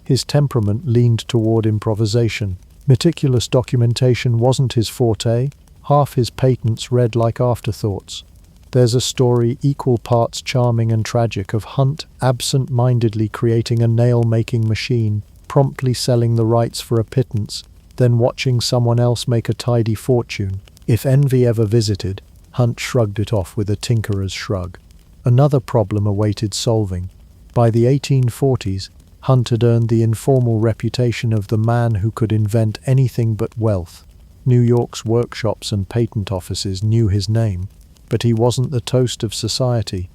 His temperament leaned toward improvisation. Meticulous documentation wasn't his forte. Half his patents read like afterthoughts. There's a story equal parts charming and tragic of Hunt absent-mindedly creating a nail-making machine, promptly selling the rights for a pittance, then watching someone else make a tidy fortune. If envy ever visited, Hunt shrugged it off with a tinkerer's shrug. Another problem awaited solving. By the 1840s, Hunt had earned the informal reputation of the man who could invent anything but wealth. New York's workshops and patent offices knew his name, but he wasn't the toast of society.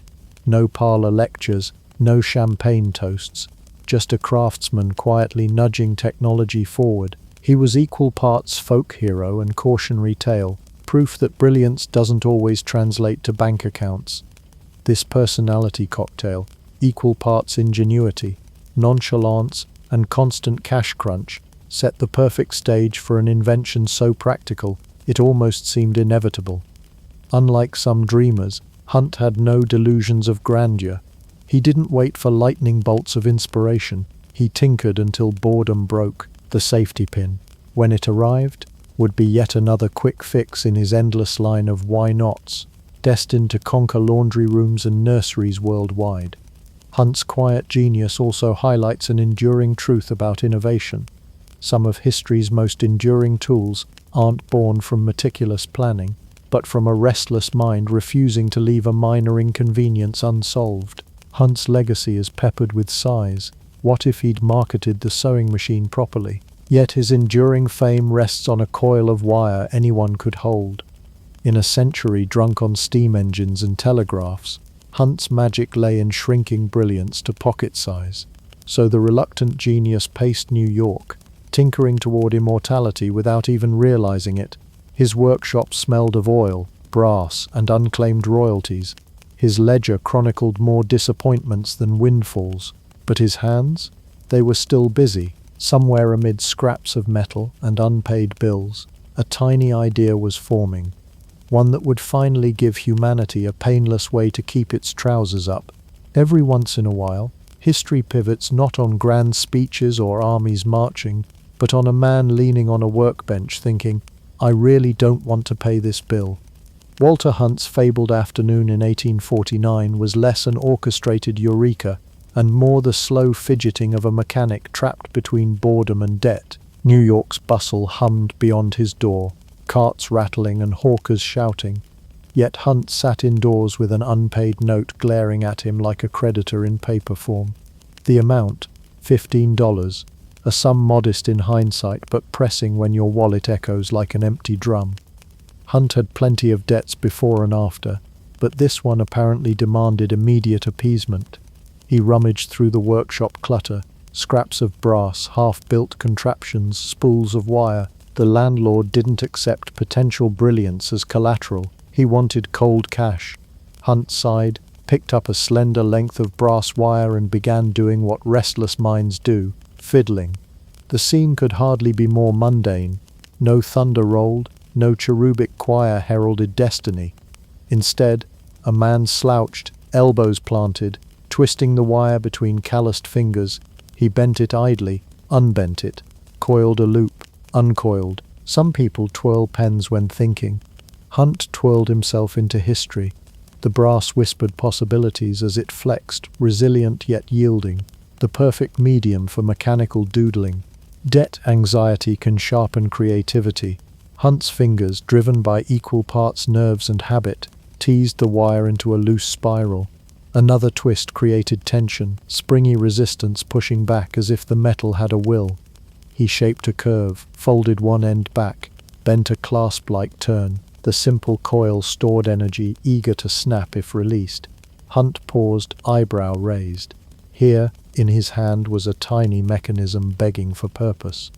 No parlor lectures, no champagne toasts, just a craftsman quietly nudging technology forward. He was equal parts folk hero and cautionary tale, proof that brilliance doesn't always translate to bank accounts. This personality cocktail, equal parts ingenuity, nonchalance, and constant cash crunch, set the perfect stage for an invention so practical it almost seemed inevitable. Unlike some dreamers, Hunt had no delusions of grandeur. He didn't wait for lightning bolts of inspiration. He tinkered until boredom broke the safety pin. When it arrived, would be yet another quick fix in his endless line of why-nots, destined to conquer laundry rooms and nurseries worldwide. Hunt's quiet genius also highlights an enduring truth about innovation. Some of history's most enduring tools aren't born from meticulous planning, but from a restless mind refusing to leave a minor inconvenience unsolved. Hunt's legacy is peppered with sighs. What if he'd marketed the sewing machine properly? Yet his enduring fame rests on a coil of wire anyone could hold. In a century drunk on steam engines and telegraphs, Hunt's magic lay in shrinking brilliance to pocket size. So the reluctant genius paced New York, tinkering toward immortality without even realizing it. His workshop smelled of oil, brass, and unclaimed royalties. His ledger chronicled more disappointments than windfalls. But his hands? They were still busy. Somewhere amid scraps of metal and unpaid bills, a tiny idea was forming. One that would finally give humanity a painless way to keep its trousers up. Every once in a while, history pivots not on grand speeches or armies marching, but on a man leaning on a workbench thinking, I really don't want to pay this bill. Walter Hunt's fabled afternoon in 1849 was less an orchestrated eureka and more the slow fidgeting of a mechanic trapped between boredom and debt. New York's bustle hummed beyond his door, carts rattling and hawkers shouting. Yet Hunt sat indoors with an unpaid note glaring at him like a creditor in paper form. The amount, $15, a sum modest in hindsight but pressing when your wallet echoes like an empty drum. Hunt had plenty of debts before and after, but this one apparently demanded immediate appeasement. He rummaged through the workshop clutter, scraps of brass, half-built contraptions, spools of wire. The landlord didn't accept potential brilliance as collateral. He wanted cold cash. Hunt sighed, picked up a slender length of brass wire and began doing what restless minds do, fiddling. The scene could hardly be more mundane. No thunder rolled, no cherubic choir heralded destiny. Instead, a man slouched, elbows planted, twisting the wire between calloused fingers. He bent it idly, unbent it, coiled a loop, uncoiled. Some people twirl pens when thinking. Hunt twirled himself into history. The brass whispered possibilities as it flexed, resilient yet yielding, the perfect medium for mechanical doodling. Debt anxiety can sharpen creativity. Hunt's fingers, driven by equal parts nerves and habit, teased the wire into a loose spiral. Another twist created tension, springy resistance pushing back as if the metal had a will. He shaped a curve, folded one end back, bent a clasp-like turn. The simple coil stored energy, eager to snap if released. Hunt paused, eyebrow raised. Here, in his hand, was a tiny mechanism begging for purpose.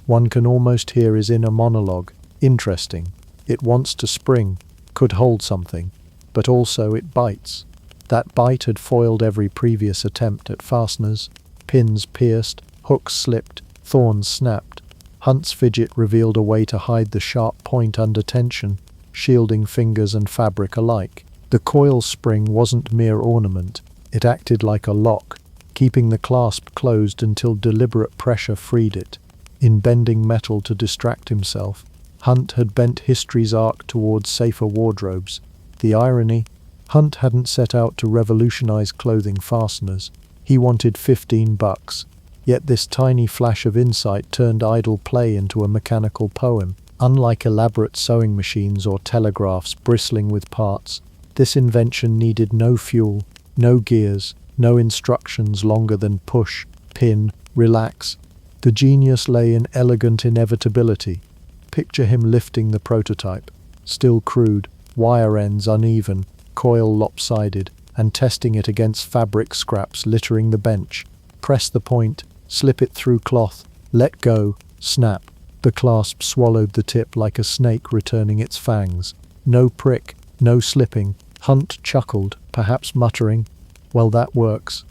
One can almost hear his inner monologue. Interesting. It wants to spring, could hold something, but also it bites. That bite had foiled every previous attempt at fasteners. Pins pierced, hooks slipped, thorns snapped. Hunt's fidget revealed a way to hide the sharp point under tension, shielding fingers and fabric alike. The coil spring wasn't mere ornament. It acted like a lock, keeping the clasp closed until deliberate pressure freed it. In bending metal to distract himself, Hunt had bent history's arc towards safer wardrobes. The irony, Hunt hadn't set out to revolutionize clothing fasteners. He wanted $15. Yet this tiny flash of insight turned idle play into a mechanical poem. Unlike elaborate sewing machines or telegraphs bristling with parts, this invention needed no fuel, no gears, no instructions longer than push, pin, relax. The genius lay in elegant inevitability. Picture him lifting the prototype, still crude, wire ends uneven, coil lopsided, and testing it against fabric scraps littering the bench. Press the point, slip it through cloth, let go, snap. The clasp swallowed the tip like a snake returning its fangs. No prick, no slipping. Hunt chuckled, perhaps muttering, well, that works.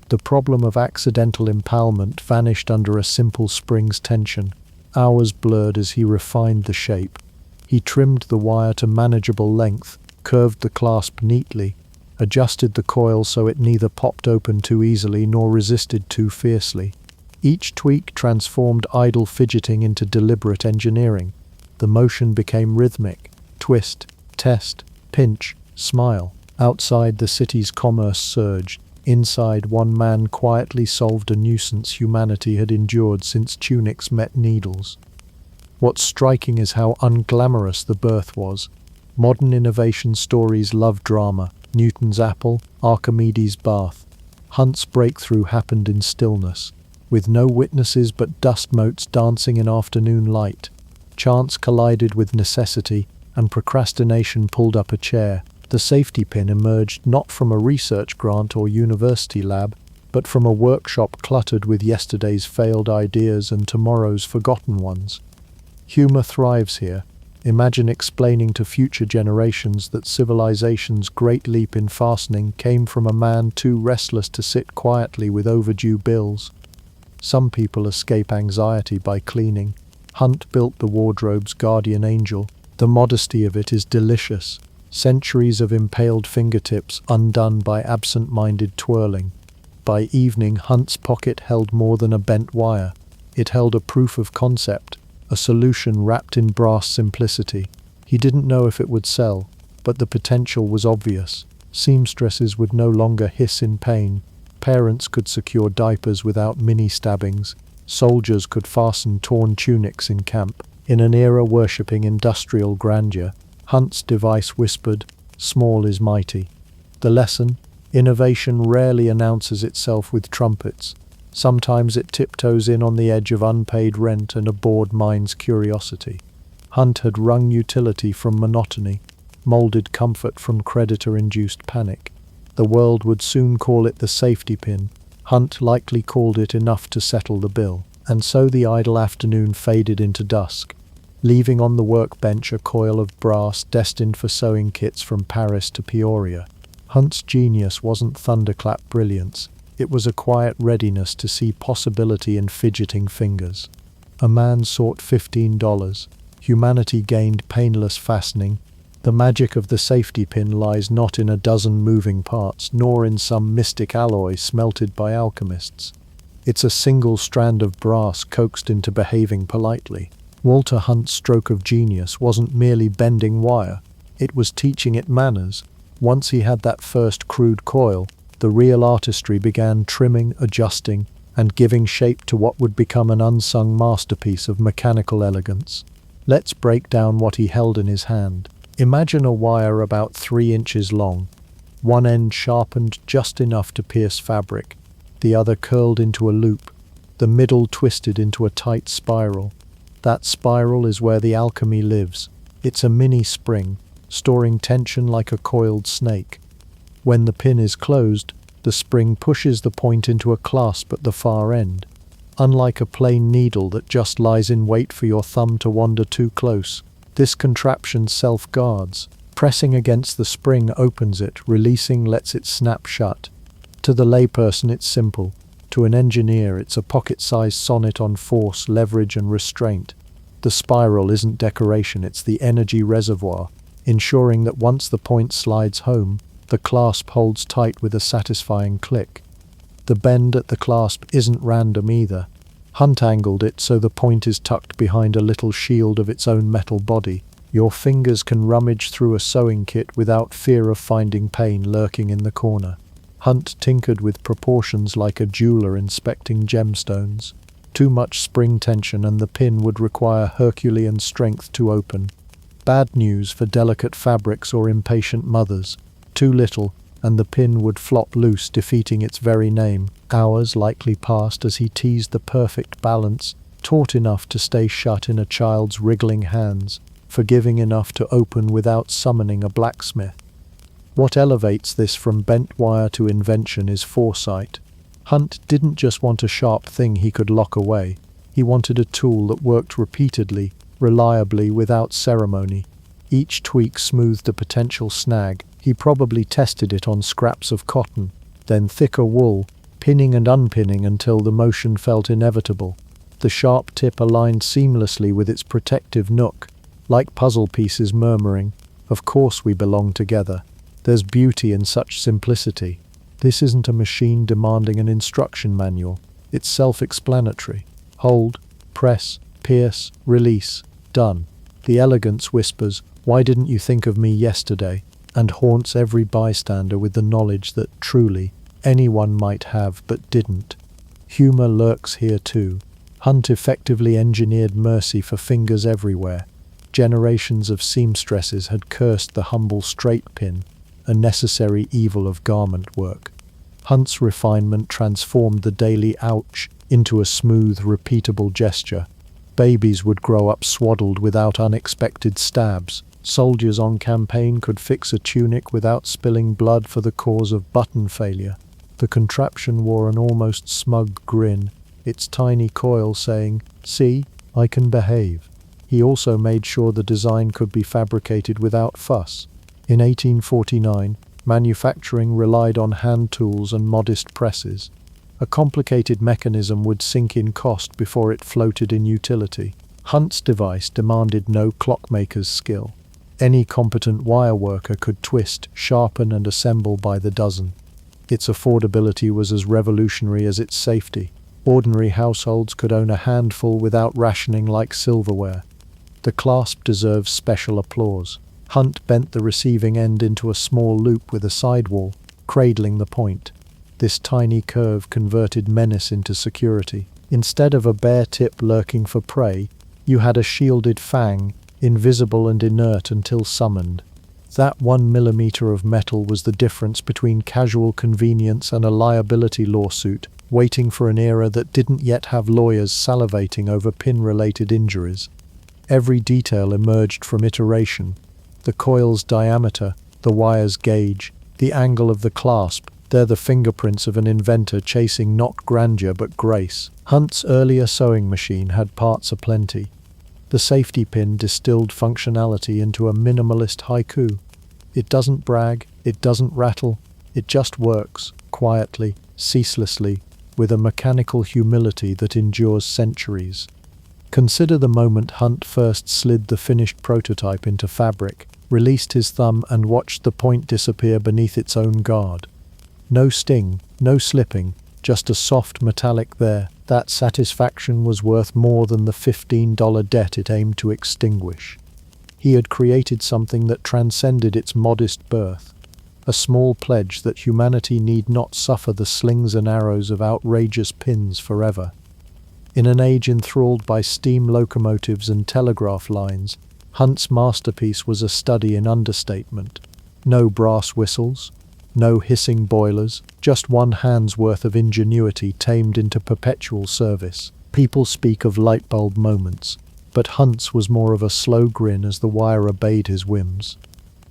The problem of accidental impalement vanished under a simple spring's tension. Hours blurred as he refined the shape. He trimmed the wire to manageable length, curved the clasp neatly, adjusted the coil so it neither popped open too easily nor resisted too fiercely. Each tweak transformed idle fidgeting into deliberate engineering. The motion became rhythmic. Twist, test, pinch, smile. Outside, the city's commerce surged. Inside, one man quietly solved a nuisance humanity had endured since tunics met needles. What's striking is how unglamorous the birth was. Modern innovation stories love drama. Newton's apple, Archimedes' bath. Hunt's breakthrough happened in stillness, with no witnesses but dust motes dancing in afternoon light. Chance collided with necessity, and procrastination pulled up a chair. The safety pin emerged not from a research grant or university lab, but from a workshop cluttered with yesterday's failed ideas and tomorrow's forgotten ones. Humor thrives here. Imagine explaining to future generations that civilization's great leap in fastening came from a man too restless to sit quietly with overdue bills. Some people escape anxiety by cleaning. Hunt built the wardrobe's guardian angel. The modesty of it is delicious. centuries of impaled fingertips undone by absent-minded twirling. By evening, Hunt's pocket held more than a bent wire. It held a proof of concept, a solution wrapped in brass simplicity. He didn't know if it would sell, but the potential was obvious. Seamstresses would no longer hiss in pain. Parents could secure diapers without mini-stabbings. Soldiers could fasten torn tunics in camp. In an era worshipping industrial grandeur, Hunt's device whispered, "Small is mighty." The lesson? Innovation rarely announces itself with trumpets. Sometimes it tiptoes in on the edge of unpaid rent and a bored mind's curiosity. Hunt had wrung utility from monotony, molded comfort from creditor-induced panic. The world would soon call it the safety pin. Hunt likely called it enough to settle the bill. And so the idle afternoon faded into dusk, leaving on the workbench a coil of brass destined for sewing kits from Paris to Peoria. Hunt's genius wasn't thunderclap brilliance. It was a quiet readiness to see possibility in fidgeting fingers. A man sought $15. Humanity gained painless fastening. The magic of the safety pin lies not in a dozen moving parts, nor in some mystic alloy smelted by alchemists. It's a single strand of brass coaxed into behaving politely. Walter Hunt's stroke of genius wasn't merely bending wire, it was teaching it manners. Once he had that first crude coil, the real artistry began trimming, adjusting, and giving shape to what would become an unsung masterpiece of mechanical elegance. Let's break down what he held in his hand. Imagine a wire about 3 inches long, one end sharpened just enough to pierce fabric, the other curled into a loop, the middle twisted into a tight spiral. That spiral is where the alchemy lives. It's a mini spring, storing tension like a coiled snake. When the pin is closed, the spring pushes the point into a clasp at the far end. Unlike a plain needle that just lies in wait for your thumb to wander too close, this contraption self-guards. Pressing against the spring opens it, releasing lets it snap shut. To the layperson it's simple. To an engineer it's a pocket-sized sonnet on force, leverage and restraint. The spiral isn't decoration, it's the energy reservoir, ensuring that once the point slides home, the clasp holds tight with a satisfying click. The bend at the clasp isn't random either. Hunt angled it so the point is tucked behind a little shield of its own metal body. Your fingers can rummage through a sewing kit without fear of finding pain lurking in the corner. Hunt tinkered with proportions like a jeweler inspecting gemstones. Too much spring tension and the pin would require Herculean strength to open. Bad news for delicate fabrics or impatient mothers. Too little, and the pin would flop loose, defeating its very name. Hours likely passed as he teased the perfect balance, taut enough to stay shut in a child's wriggling hands, forgiving enough to open without summoning a blacksmith. What elevates this from bent wire to invention is foresight. Hunt didn't just want a sharp thing he could lock away. He wanted a tool that worked repeatedly, reliably, without ceremony. Each tweak smoothed a potential snag. He probably tested it on scraps of cotton, then thicker wool, pinning and unpinning until the motion felt inevitable. The sharp tip aligned seamlessly with its protective nook, like puzzle pieces murmuring, "Of course we belong together." There's beauty in such simplicity. This isn't a machine demanding an instruction manual. It's self-explanatory. Hold, press, pierce, release, done. The elegance whispers, "Why didn't you think of me yesterday?" and haunts every bystander with the knowledge that, truly, anyone might have but didn't. Humor lurks here too. Hunt effectively engineered mercy for fingers everywhere. Generations of seamstresses had cursed the humble straight pin, a necessary evil of garment work. Hunt's refinement transformed the daily ouch into a smooth, repeatable gesture. Babies would grow up swaddled without unexpected stabs. Soldiers on campaign could fix a tunic without spilling blood for the cause of button failure. The contraption wore an almost smug grin, its tiny coil saying, "See, I can behave." He also made sure the design could be fabricated without fuss. In 1849, manufacturing relied on hand tools and modest presses. A complicated mechanism would sink in cost before it floated in utility. Hunt's device demanded no clockmaker's skill. Any competent wire worker could twist, sharpen, and assemble by the dozen. Its affordability was as revolutionary as its safety. Ordinary households could own a handful without rationing like silverware. The clasp deserves special applause. Hunt bent the receiving end into a small loop with a sidewall, cradling the point. This tiny curve converted menace into security. Instead of a bare tip lurking for prey, you had a shielded fang, invisible and inert until summoned. That 1 millimeter of metal was the difference between casual convenience and a liability lawsuit, waiting for an era that didn't yet have lawyers salivating over pin-related injuries. Every detail emerged from iteration. The coil's diameter, the wire's gauge, the angle of the clasp, they're the fingerprints of an inventor chasing not grandeur but grace. Hunt's earlier sewing machine had parts aplenty. The safety pin distilled functionality into a minimalist haiku. It doesn't brag, it doesn't rattle, it just works, quietly, ceaselessly, with a mechanical humility that endures centuries. Consider the moment Hunt first slid the finished prototype into fabric, released his thumb and watched the point disappear beneath its own guard. No sting, no slipping, just a soft metallic there. That satisfaction was worth more than the $15 debt it aimed to extinguish. He had created something that transcended its modest birth, a small pledge that humanity need not suffer the slings and arrows of outrageous pins forever. In an age enthralled by steam locomotives and telegraph lines, Hunt's masterpiece was a study in understatement. No brass whistles, no hissing boilers, just one hand's worth of ingenuity tamed into perpetual service. People speak of light bulb moments, but Hunt's was more of a slow grin as the wire obeyed his whims.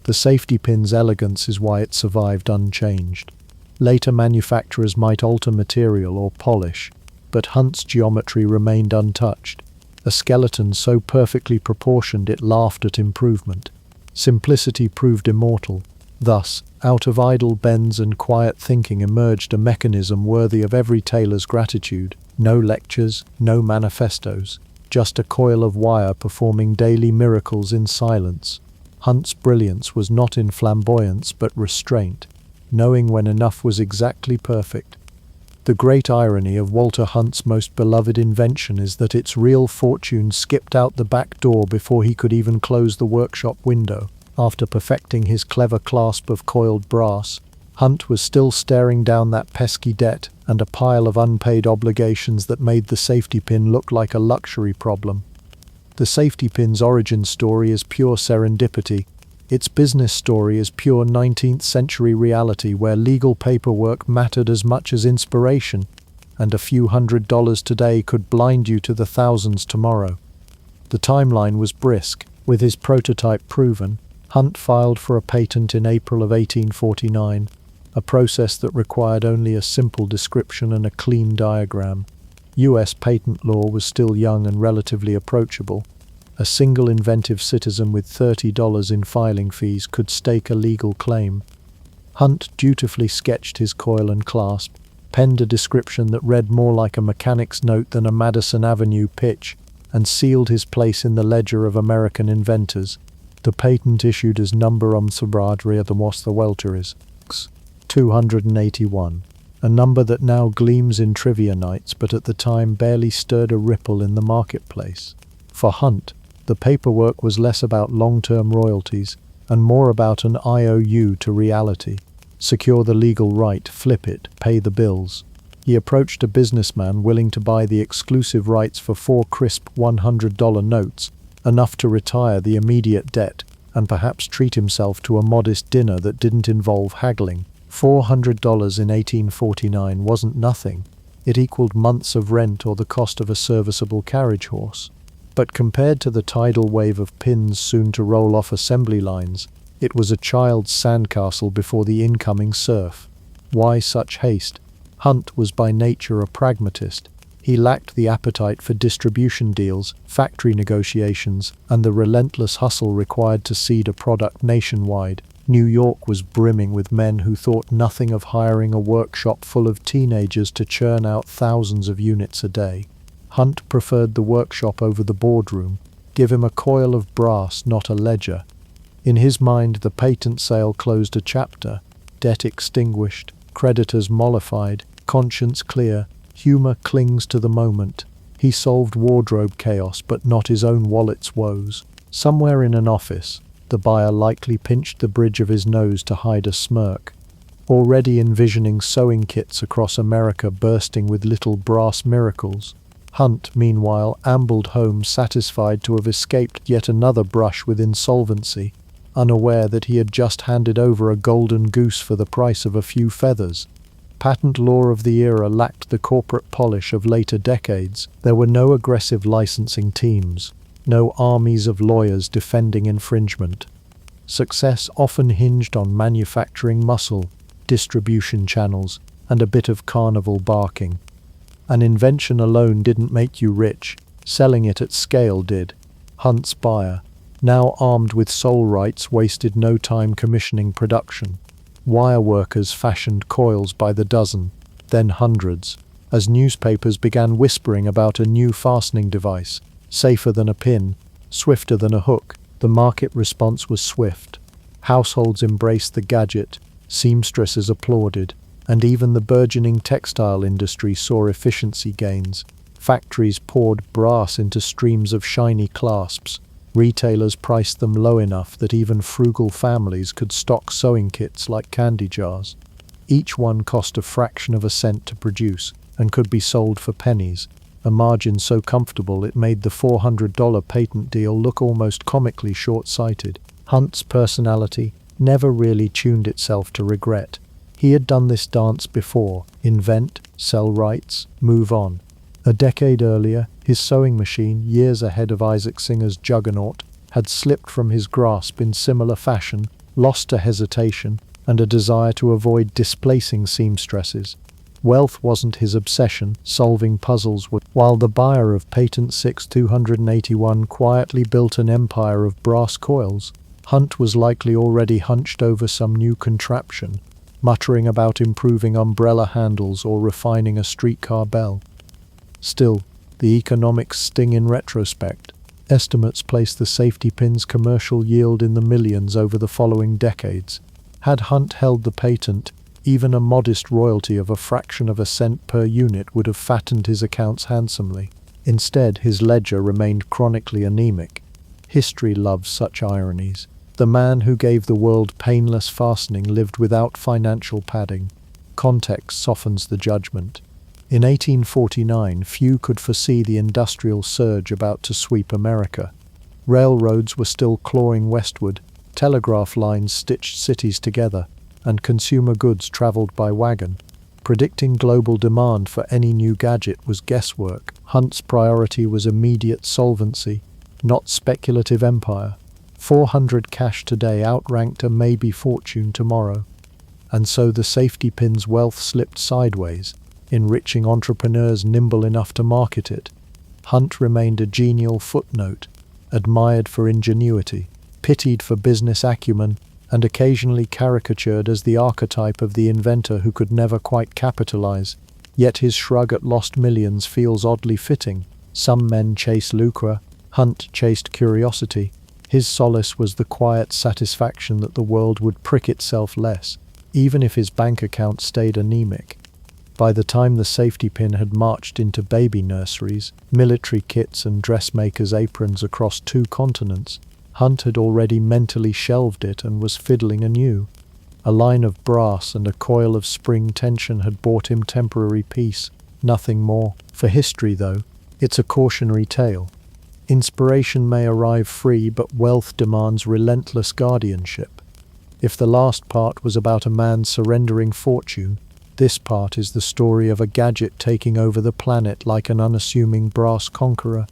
The safety pin's elegance is why it survived unchanged. Later manufacturers might alter material or polish, but Hunt's geometry remained untouched, a skeleton so perfectly proportioned it laughed at improvement. Simplicity proved immortal. Thus, out of idle bends and quiet thinking emerged a mechanism worthy of every tailor's gratitude. No lectures, no manifestos, just a coil of wire performing daily miracles in silence. Hunt's brilliance was not in flamboyance but restraint, knowing when enough was exactly perfect. The great irony of Walter Hunt's most beloved invention is that its real fortune skipped out the back door before he could even close the workshop window. After perfecting his clever clasp of coiled brass, Hunt was still staring down that pesky debt and a pile of unpaid obligations that made the safety pin look like a luxury problem. The safety pin's origin story is pure serendipity. Its business story is pure 19th century reality where legal paperwork mattered as much as inspiration, and a few $100s today could blind you to the thousands tomorrow. The timeline was brisk. With his prototype proven, Hunt filed for a patent in April of 1849, a process that required only a simple description and a clean diagram. US patent law was still young and relatively approachable. A single inventive citizen with $30 in filing fees could stake a legal claim. Hunt dutifully sketched his coil and clasp, penned a description that read more like a mechanic's note than a Madison Avenue pitch, and sealed his place in the ledger of American inventors. The patent issued as number om sobradria the was the welter is 281, a number that now gleams in trivia nights but at the time barely stirred a ripple in the marketplace. For Hunt, the paperwork was less about long-term royalties and more about an IOU to reality. Secure the legal right, flip it, pay the bills. He approached a businessman willing to buy the exclusive rights for 4 crisp $100 notes, enough to retire the immediate debt and perhaps treat himself to a modest dinner that didn't involve haggling. $400 in 1849 wasn't nothing. It equaled months of rent or the cost of a serviceable carriage horse. But compared to the tidal wave of pins soon to roll off assembly lines, it was a child's sandcastle before the incoming surf. Why such haste? Hunt was by nature a pragmatist. He lacked the appetite for distribution deals, factory negotiations, and the relentless hustle required to seed a product nationwide. New York was brimming with men who thought nothing of hiring a workshop full of teenagers to churn out thousands of units a day. Hunt preferred the workshop over the boardroom. Give him a coil of brass, not a ledger. In his mind, the patent sale closed a chapter, debt extinguished, creditors mollified, conscience clear, humor clings to the moment. He solved wardrobe chaos, but not his own wallet's woes. Somewhere in an office, the buyer likely pinched the bridge of his nose to hide a smirk, already envisioning sewing kits across America bursting with little brass miracles. Hunt, meanwhile, ambled home satisfied to have escaped yet another brush with insolvency, unaware that he had just handed over a golden goose for the price of a few feathers. Patent law of the era lacked the corporate polish of later decades. There were no aggressive licensing teams, no armies of lawyers defending infringement. Success often hinged on manufacturing muscle, distribution channels, and a bit of carnival barking. An invention alone didn't make you rich, selling it at scale did. Hunt's buyer, now armed with sole rights, wasted no time commissioning production. Wire workers fashioned coils by the dozen, then hundreds, as newspapers began whispering about a new fastening device, safer than a pin, swifter than a hook. The market response was swift. Households embraced the gadget, seamstresses applauded, and even the burgeoning textile industry saw efficiency gains. Factories poured brass into streams of shiny clasps. Retailers priced them low enough that even frugal families could stock sewing kits like candy jars. Each one cost a fraction of a cent to produce and could be sold for pennies, a margin so comfortable it made the $400 patent deal look almost comically short-sighted. Hunt's personality never really tuned itself to regret. He had done this dance before: invent, sell rights, move on. A decade earlier, his sewing machine, years ahead of Isaac Singer's juggernaut, had slipped from his grasp in similar fashion, lost to hesitation and a desire to avoid displacing seamstresses. Wealth wasn't his obsession, solving puzzles would. While the buyer of Patent 6281 quietly built an empire of brass coils, Hunt was likely already hunched over some new contraption, muttering about improving umbrella handles or refining a streetcar bell. Still, the economics sting in retrospect. Estimates place the safety pin's commercial yield in the millions over the following decades. Had Hunt held the patent, even a modest royalty of a fraction of a cent per unit would have fattened his accounts handsomely. Instead, his ledger remained chronically anemic. History loves such ironies. The man who gave the world painless fastening lived without financial padding. Context softens the judgment. In 1849, few could foresee the industrial surge about to sweep America. Railroads were still clawing westward, telegraph lines stitched cities together, and consumer goods traveled by wagon. Predicting global demand for any new gadget was guesswork. Hunt's priority was immediate solvency, not speculative empire. 400 cash today outranked a maybe fortune tomorrow. And so the safety pin's wealth slipped sideways, enriching entrepreneurs nimble enough to market it. Hunt remained a genial footnote, admired for ingenuity, pitied for business acumen, and occasionally caricatured as the archetype of the inventor who could never quite capitalize. Yet his shrug at lost millions feels oddly fitting. Some men chase lucre, Hunt chased curiosity. His solace was the quiet satisfaction that the world would prick itself less, even if his bank account stayed anemic. By the time the safety pin had marched into baby nurseries, military kits and dressmakers' aprons across 2 continents, Hunt had already mentally shelved it and was fiddling anew. A line of brass and a coil of spring tension had bought him temporary peace, nothing more. For history, though, it's a cautionary tale. Inspiration may arrive free, but wealth demands relentless guardianship. If the last part was about a man surrendering fortune, this part is the story of a gadget taking over the planet like an unassuming brass conqueror.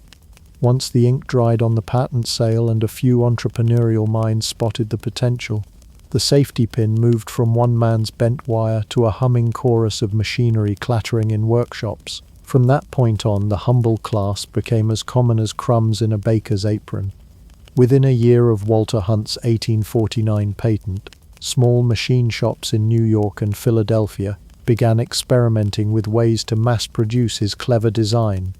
Once the ink dried on the patent sale and a few entrepreneurial minds spotted the potential, the safety pin moved from one man's bent wire to a humming chorus of machinery clattering in workshops. From that point on, the humble class became as common as crumbs in a baker's apron. Within a year of Walter Hunt's 1849 patent, small machine shops in New York and Philadelphia began experimenting with ways to mass-produce his clever design.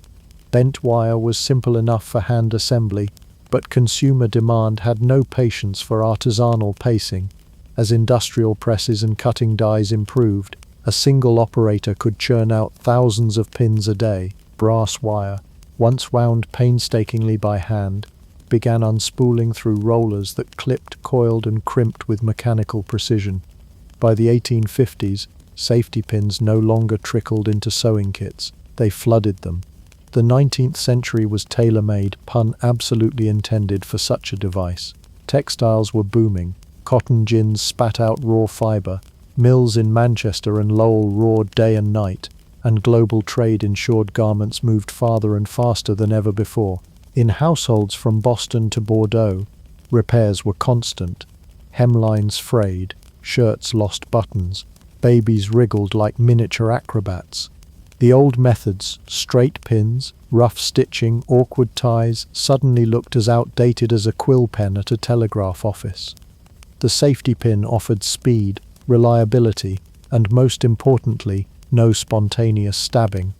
Bent wire was simple enough for hand assembly, But consumer demand had no patience for artisanal pacing. As industrial presses and cutting dies improved, a single operator could churn out thousands of pins a day. Brass wire, once wound painstakingly by hand, began unspooling through rollers that clipped, coiled, and crimped with mechanical precision. By the 1850s, safety pins no longer trickled into sewing kits, they flooded them. The 19th century was tailor-made, pun absolutely intended, for such a device. Textiles were booming, cotton gins spat out raw fibre, mills in Manchester and Lowell roared day and night, and global trade ensured garments moved farther and faster than ever before. In households from Boston to Bordeaux, repairs were constant. Hemlines frayed, shirts lost buttons, babies wriggled like miniature acrobats. The old methods, straight pins, rough stitching, awkward ties, suddenly looked as outdated as a quill pen at a telegraph office. The safety pin offered speed, reliability, and most importantly, no spontaneous stabbing.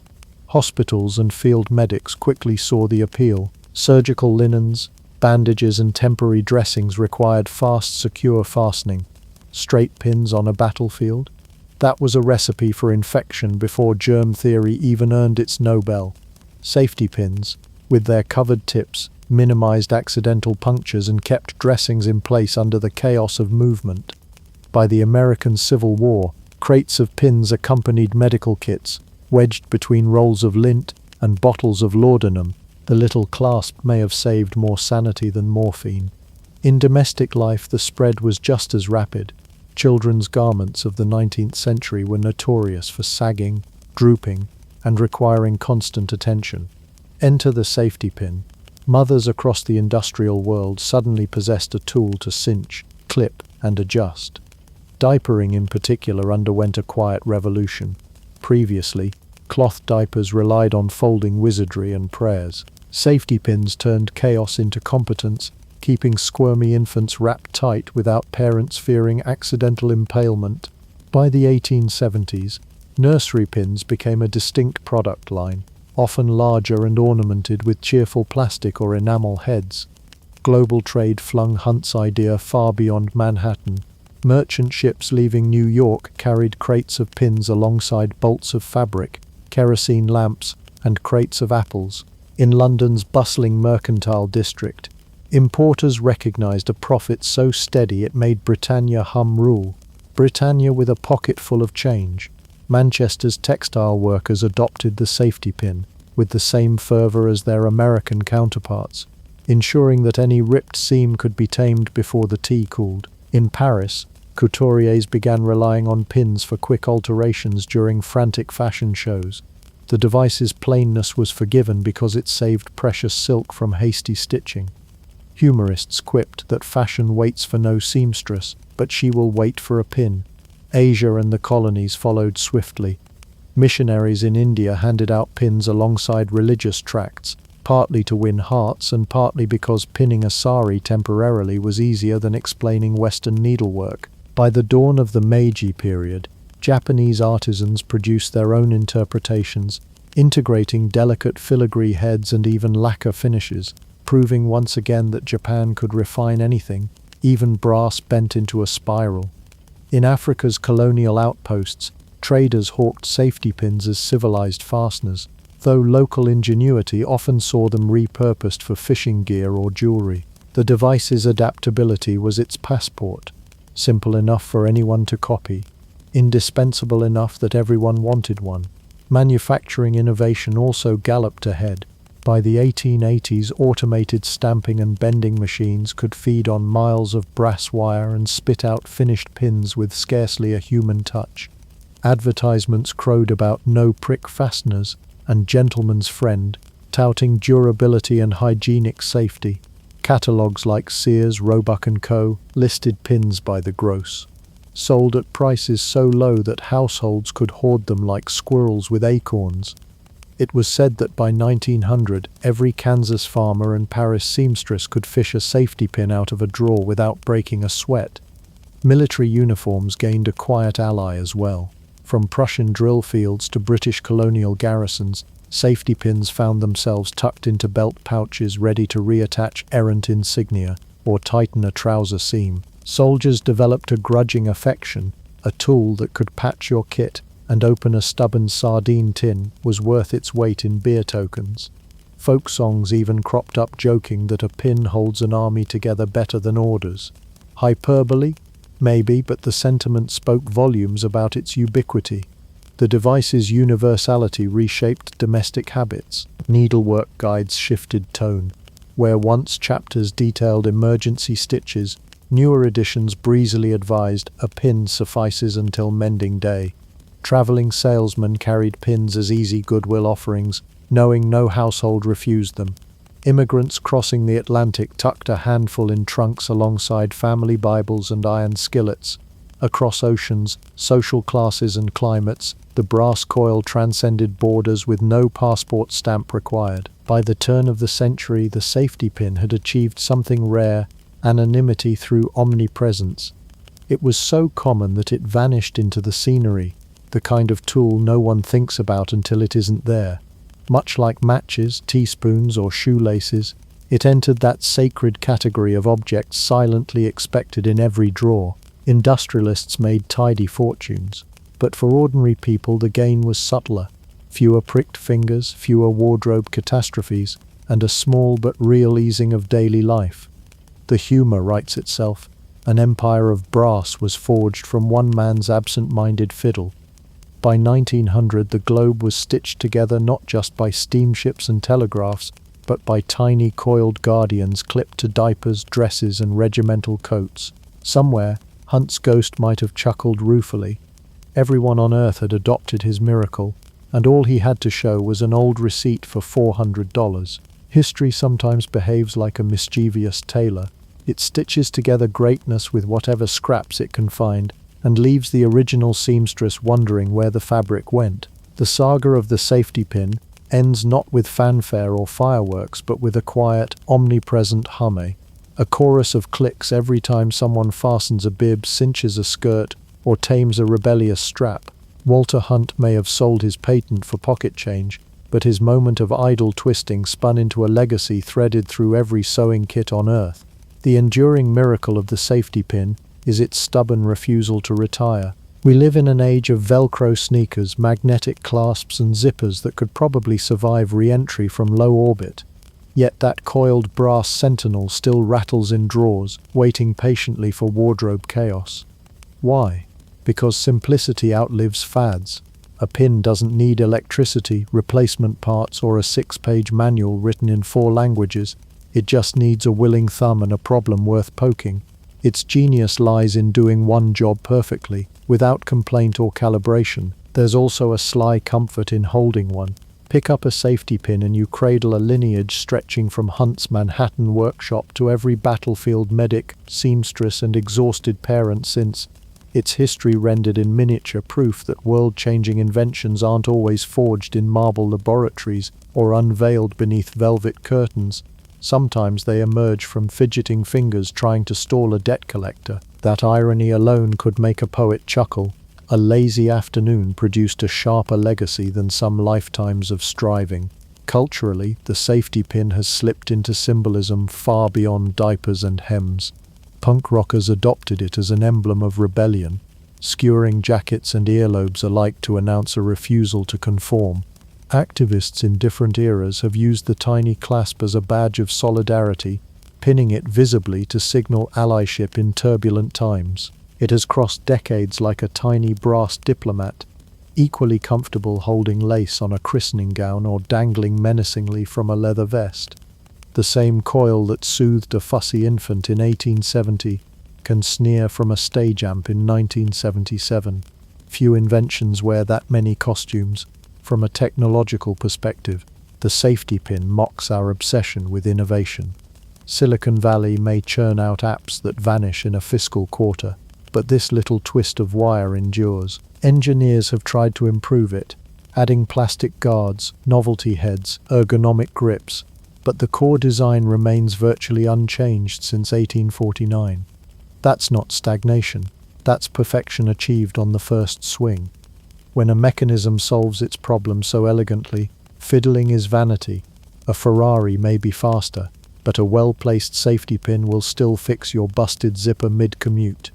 Hospitals and field medics quickly saw the appeal. Surgical linens, bandages and temporary dressings required fast, secure fastening. Straight pins on a battlefield? That was a recipe for infection before germ theory even earned its Nobel. Safety pins, with their covered tips, minimized accidental punctures and kept dressings in place under the chaos of movement. By the American Civil War, crates of pins accompanied medical kits, wedged between rolls of lint and bottles of laudanum. The little clasp may have saved more sanity than morphine. In domestic life, the spread was just as rapid. Children's garments of the 19th century were notorious for sagging, drooping, and requiring constant attention. Enter the safety pin. Mothers across the industrial world suddenly possessed a tool to cinch, clip, and adjust. Diapering in particular underwent a quiet revolution. Previously, cloth diapers relied on folding wizardry and prayers. Safety pins turned chaos into competence, keeping squirmy infants wrapped tight without parents fearing accidental impalement. By the 1870s, nursery pins became a distinct product line, often larger and ornamented with cheerful plastic or enamel heads. Global trade flung Hunt's idea far beyond Manhattan. Merchant ships leaving New York carried crates of pins alongside bolts of fabric, kerosene lamps, and crates of apples. In London's bustling mercantile district, importers recognized a profit so steady it made Britannia hum rule. Britannia with a pocket full of change. Manchester's textile workers adopted the safety pin with the same fervor as their American counterparts, ensuring that any ripped seam could be tamed before the tea cooled. In Paris, couturiers began relying on pins for quick alterations during frantic fashion shows. The device's plainness was forgiven because it saved precious silk from hasty stitching. Humorists quipped that fashion waits for no seamstress, but she will wait for a pin. Asia and the colonies followed swiftly. Missionaries in India handed out pins alongside religious tracts, partly to win hearts and partly because pinning a sari temporarily was easier than explaining Western needlework. By the dawn of the Meiji period, Japanese artisans produced their own interpretations, integrating delicate filigree heads and even lacquer finishes, proving once again that Japan could refine anything, even brass bent into a spiral. In Africa's colonial outposts, traders hawked safety pins as civilized fasteners, though local ingenuity often saw them repurposed for fishing gear or jewelry. The device's adaptability was its passport, simple enough for anyone to copy, indispensable enough that everyone wanted one. Manufacturing innovation also galloped ahead. By the 1880s, automated stamping and bending machines could feed on miles of brass wire and spit out finished pins with scarcely a human touch. Advertisements crowed about no-prick fasteners and gentleman's friend, touting durability and hygienic safety. Catalogues like Sears, Roebuck & Co. listed pins by the gross, sold at prices so low that households could hoard them like squirrels with acorns. It was said that by 1900, every Kansas farmer and Paris seamstress could fish a safety pin out of a drawer without breaking a sweat. Military uniforms gained a quiet ally as well. From Prussian drill fields to British colonial garrisons, safety pins found themselves tucked into belt pouches ready to reattach errant insignia or tighten a trouser seam. Soldiers developed a grudging affection. A tool that could patch your kit and open a stubborn sardine tin was worth its weight in beer tokens. Folk songs even cropped up joking that a pin holds an army together better than orders. Hyperbole? Maybe, but the sentiment spoke volumes about its ubiquity. The device's universality reshaped domestic habits. Needlework guides shifted tone. Where once chapters detailed emergency stitches, newer editions breezily advised a pin suffices until mending day. Traveling salesmen carried pins as easy goodwill offerings, knowing no household refused them. Immigrants crossing the Atlantic tucked a handful in trunks alongside family Bibles and iron skillets. Across oceans, social classes and climates, the brass coil transcended borders with no passport stamp required. By the turn of the century, the safety pin had achieved something rare: anonymity through omnipresence. It was so common that it vanished into the scenery, the kind of tool no one thinks about until it isn't there. Much like matches, teaspoons, or shoelaces, it entered that sacred category of objects silently expected in every drawer. Industrialists made tidy fortunes, but for ordinary people the gain was subtler. Fewer pricked fingers, fewer wardrobe catastrophes, and a small but real easing of daily life. The humor writes itself. An empire of brass was forged from one man's absent-minded fiddle. By 1900, the globe was stitched together not just by steamships and telegraphs, but by tiny coiled guardians clipped to diapers, dresses, and regimental coats. Somewhere, Hunt's ghost might have chuckled ruefully. Everyone on Earth had adopted his miracle, and all he had to show was an old receipt for $400. History sometimes behaves like a mischievous tailor. It stitches together greatness with whatever scraps it can find, and leaves the original seamstress wondering where the fabric went. The saga of the safety pin ends not with fanfare or fireworks, but with a quiet, omnipresent hum, a chorus of clicks every time someone fastens a bib, cinches a skirt, or tames a rebellious strap. Walter Hunt may have sold his patent for pocket change, but his moment of idle twisting spun into a legacy threaded through every sewing kit on Earth. The enduring miracle of the safety pin is its stubborn refusal to retire. We live in an age of Velcro sneakers, magnetic clasps, and zippers that could probably survive re-entry from low orbit. Yet that coiled brass sentinel still rattles in drawers, waiting patiently for wardrobe chaos. Why? Because simplicity outlives fads. A pin doesn't need electricity, replacement parts, or a 6-page manual written in 4 languages. It just needs a willing thumb and a problem worth poking. Its genius lies in doing one job perfectly, without complaint or calibration. There's also a sly comfort in holding one. Pick up a safety pin and you cradle a lineage stretching from Hunt's Manhattan workshop to every battlefield medic, seamstress, and exhausted parent since. Its history rendered in miniature, proof that world-changing inventions aren't always forged in marble laboratories or unveiled beneath velvet curtains. Sometimes they emerge from fidgeting fingers trying to stall a debt collector. That irony alone could make a poet chuckle. A lazy afternoon produced a sharper legacy than some lifetimes of striving. Culturally, the safety pin has slipped into symbolism far beyond diapers and hems. Punk rockers adopted it as an emblem of rebellion, skewering jackets and earlobes alike to announce a refusal to conform. Activists in different eras have used the tiny clasp as a badge of solidarity, pinning it visibly to signal allyship in turbulent times. It has crossed decades like a tiny brass diplomat, equally comfortable holding lace on a christening gown or dangling menacingly from a leather vest. The same coil that soothed a fussy infant in 1870 can sneer from a stage amp in 1977. Few inventions wear that many costumes. From a technological perspective, the safety pin mocks our obsession with innovation. Silicon Valley may churn out apps that vanish in a fiscal quarter, but this little twist of wire endures. Engineers have tried to improve it, adding plastic guards, novelty heads, ergonomic grips, but the core design remains virtually unchanged since 1849. That's not stagnation, that's perfection achieved on the first swing. When a mechanism solves its problem so elegantly, fiddling is vanity. A Ferrari may be faster, but a well-placed safety pin will still fix your busted zipper mid-commute.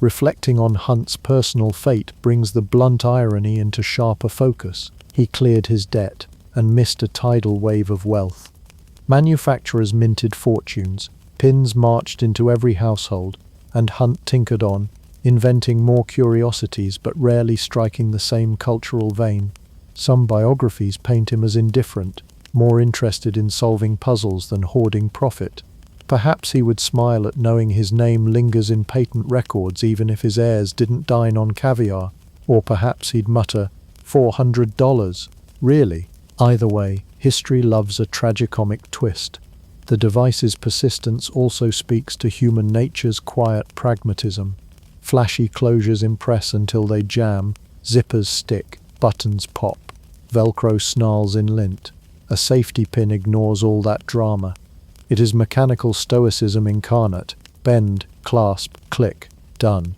Reflecting on Hunt's personal fate brings the blunt irony into sharper focus. He cleared his debt and missed a tidal wave of wealth. Manufacturers minted fortunes, pins marched into every household, and Hunt tinkered on, inventing more curiosities but rarely striking the same cultural vein. Some biographies paint him as indifferent, more interested in solving puzzles than hoarding profit. Perhaps he would smile at knowing his name lingers in patent records even if his heirs didn't dine on caviar, or perhaps he'd mutter, $400, really? Either way, history loves a tragicomic twist. The device's persistence also speaks to human nature's quiet pragmatism. Flashy closures impress until they jam, zippers stick, buttons pop, Velcro snarls in lint. A safety pin ignores all that drama. It is mechanical stoicism incarnate. Bend, clasp, click, done.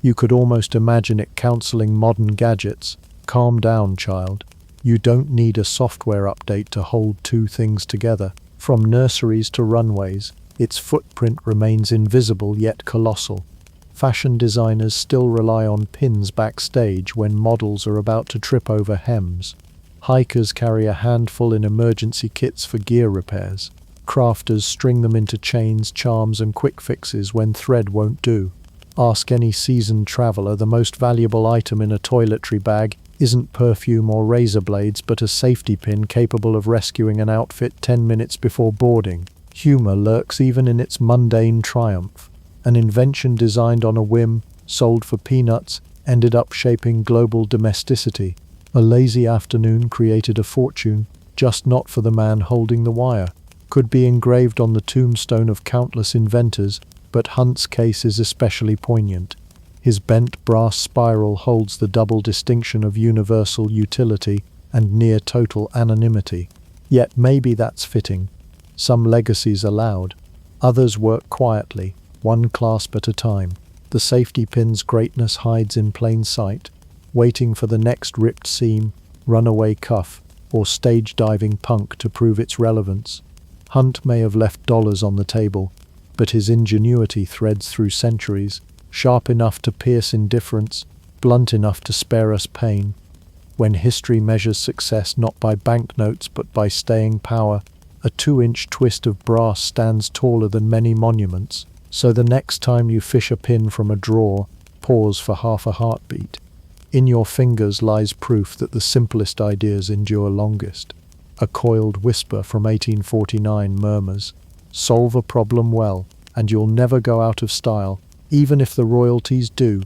You could almost imagine it counseling modern gadgets. Calm down, child. You don't need a software update to hold two things together. From nurseries to runways, its footprint remains invisible yet colossal. Fashion designers still rely on pins backstage when models are about to trip over hems. Hikers carry a handful in emergency kits for gear repairs. Crafters string them into chains, charms, and quick fixes when thread won't do. Ask any seasoned traveler, the most valuable item in a toiletry bag isn't perfume or razor blades, but a safety pin capable of rescuing an outfit 10 minutes before boarding. Humor lurks even in its mundane triumph. An invention designed on a whim, sold for peanuts, ended up shaping global domesticity. A lazy afternoon created a fortune, just not for the man holding the wire. Could be engraved on the tombstone of countless inventors, but Hunt's case is especially poignant. His bent brass spiral holds the double distinction of universal utility and near-total anonymity. Yet maybe that's fitting. Some legacies are loud. Others work quietly, one clasp at a time. The safety pin's greatness hides in plain sight, waiting for the next ripped seam, runaway cuff, or stage-diving punk to prove its relevance. Hunt may have left dollars on the table, but his ingenuity threads through centuries, sharp enough to pierce indifference, blunt enough to spare us pain. When history measures success not by banknotes but by staying power, a 2-inch twist of brass stands taller than many monuments. So the next time you fish a pin from a drawer, pause for half a heartbeat. In your fingers lies proof that the simplest ideas endure longest. A coiled whisper from 1849 murmurs, "Solve a problem well, and you'll never go out of style, even if the royalties do."